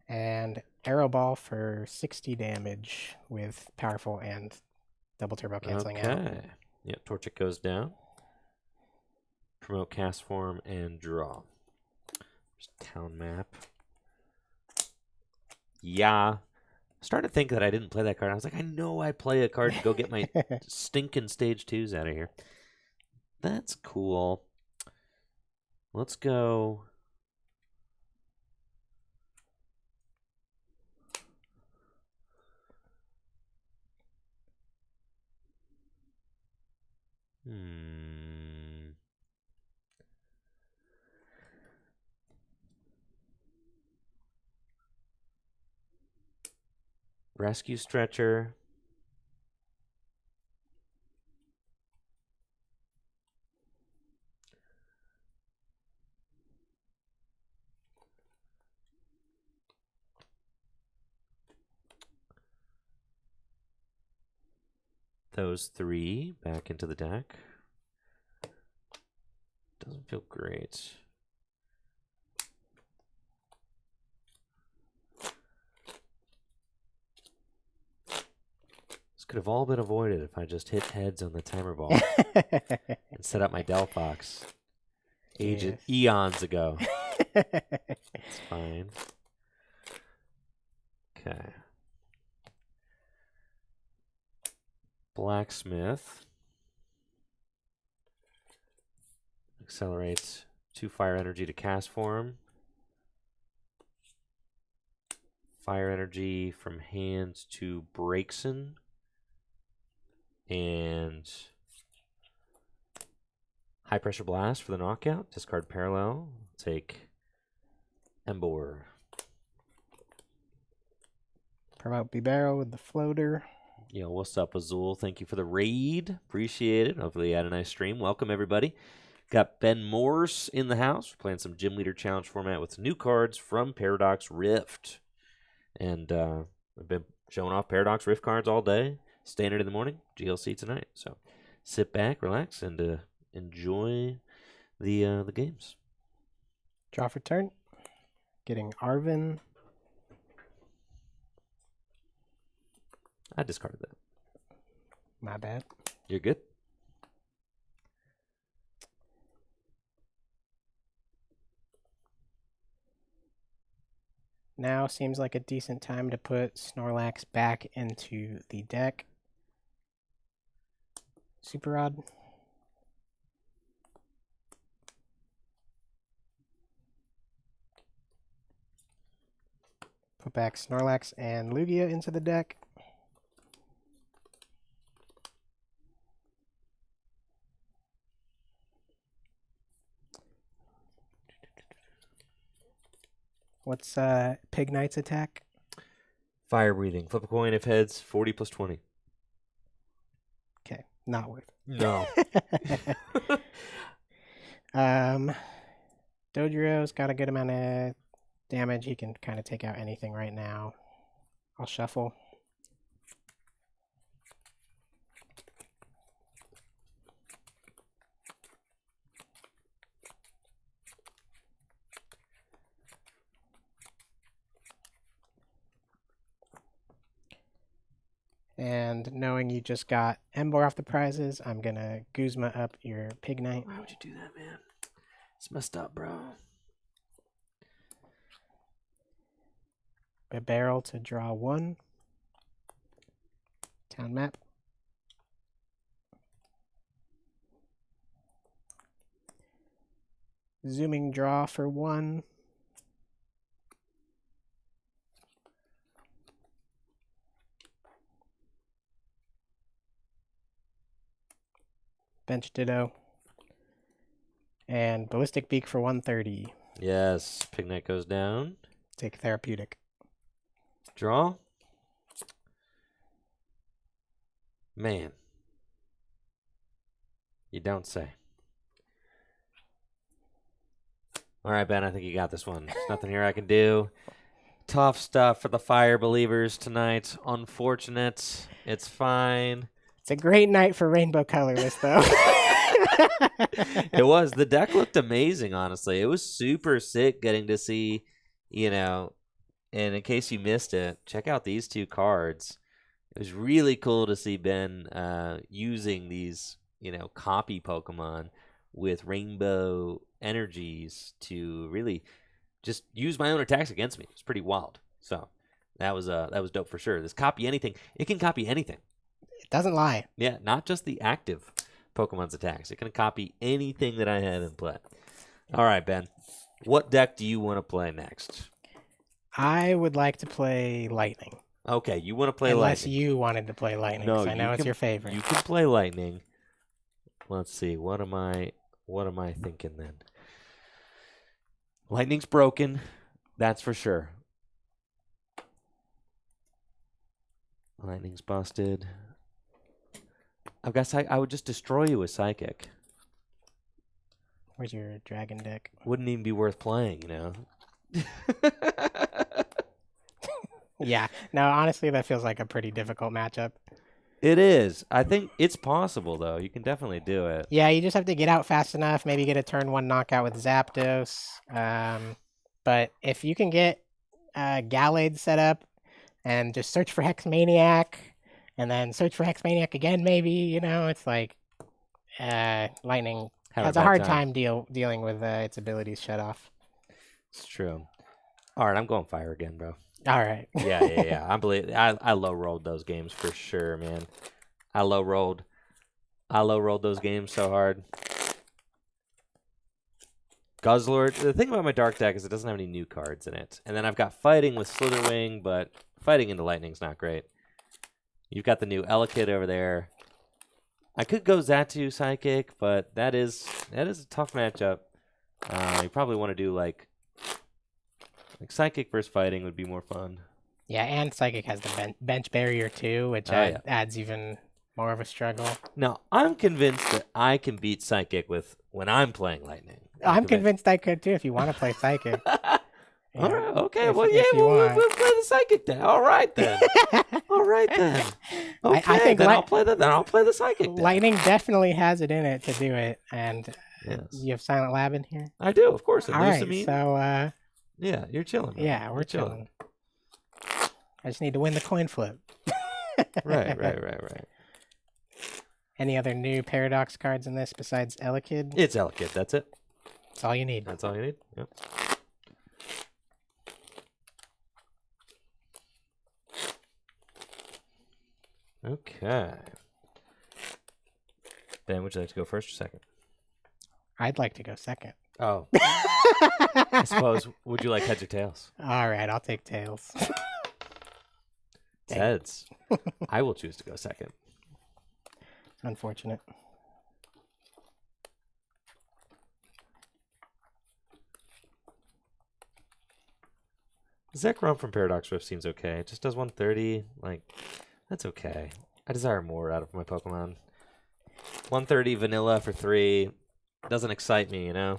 And Arrow Ball for 60 damage with Powerful and Double Turbo canceling out. Okay. Yeah, Torchic goes down. Promote Cast Form and draw. There's town map. Yeah. I started to think that I didn't play that card. I was like, I know I play a card to go get my stinking stage 2s out of here. That's cool. Let's go. Rescue Stretcher. Those 3 back into the deck. Doesn't feel great. This could have all been avoided if I just hit heads on the timer ball and set up my Delphox eons ago. It's fine. Okay. Blacksmith. Accelerates 2 fire energy to cast form. Fire energy from hand to Braixen. And high pressure blast for the knockout. Discard parallel. Take Embor. Promote Bibero with the floater. Yo, what's up, Azul? Thank you for the raid. Appreciate it. Hopefully you had a nice stream. Welcome, everybody. Got Ben Morse in the house. We're playing some Gym Leader Challenge format with new cards from Paradox Rift. And I've been showing off Paradox Rift cards all day. Standard in the morning, GLC tonight. So sit back, relax, and enjoy the games. Draw for turn. Getting Arvin. I discarded that. My bad. You're good. Now seems like a decent time to put Snorlax back into the deck. Super Rod. Put back Snorlax and Lugia into the deck. What's Pig Knight's attack? Fire breathing. Flip a coin if heads. 40 plus 20. Okay, not worth it. No. Dojiro's got a good amount of damage. He can kind of take out anything right now. I'll shuffle. And knowing you just got Embor off the prizes, I'm going to Guzma up your Pig Knight. Why would you do that, man? It's messed up, bro. A barrel to draw 1. Town map. Zooming draw for 1. Bench Ditto. And Ballistic Beak for 130. Yes. Pig Knight goes down. Take Therapeutic. Draw. Man. You don't say. All right, Ben, I think you got this one. There's nothing here I can do. Tough stuff for the Fire Believers tonight. Unfortunate. It's fine. It's a great night for Rainbow Colorless, though. It was. The deck looked amazing, honestly. It was super sick getting to see, and in case you missed it, check out these 2 cards. It was really cool to see Ben using these, copy Pokemon with rainbow energies to really just use my own attacks against me. It's pretty wild. So that was dope for sure. This copy anything. It can copy anything. It doesn't lie. Yeah, not just the active Pokemon's attacks. It can copy anything that I have in play. All right, Ben. What deck do you want to play next? I would like to play Lightning. Okay, you want to play Unless Lightning. you wanted to play Lightning, No, because I know it's your favorite. You can play Lightning. Let's see. What am I thinking then? Lightning's broken. That's for sure. Lightning's busted. I guess I would just destroy you with Psychic. Where's your dragon deck? Wouldn't even be worth playing, you know? Yeah. No, honestly, that feels like a pretty difficult matchup. It is. I think it's possible, though. You can definitely do it. Yeah, you just have to get out fast enough. Maybe get a turn 1 knockout with Zapdos. But if you can get Gallade set up and just search for Hexmaniac, and then search for Hexmaniac again, maybe, you know, it's like Lightning has a hard time dealing with its abilities shut off. It's true. All right, I'm going fire again, bro. All right. Yeah. I low rolled those games for sure, man. I low rolled those games so hard. Guzzlord. The thing about my dark deck is it doesn't have any new cards in it. And then I've got fighting with Slitherwing, but fighting into Lightning's not great. You've got the new Elekid over there. I could go Xatu Psychic, but that is a tough matchup. You probably want to do like Psychic versus Fighting would be more fun. Yeah, and Psychic has the bench barrier too, which adds even more of a struggle. Now, I'm convinced that I can beat Psychic when I'm playing Lightning. I'm convinced I could too if you want to play Psychic. All right, okay, we'll play the Psychic then. All right then. Okay, I think then I'll play the Psychic then. Lightning definitely has it in it to do it, and yes. You have Silent Lab in here? I do, of course. All right, so... yeah, you're chilling. Right? Yeah, we're chilling. I just need to win the coin flip. Right. Any other new Paradox cards in this besides Elekid? It's Elekid, that's it. That's all you need. That's all you need, yep. Okay. Ben, would you like to go first or second? I'd like to go second. Oh. I suppose. Would you like heads or tails? All right, I'll take tails. It's heads. I will choose to go second. Unfortunate. Zekrom from Paradox Rift seems okay. It just does 130. Like, that's okay. I desire more out of my Pokemon. 130 vanilla for 3 doesn't excite me, you know?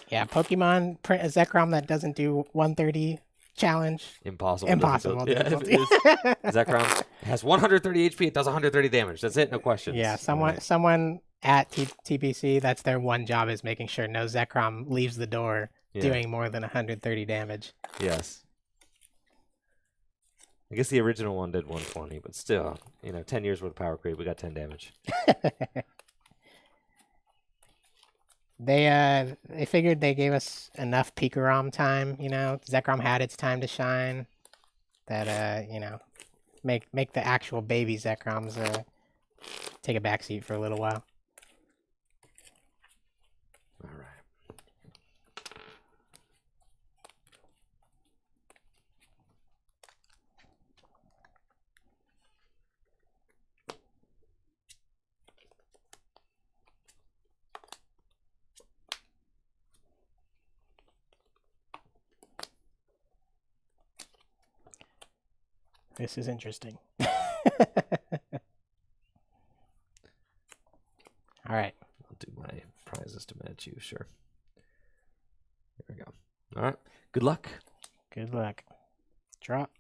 Yeah, Pokemon print a Zekrom that doesn't do 130 challenge. Impossible. Yeah. Zekrom has 130 HP. It does 130 damage. That's it. No questions. Yeah, someone at TPC, that's their one job, is making sure no Zekrom leaves the door doing more than 130 damage. Yes. I guess the original one did 120, but still, 10 years worth of power creep. We got 10 damage. They figured they gave us enough Pikarom time, Zekrom had its time to shine. That make the actual baby Zekroms take a backseat for a little while. All right. This is interesting. All right. I'll do my prizes to match you, sure. Here we go. All right. Good luck. Good luck. Drop.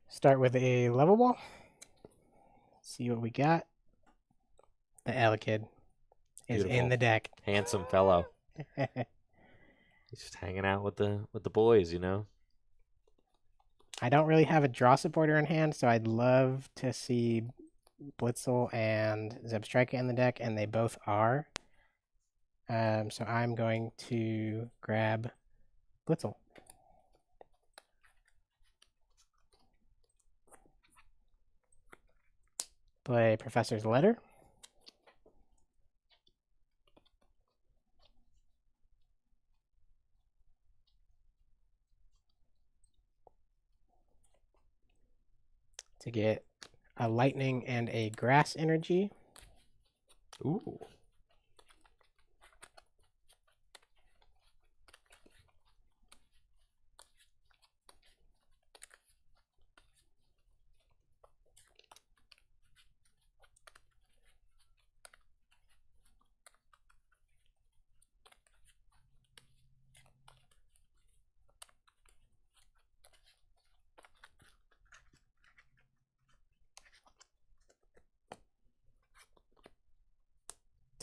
Start with a level ball. See what we got. The Elekid is in the deck. Handsome fellow. He's just hanging out with the boys, I don't really have a draw supporter in hand, so I'd love to see Blitzel and Zebstrika in the deck, and they both are. So I'm going to grab Blitzel. Play Professor's Letter. To get a lightning and a grass energy. Ooh.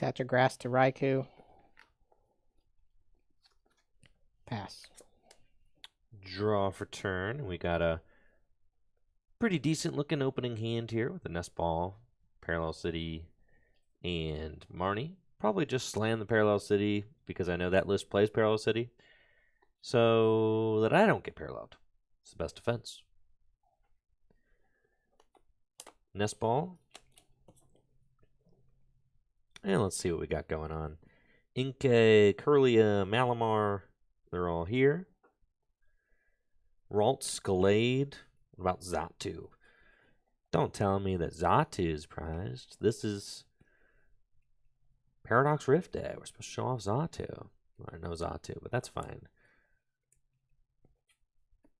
Attach a grass to Raikou. Pass. Draw for turn. We got a pretty decent looking opening hand here with a Nest Ball, Parallel City, and Marnie. Probably just slam the Parallel City because I know that list plays Parallel City, so that I don't get paralleled. It's the best defense. Nest Ball. And let's see what we got going on. Inkay, Curlia, Malamar, they're all here. Ralts, Scalade. What about Xatu? Don't tell me that Xatu is prized. This is Paradox Rift Day. We're supposed to show off Xatu. I know Xatu, but that's fine.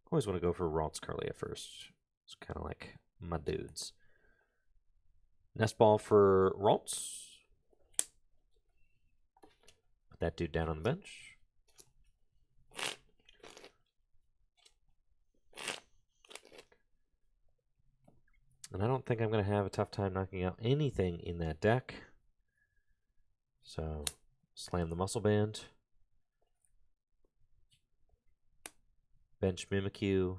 Always want to go for Ralts, Curlia first. It's kind of like my dudes. Nest Ball for Ralts. Put that dude down on the bench. And I don't think I'm going to have a tough time knocking out anything in that deck. So, slam the Muscle Band. Bench Mimikyu.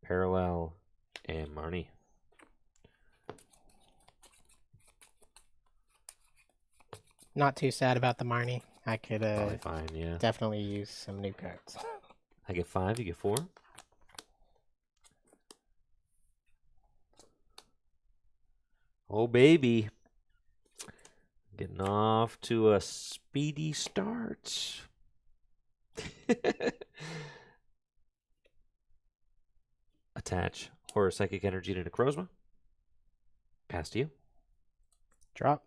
Parallel. And Marnie. Not too sad about the Marnie. I could Probably fine, yeah. definitely use some new cards. I get 5, you get 4. Oh, baby. Getting off to a speedy start. Attach Horror Psychic Energy to Necrozma. Pass to you. Drop.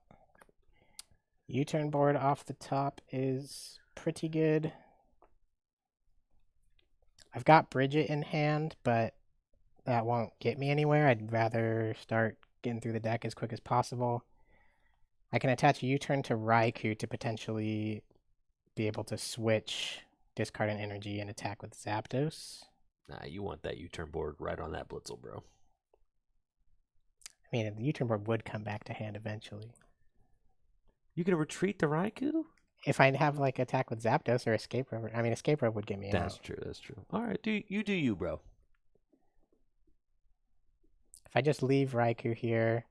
U-turn board off the top is pretty good. I've got Bridget in hand, but that won't get me anywhere. I'd rather start getting through the deck as quick as possible. I can attach U-turn to Raikou to potentially be able to switch, discard an energy, and attack with Zapdos. Nah, you want that U-turn board right on that Blitzel, bro. I mean, the U-turn board would come back to hand eventually. You gonna retreat the Raikou? If I have like attack with Zapdos or Escape Rope, I mean, Escape Rope would get me That's out. true, that's true. All right, do you, bro. If I just leave Raikou here,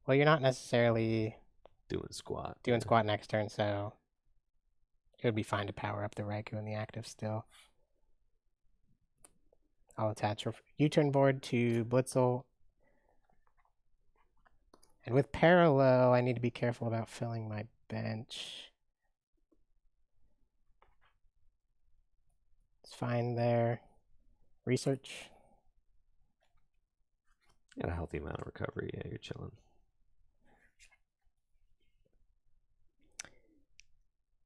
well, you're not necessarily Doing squat. doing squat next turn, so it would be fine to power up the Raikou in the active still. I'll attach U-turn board to Blitzel. And with Parallel, I need to be careful about filling my bench. It's fine there. Research. Got a healthy amount of recovery. Yeah, you're chilling.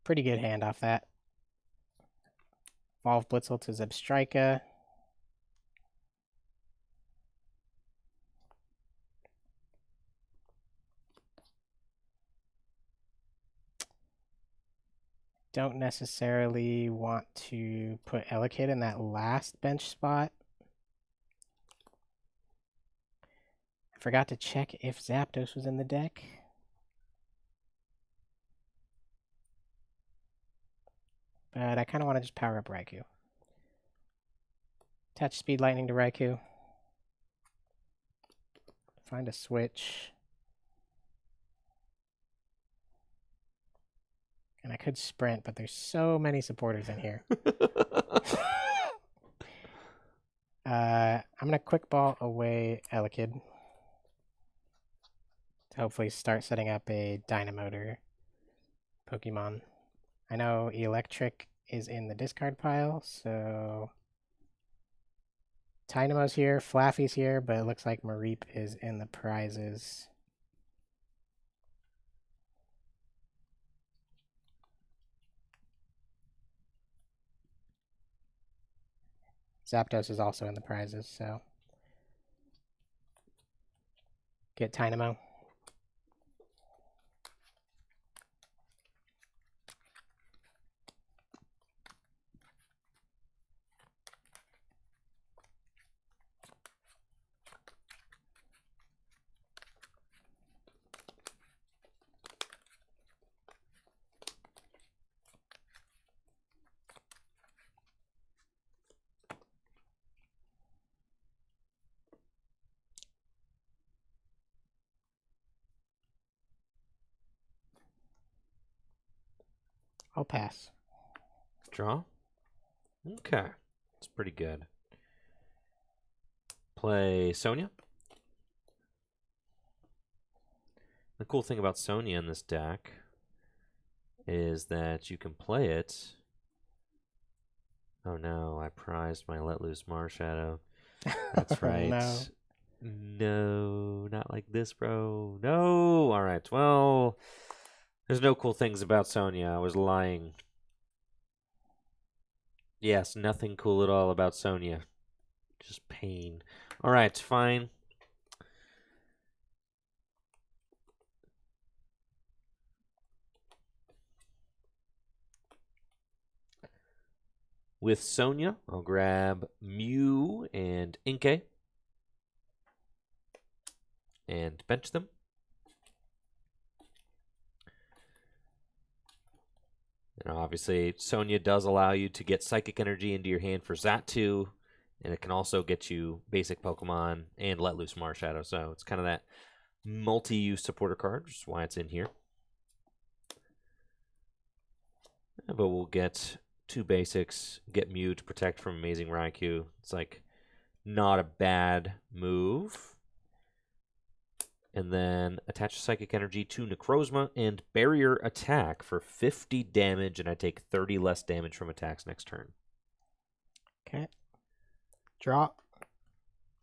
Pretty good hand off that. Evolve Blitzel to Zebstrika. Don't necessarily want to put Elekid in that last bench spot. I forgot to check if Zapdos was in the deck. But I kind of want to just power up Raikou. Attach Speed Lightning to Raikou. Find a switch. And I could sprint, but there's so many supporters in here. I'm going to Quick Ball away Elekid. To hopefully start setting up a Dynamotor Pokemon. I know Electric is in the discard pile, so Dynamo's here, Flaffy's here, but it looks like Mareep is in the prizes. Zapdos is also in the prizes, so get Dynamo. I'll pass. Draw? Okay. That's pretty good. Play Sonya. The cool thing about Sonya in this deck is that you can play it. Oh no, I prized my Let Loose Marshadow. That's right. No. No, not like this, bro. No. All right. Well, there's no cool things about Sonya. I was lying. Yes, nothing cool at all about Sonya. Just pain. All right, fine. With Sonya, I'll grab Mew and Inkay and bench them. And obviously, Sonya does allow you to get Psychic Energy into your hand for Xatu, and it can also get you basic Pokemon and Let Loose Marshadow. So it's kind of that multi-use supporter card, which is why it's in here. But we'll get 2 basics, get Mew to protect from Amazing Raikou. It's like not a bad move. And then attach Psychic Energy to Necrozma and Barrier Attack for 50 damage, and I take 30 less damage from attacks next turn. Okay. Draw.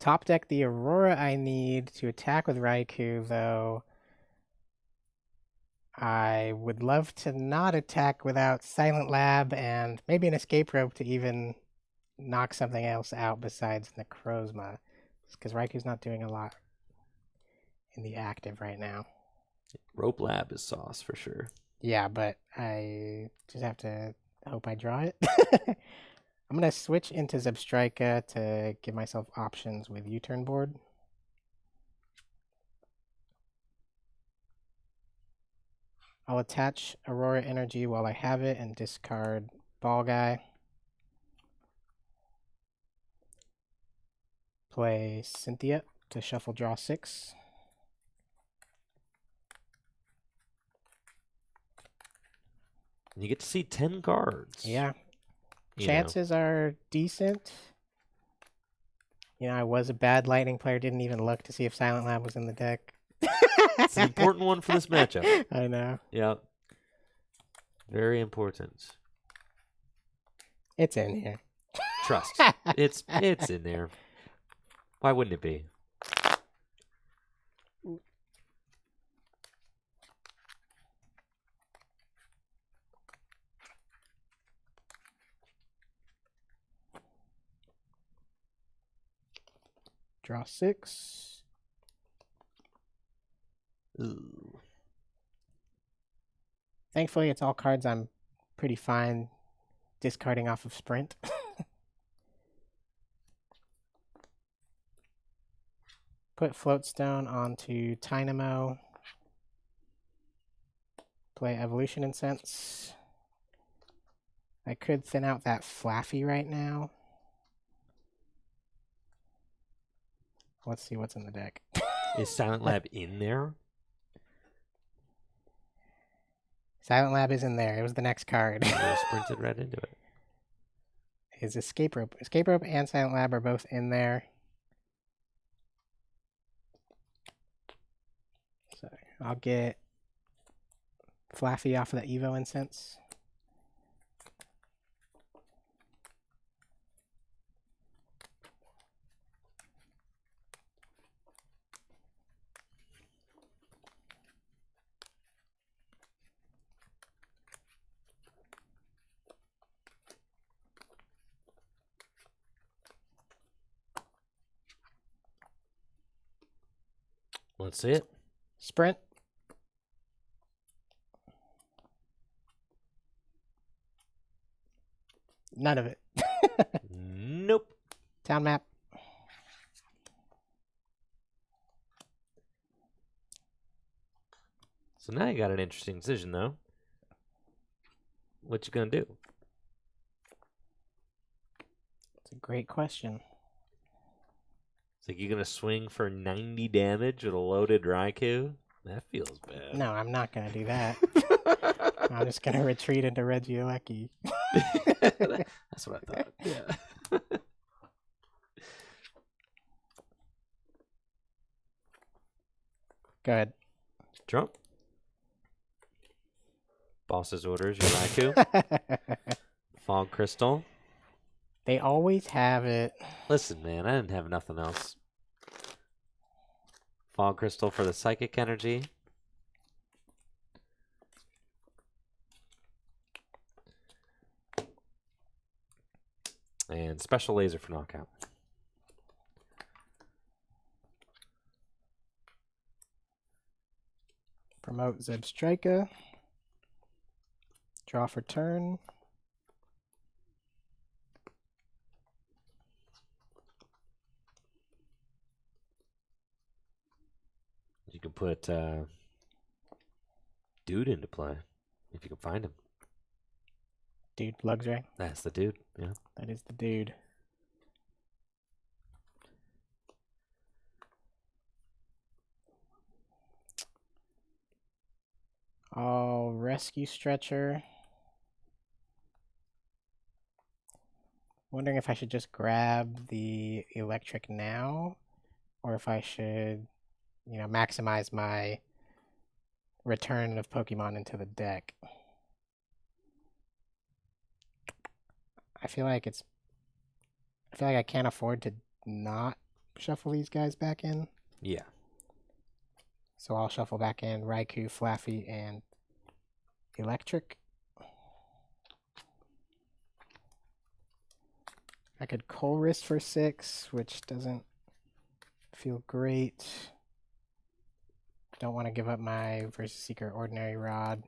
Top deck the Aurora I need to attack with Raikou, though. I would love to not attack without Silent Lab and maybe an Escape Rope to even knock something else out besides Necrozma. Because Raikou's not doing a lot in the active right now. Rope Lab is sauce for sure. Yeah, but I just have to hope I draw it. I'm going to switch into Zebstrika to give myself options with U-turn board. I'll attach Aurora Energy while I have it and discard Ball Guy. Play Cynthia to shuffle draw 6. You get to see 10 cards. Yeah. You Chances are decent. You know, I was a bad Lightning player, didn't even look to see if Silent Lab was in the deck. It's an important one for this matchup. I know. Yeah. Very important. It's in here. Trust. It's in there. Why wouldn't it be? Draw 6. Ooh. Thankfully, it's all cards I'm pretty fine discarding off of Sprint. Put Floatstone onto Tynamo. Play Evolution Incense. I could thin out that Flaffy right now. Let's see what's in the deck. Is Silent Lab in there? Silent Lab is in there. It was the next card. I sprinted right into it. Is Escape Rope. Escape Rope and Silent Lab are both in there. So I'll get Flaffy off of the Evo Incense. Let's see it. Sprint. None of it. Nope. Town map. So now you got an interesting decision, though. What you gonna do? It's a great question. It's like you're gonna swing for 90 damage with a loaded Raikou? That feels bad. No, I'm not going to do that. I'm just gonna retreat into Regieleki. That's what I thought. Yeah. Go ahead. Trump. Boss's orders, your Raikou. Fog Crystal. They always have it. Listen, man, I didn't have nothing else. Fog Crystal for the Psychic Energy. And Special Laser for knockout. Promote Zebstrika. Draw for turn. You can put Dude into play if you can find him. Dude, Luxray. That's the dude. Yeah. That is the dude. I'll Rescue Stretcher. Wondering if I should just grab the electric now, or if I should, maximize my return of Pokemon into the deck. I feel like I can't afford to not shuffle these guys back in. Yeah. So I'll shuffle back in Raikou, Flaffy, and Electric. I could Colress for 6, which doesn't feel great. Don't want to give up my Versus Seeker Ordinary Rod.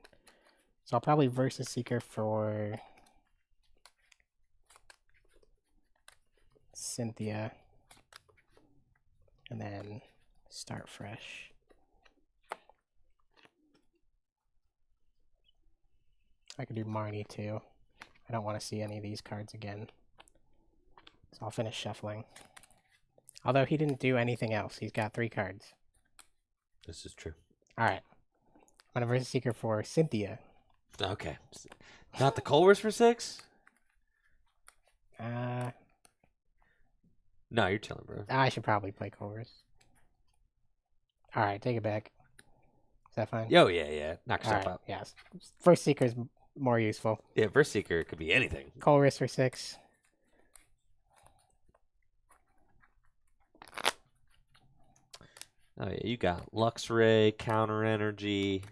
So I'll probably Versus Seeker for Cynthia. And then start fresh. I could do Marnie too. I don't want to see any of these cards again. So I'll finish shuffling. Although he didn't do anything else. He's got 3 cards. This is true. Alright. I'm going to Versus Seeker for Cynthia. Okay. Not the Colress for 6? No, you're chilling, bro. I should probably play Colress. Alright, take it back. Is that fine? Yo, yeah. Knock yourself out. Yes. First Seeker's more useful. Yeah, Versus Seeker could be anything. Colress for 6. Oh, yeah, you got Luxray, Counter Energy.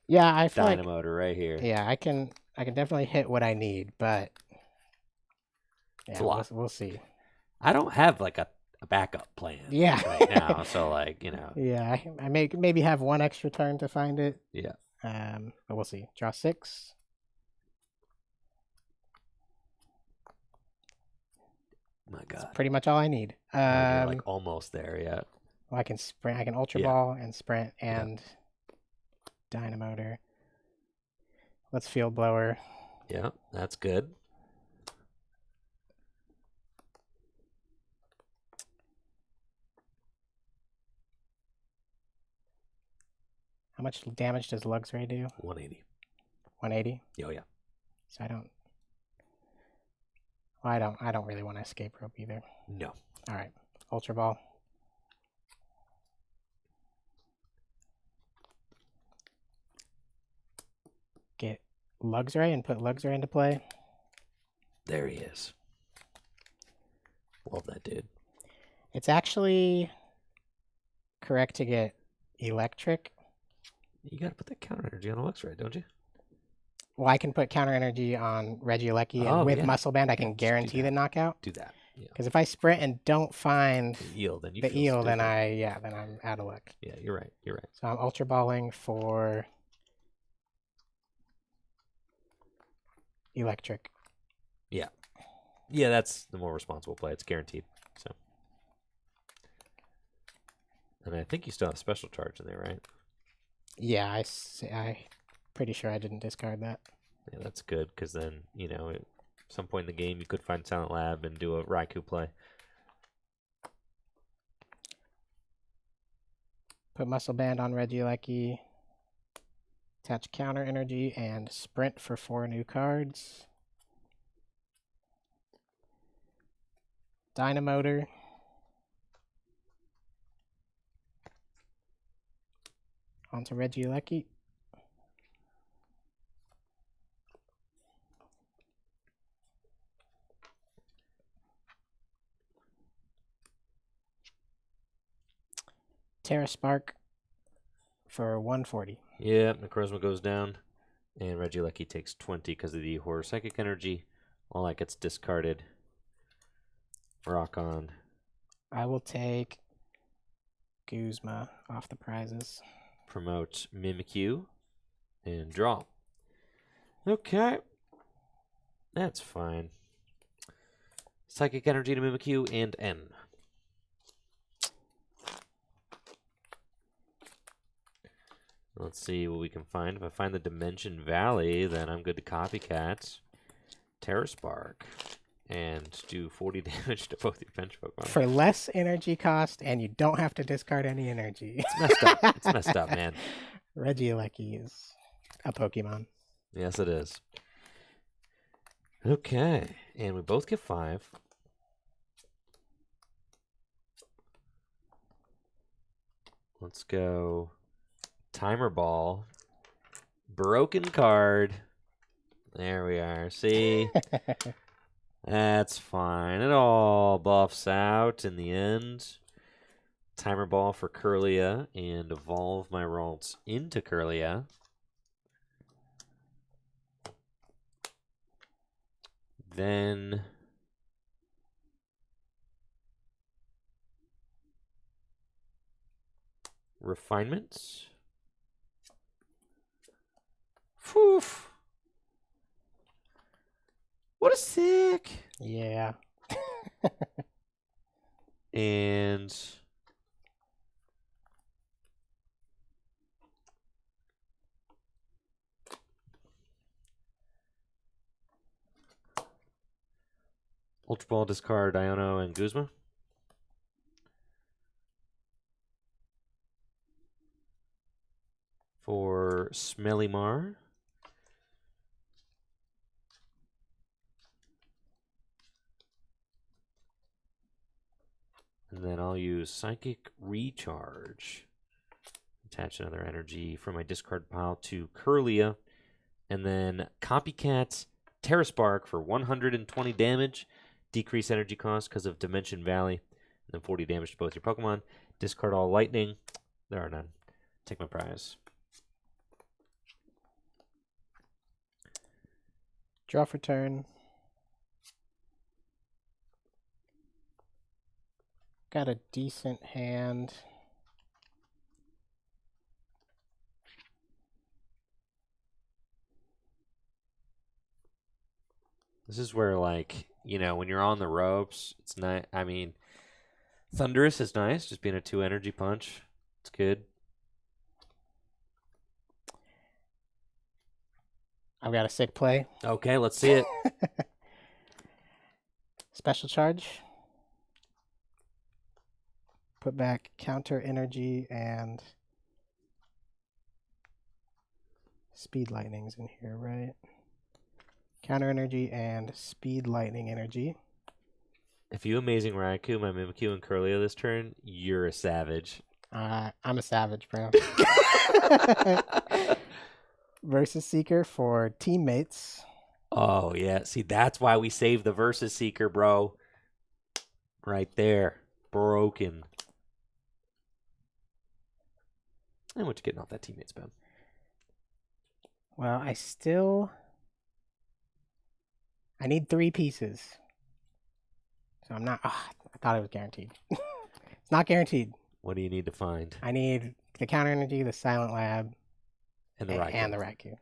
Yeah, I feel Dynamotor right here. Yeah, I can definitely hit what I need, but it's a lot. We'll see. I don't have like a backup plan right now, so like, Yeah, I may maybe have 1 extra turn to find it. Yeah. But we'll see. Draw 6. My God. That's pretty much all I need. You're like almost there, yeah. Well, I can sprint. I can Ultra Ball and sprint and Dynamotor. Let's Field Blower. Yeah, that's good. How much damage does Luxray do? 180. 180? Oh, yeah. So I don't really want to escape rope either. No. All right. Ultra Ball. Get Luxray and put Luxray into play. There he is. Love that dude. It's actually correct to get Electric. You got to put that Counter Energy on Luxray, don't you? Well, I can put Counter Energy on Regieleki, and with Muscle Band, I can guarantee the knockout. Do that. Because if I sprint and don't find the eel, then then I'm out of luck. Yeah, you're right. So I'm Ultra Balling for Electric. Yeah. Yeah, that's the more responsible play. It's guaranteed. So, and I think you still have special charge in there, right? Yeah, I pretty sure I didn't discard that. Yeah, that's good, because then, at some point in the game, you could find Silent Lab and do a Raikou play. Put Muscle Band on Regieleki. Attach counter energy and sprint for 4 new cards. Dynamotor. Onto Regieleki. Terra Spark for 140. Yeah, Necrozma goes down, and Regieleki takes 20 because of the Horror Psychic Energy. All that gets discarded. Rock on. I will take Guzma off the prizes. Promote Mimikyu, and draw. Okay. That's fine. Psychic Energy to Mimikyu and N. Let's see what we can find. If I find the Dimension Valley, then I'm good to copycat Terra Spark and do 40 damage to both your bench Pokemon. For less energy cost, and you don't have to discard any energy. It's messed up. It's messed up, man. Regieleki is a Pokemon. Yes, it is. Okay, and we both get 5. Let's go Timer Ball. Broken card. There we are. See? That's fine. It all buffs out in the end. Timer Ball for Kirlia and evolve my Ralts into Kirlia. Then refinements. Whew. What a sick. Yeah. And Ultra Ball, discard Iono and Guzma. For Smelly Mar. And then I'll use Psychic Recharge. Attach another energy from my discard pile to Kirlia. And then Copycat Terra Spark for 120 damage. Decrease energy cost because of Dimension Valley. And then 40 damage to both your Pokemon. Discard all lightning. There are none. Take my prize. Draw for turn. Got a decent hand. This is where, like, you know, when you're on the ropes, it's nice. I mean, Thunderous is nice, just being a 2 energy punch. It's good. I've got a sick play. Okay, let's see it. Special charge. Put back counter energy and speed lightning's in here, right? Counter energy and speed lightning energy. If you Amazing Raikou, my Mimikyu, and Kirlia this turn, you're a savage. I'm a savage, bro. Versus Seeker for teammates. Oh, yeah. See, that's why we saved the Versus Seeker, bro. Right there. Broken. And what you getting off that teammate spell? Well, I need 3 pieces. So I'm not... I thought it was guaranteed. It's not guaranteed. What do you need to find? I need the counter energy, the Silent Lab, And the Raikou. and the Raikou.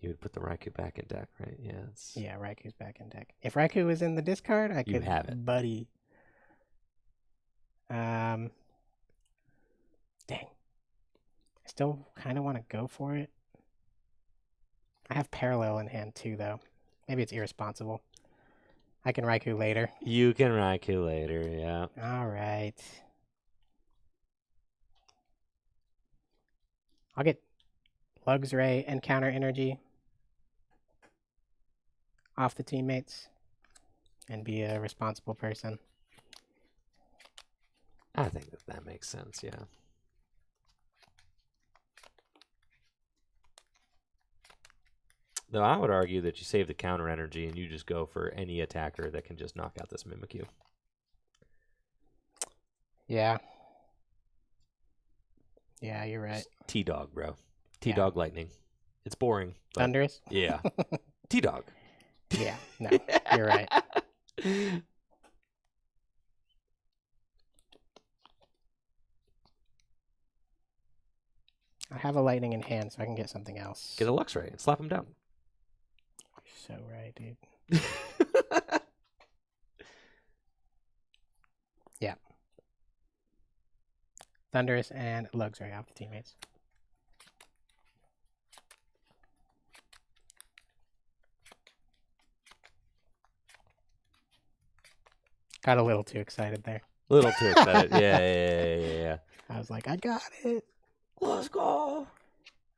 You would put the Raikou back in deck, right? Yeah. Yeah, Raikou's back in deck. If Raikou was in the discard, I could have it. Buddy. Dang. I still kind of want to go for it. I have Parallel in hand too, though. Maybe it's irresponsible. I can Raikou later. You can Raikou later, yeah. All right. I'll get Luxray and counter energy off the teammates and be a responsible person. I think that makes sense, yeah. Though I would argue that you save the counter energy and you just go for any attacker that can just knock out this Mimikyu. Yeah. Yeah, you're right. T-Dog, bro. T-Dog Lightning. It's boring. Thunderous? Yeah. T-Dog. Yeah, no, you're right. I have a lightning in hand, so I can get something else. Get a Luxray and slap him down. You're so right, dude. Yeah. Thunderous and Luxray off the teammates. Got a little too excited there. A little too excited. Yeah. I was like, I got it. Let's go. All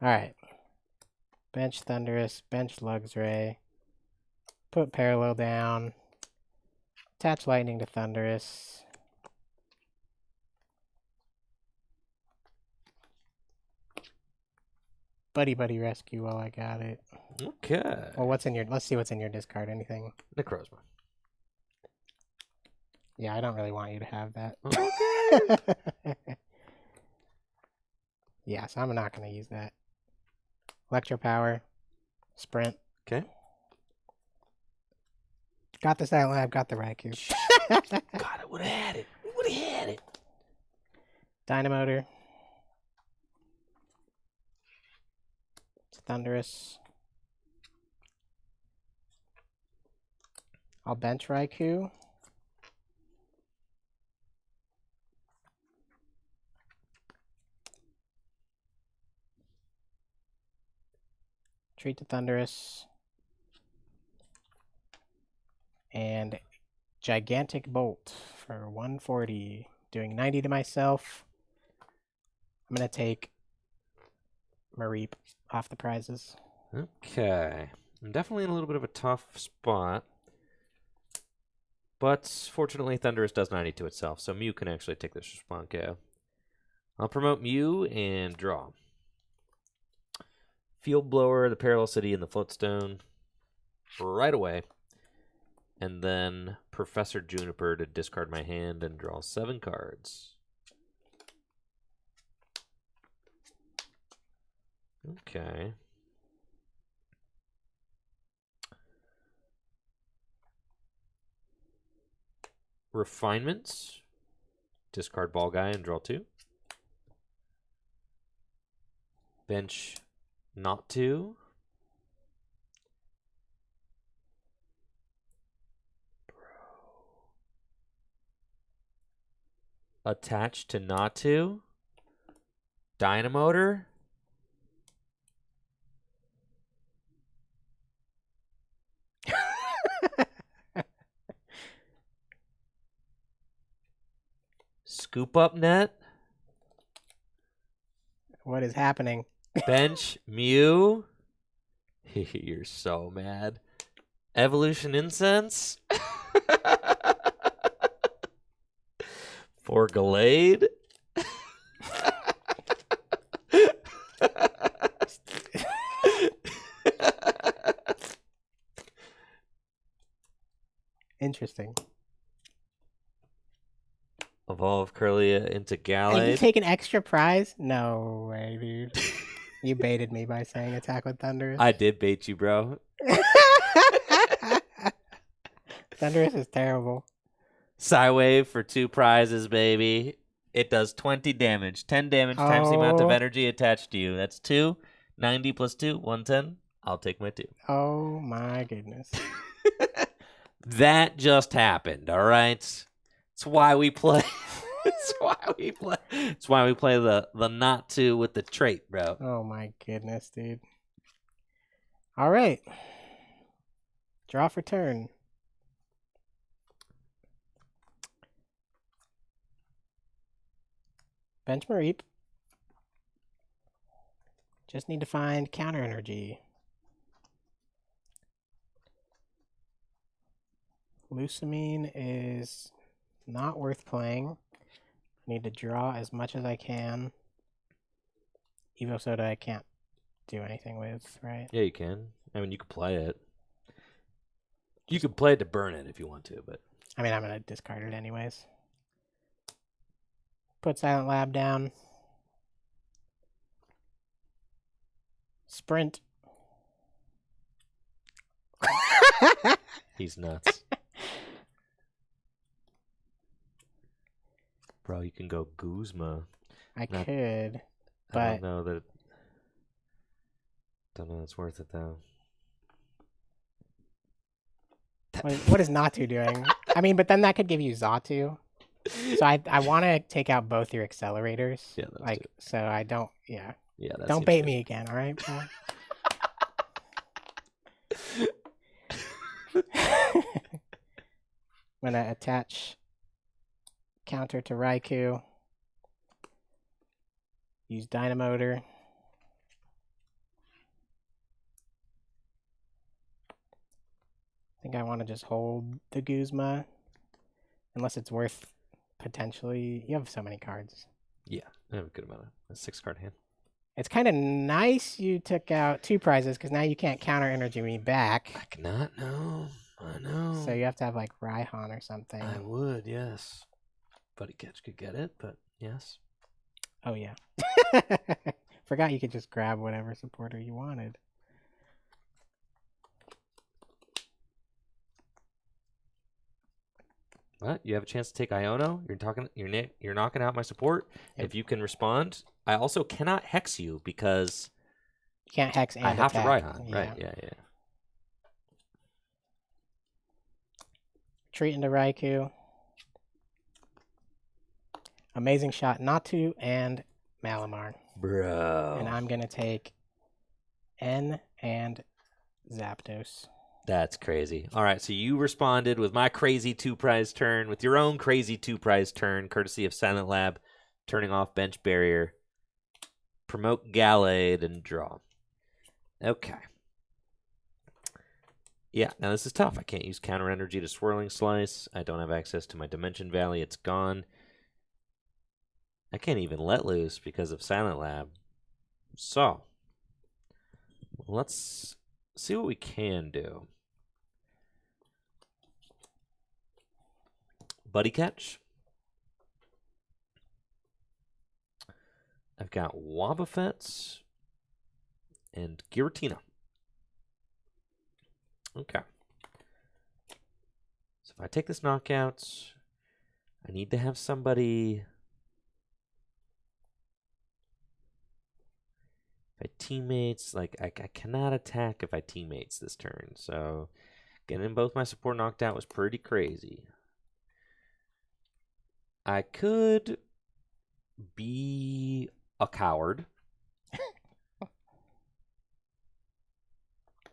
right. Bench Thunderous, bench Luxray. Put Parallel down. Attach Lightning to Thunderous. Buddy rescue while I got it. Okay. Well, let's see what's in your discard. Anything? Necrozma. Yeah, I don't really want you to have that. Okay. Yeah, so I'm not going to use that. Electro Power. Sprint. Okay. Got the Silent Lab, got the Raikou. God, I would have had it. Would have had it. Dynamotor. It's Thunderous. I'll bench Raikou. Treat the Thunderous. And Gigantic Bolt for 140. Doing 90 to myself. I'm going to take Mareep off the prizes. Okay. I'm definitely in a little bit of a tough spot. But fortunately, Thunderous does 90 to itself, so Mew can actually take this response. Yeah. I'll promote Mew and draw. Field Blower, the Parallel City, and the Floatstone right away. And then Professor Juniper to discard my hand and draw 7 cards. Okay. Refinements. Discard Ball Guy and draw 2. Bench not 2. Attached to not 2. Dynamotor. Scoop Up Net. What is happening? Bench Mew. You're so mad. Evolution Incense. For Gallade. Interesting. Evolve Curlia into And you Gallade. take an extra prize? No way, dude. You baited me by saying attack with Thunderous. I did bait you, bro. Thunderous is terrible. Psywave for 2 prizes, baby. It does 20 damage. 10 damage times the amount of Oh. energy attached to you. That's 2. 90 plus 2, 110. I'll take my 2. Oh my goodness. That just happened, all right? It's why we play. It's why we play. It's why we play the not 2 with the trait, bro. Oh my goodness, dude. All right. Draw for turn. Bench Mareep. Just need to find counter energy. Lusamine is not worth playing. Need to draw as much as I can. Evo Soda I can't do anything with, right? Yeah, you can. I mean, you could play it. You could play it to burn it if you want to, but I mean, I'm going to discard it anyways. Put Silent Lab down. Sprint. he's nuts. Bro, you can go Guzma. I could, I but don't know that. Don't know it's worth it though. what is Natu doing? I mean, but then that could give you Zatu. So I want to take out both your accelerators. Yeah, those two. So I don't. Yeah. Yeah, that Don't seems bait good. me again, all right? I'm gonna attach counter to Raikou. Use Dynamotor. I think I want to just hold the Guzma, unless it's worth potentially. You have so many cards. Yeah, I have a good amount of a 6-card hand. It's kind of nice you took out 2 prizes because now you can't counter energy me back. I cannot know. I know. So you have to have like Raihan or something. I would, yes. Buddy Catch could get it, but yes. Oh yeah. Forgot you could just grab whatever supporter you wanted. What? You have a chance to take Iono? You're knocking out my support. Yep. If you can respond, I also cannot hex you because You can't hex and I have attack. to Raihan. Yeah. Right? Yeah. Retreat into Raikou. Amazing shot, Natu and Malamar. Bro. And I'm gonna take N and Zapdos. That's crazy. All right, so you responded with my crazy 2-prize turn, with your own crazy 2-prize turn, courtesy of Silent Lab, turning off Bench Barrier, promote Gallade, and draw. Okay. Yeah, now this is tough. I can't use Counter Energy to Swirling Slice. I don't have access to my Dimension Valley. It's gone. I can't even let loose because of Silent Lab. So, let's see what we can do. Buddy Catch. I've got Wobbuffets and Giratina. Okay. So if I take this knockout, I need to have somebody. If I teammates, like I cannot attack if I teammates this turn. So getting both my support knocked out was pretty crazy. I could be a coward.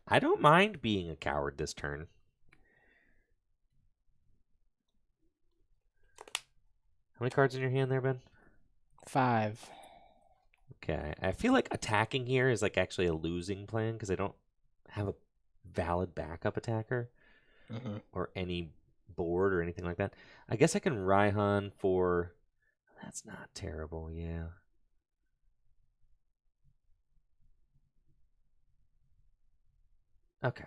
I don't mind being a coward this turn. How many cards in your hand there, Ben? 5. Okay. I feel like attacking here is like actually a losing plan because I don't have a valid backup attacker or any board or anything like that. I guess I can Raihan for... That's not terrible, yeah. Okay.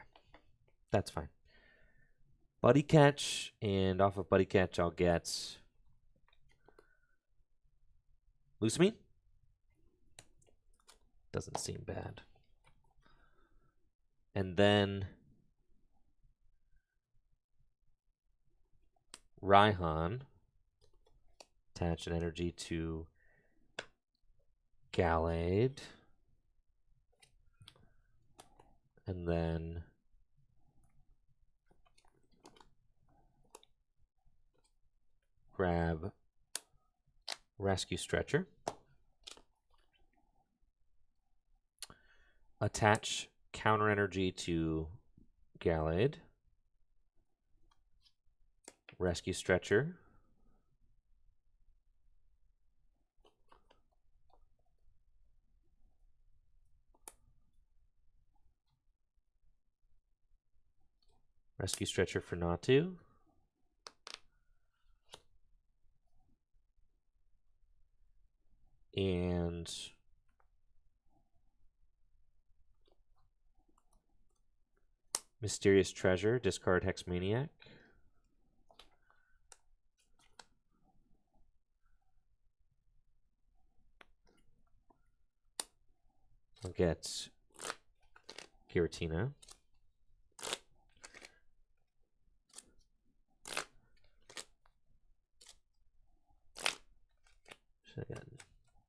That's fine. Buddy Catch, and off of Buddy Catch I'll get... Lusamine? Doesn't seem bad. And then... Raihan. Attach an energy to Gallade. And then grab Rescue Stretcher. Attach counter energy to Gallade. Rescue Stretcher. Rescue Stretcher for Natu. And Mysterious Treasure, discard Hex Maniac. I'll get Giratina. Should have gotten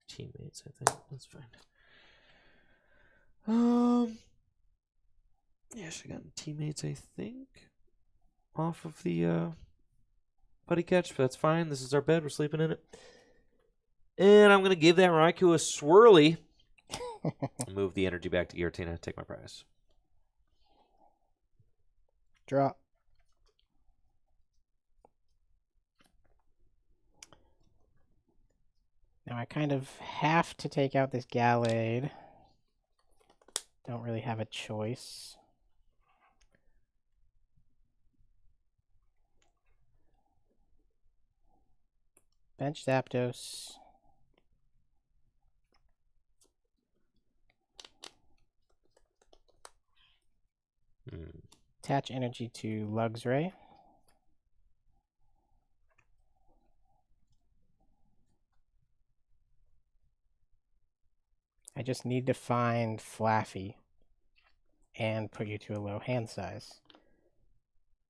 teammates, I think. That's fine. Yeah, should have gotten teammates, I think. Off of the Buddy Catch, but that's fine. This is our bed. We're sleeping in it. And I'm going to give that Raikou a swirly. Move the energy back to Giratina. Take my prize. Draw. Now I kind of have to take out this Gallade. Don't really have a choice. Bench Zapdos. Attach energy to Luxray. I just need to find Flaffy and put you to a low hand size.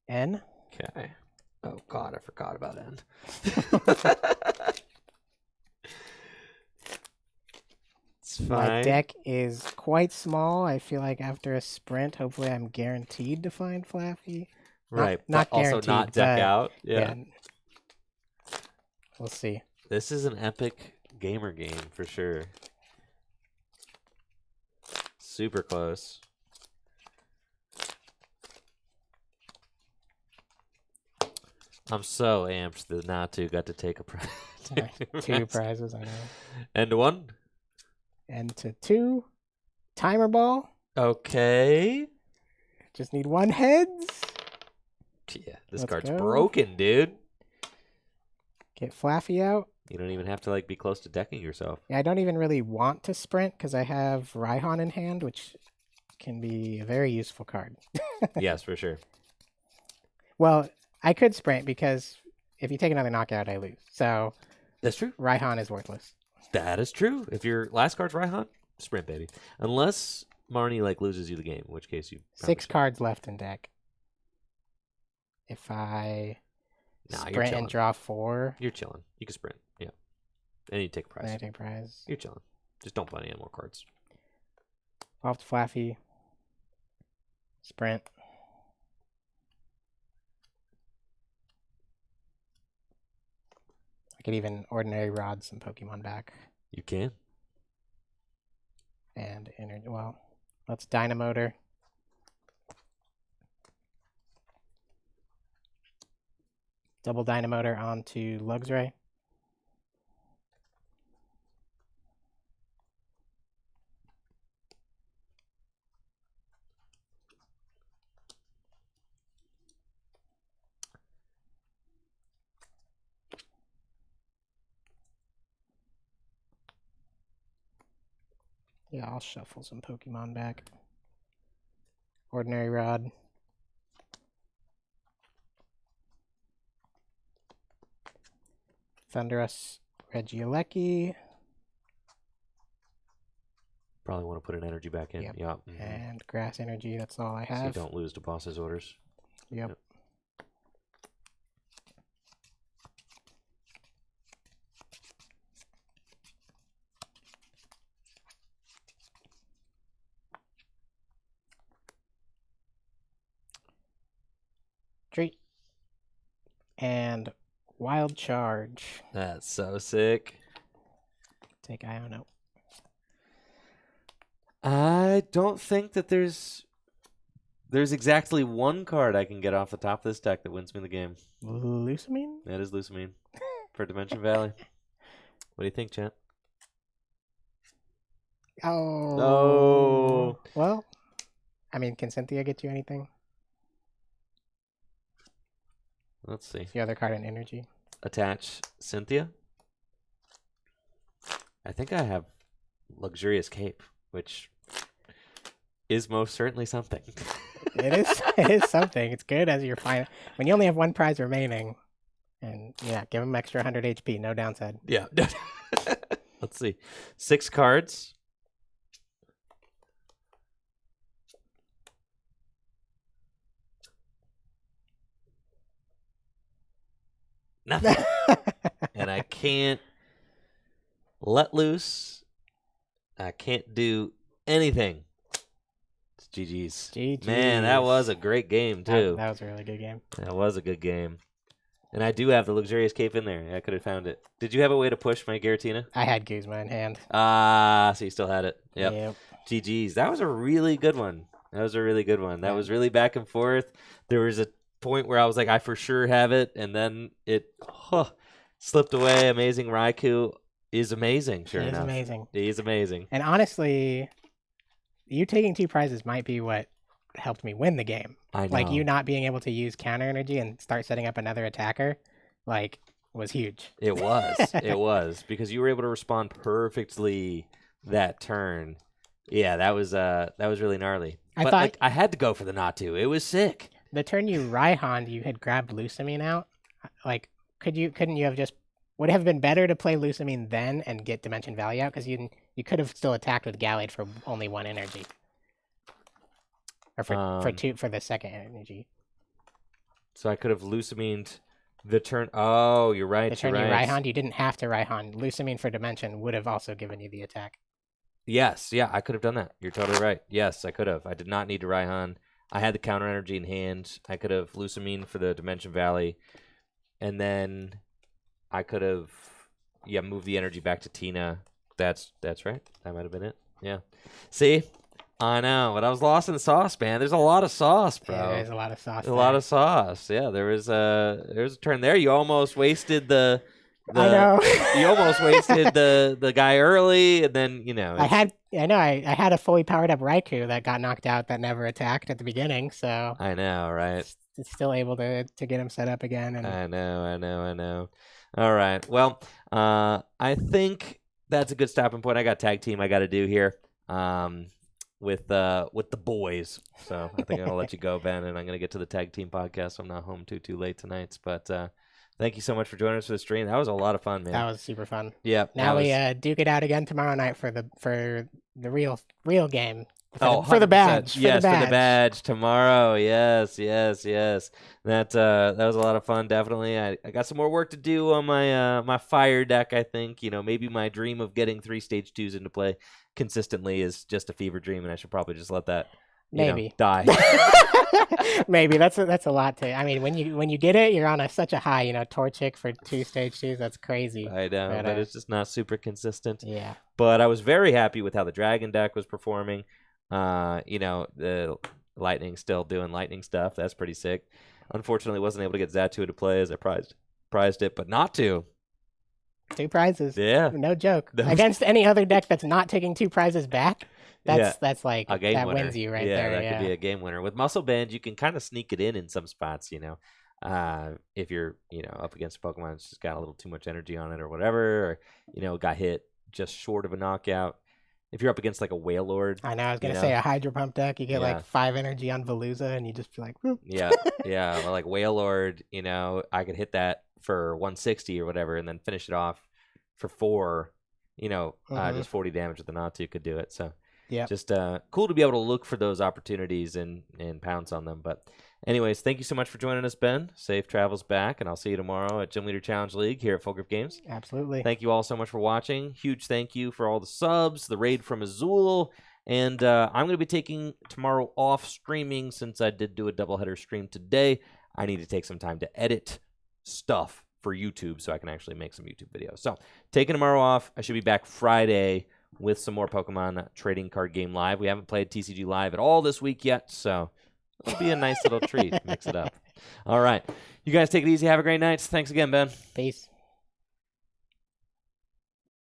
N. Okay. Oh, God, I forgot about N. It's fine. My deck is quite small. I feel like after a sprint, hopefully I'm guaranteed to find Flaffy. Right, not but also guaranteed, not deck but out. Yeah. We'll see. This is an epic gamer game for sure. Super close. I'm so amped that Natu got to take a prize. Two prizes, I know. And one. And to 2. Timer ball. Okay. Just need 1 heads. Yeah, this Let's card's go. broken, dude. Get Flaffy out. You don't even have to like be close to decking yourself. Yeah, I don't even really want to sprint because I have Raihan in hand, which can be a very useful card. Yes, for sure. Well, I could sprint because if you take another knockout, I lose. So That's true. Raihan is worthless. That is true. If your last card's Raihan, sprint, baby. Unless Marnie like loses you the game, in which case you 6 should. cards left in deck. If I Nah, you're sprint chilling. and draw 4, You're chilling. You can sprint. Yeah. And you take a prize. then I take prize. You're chilling. Just don't play any more cards. Off to Flaffy. Sprint. I could even ordinary rod some Pokemon back. You can. And well, let's Dynamotor. Double Dynamotor onto Luxray. Yeah, I'll shuffle some Pokemon back. Ordinary Rod. Thunderous Regieleki. Probably want to put an energy back in. Yep. Yeah. And Grass Energy, that's all I So you have. don't lose to boss's orders. Yep. Treat. And Wild Charge. That's so sick. Take Iono. I don't think that there's exactly one card I can get off the top of this deck that wins me the game. Lusamine? That is Lusamine for Dimension Valley. What do you think, Chat? Oh. No. Well, I mean, can Cynthia get you anything? Let's see. It's the other card in energy. Attach Cynthia. I think I have Luxurious Cape, which is most certainly something. It is. It is something. It's good as your final. When you only have one prize remaining, and yeah, give them extra 100 HP. No downside. Yeah. Let's see. 6 cards. Nothing. And I can't let loose. I can't do anything. It's GG's. GG's. Man, that was a great game, too. That was a really good game. That was a good game. And I do have the Luxurious Cape in there. I could have found it. Did you have a way to push my Giratina? I had Guzma in hand. So you still had it. Yep. Yep. GG's. That was a really good one. That was really back and forth. There was a point where I was like, I for sure have it. And then it slipped away. Amazing Raikou is amazing, sure enough. He's amazing. And honestly, you taking 2 prizes might be what helped me win the game. I know. Like, you not being able to use counter energy and start setting up another attacker, like, was huge. It was. It was. Because you were able to respond perfectly that turn. Yeah, that was really gnarly. I had to go for the Natu. It was sick. The turn you Raihan'd, you had grabbed Lusamine out. Like, couldn't you have just... Would it have been better to play Lusamine then and get Dimension Valley out? Because you could have still attacked with Gallade for only 1 energy. Or for 2 for the second energy. So I could have Lusamined the turn. Oh, you're right. The turn you Raihan, you didn't have to Raihan. Lusamine for Dimension would have also given you the attack. Yes, yeah, I could have done that. You're totally right. Yes, I could have. I did not need to Raihan. I had the counter energy in hand. I could have Lusamine for the Dimension Valley. And then I could have moved the energy back to Tina. That's right. That might have been it. Yeah. See? I know, but I was lost in the sauce, man. There's a lot of sauce, bro. Yeah, there's a lot of sauce. A lot of sauce. Yeah, there was a turn there. You almost wasted the I know. You almost wasted the guy early, and then I had a fully powered up Raikou that got knocked out that never attacked at the beginning. So I know, right? It's still able to get him set up again. And I know. All right. Well, I think that's a good stopping point. I got tag team I got to do here. With the boys. So I think I'll let you go, Ben, and I'm going to get to the tag team podcast. So I'm not home too late tonight. But thank you so much for joining us for the stream. That was a lot of fun, man. That was super fun. Yeah. Now we duke it out again tomorrow night for the real game. For the badge. For the badge tomorrow. Yes. That was a lot of fun. Definitely. I got some more work to do on my fire deck. I think maybe my dream of getting 3 stage 2s into play consistently is just a fever dream, and I should probably just let that die. Maybe that's a lot to. I mean, when you get it, you're on such a high. Torchic for 2 stage 2s. That's crazy. I know, but it's just not super consistent. Yeah. But I was very happy with how the dragon deck was performing. The lightning still doing lightning stuff. That's pretty sick. Unfortunately, wasn't able to get Zatu to play as I prized it, but not to. 2 prizes. Yeah. No joke. Against any other deck that's not taking 2 prizes back, that's like a game that winner. Wins you right there. That could be a game winner. With Muscle Band, you can kind of sneak it in some spots, if you're, up against a Pokemon that's just got a little too much energy on it or whatever, or, got hit just short of a knockout. If you're up against like a Wailord. I know, I was going to say a Hydro Pump deck, you get like 5 energy on Veluza and you just feel like, whoop. Yeah. Or like Wailord, I could hit that for 160 or whatever and then finish it off for 4, just 40 damage with the Natu could do it. So just cool to be able to look for those opportunities and pounce on them. But anyways, thank you so much for joining us, Ben. Safe travels back, and I'll see you tomorrow at Gym Leader Challenge League here at Full Grip Games. Absolutely. Thank you all so much for watching. Huge thank you for all the subs, the raid from Azul, and I'm going to be taking tomorrow off streaming since I did do a doubleheader stream today. I need to take some time to edit stuff for YouTube so I can actually make some YouTube videos. So taking tomorrow off. I should be back Friday with some more Pokemon trading card game live. We haven't played TCG live at all this week yet, so it'll be a nice little treat. Mix it up. All right. You guys take it easy. Have a great night. Thanks again, Ben. Peace.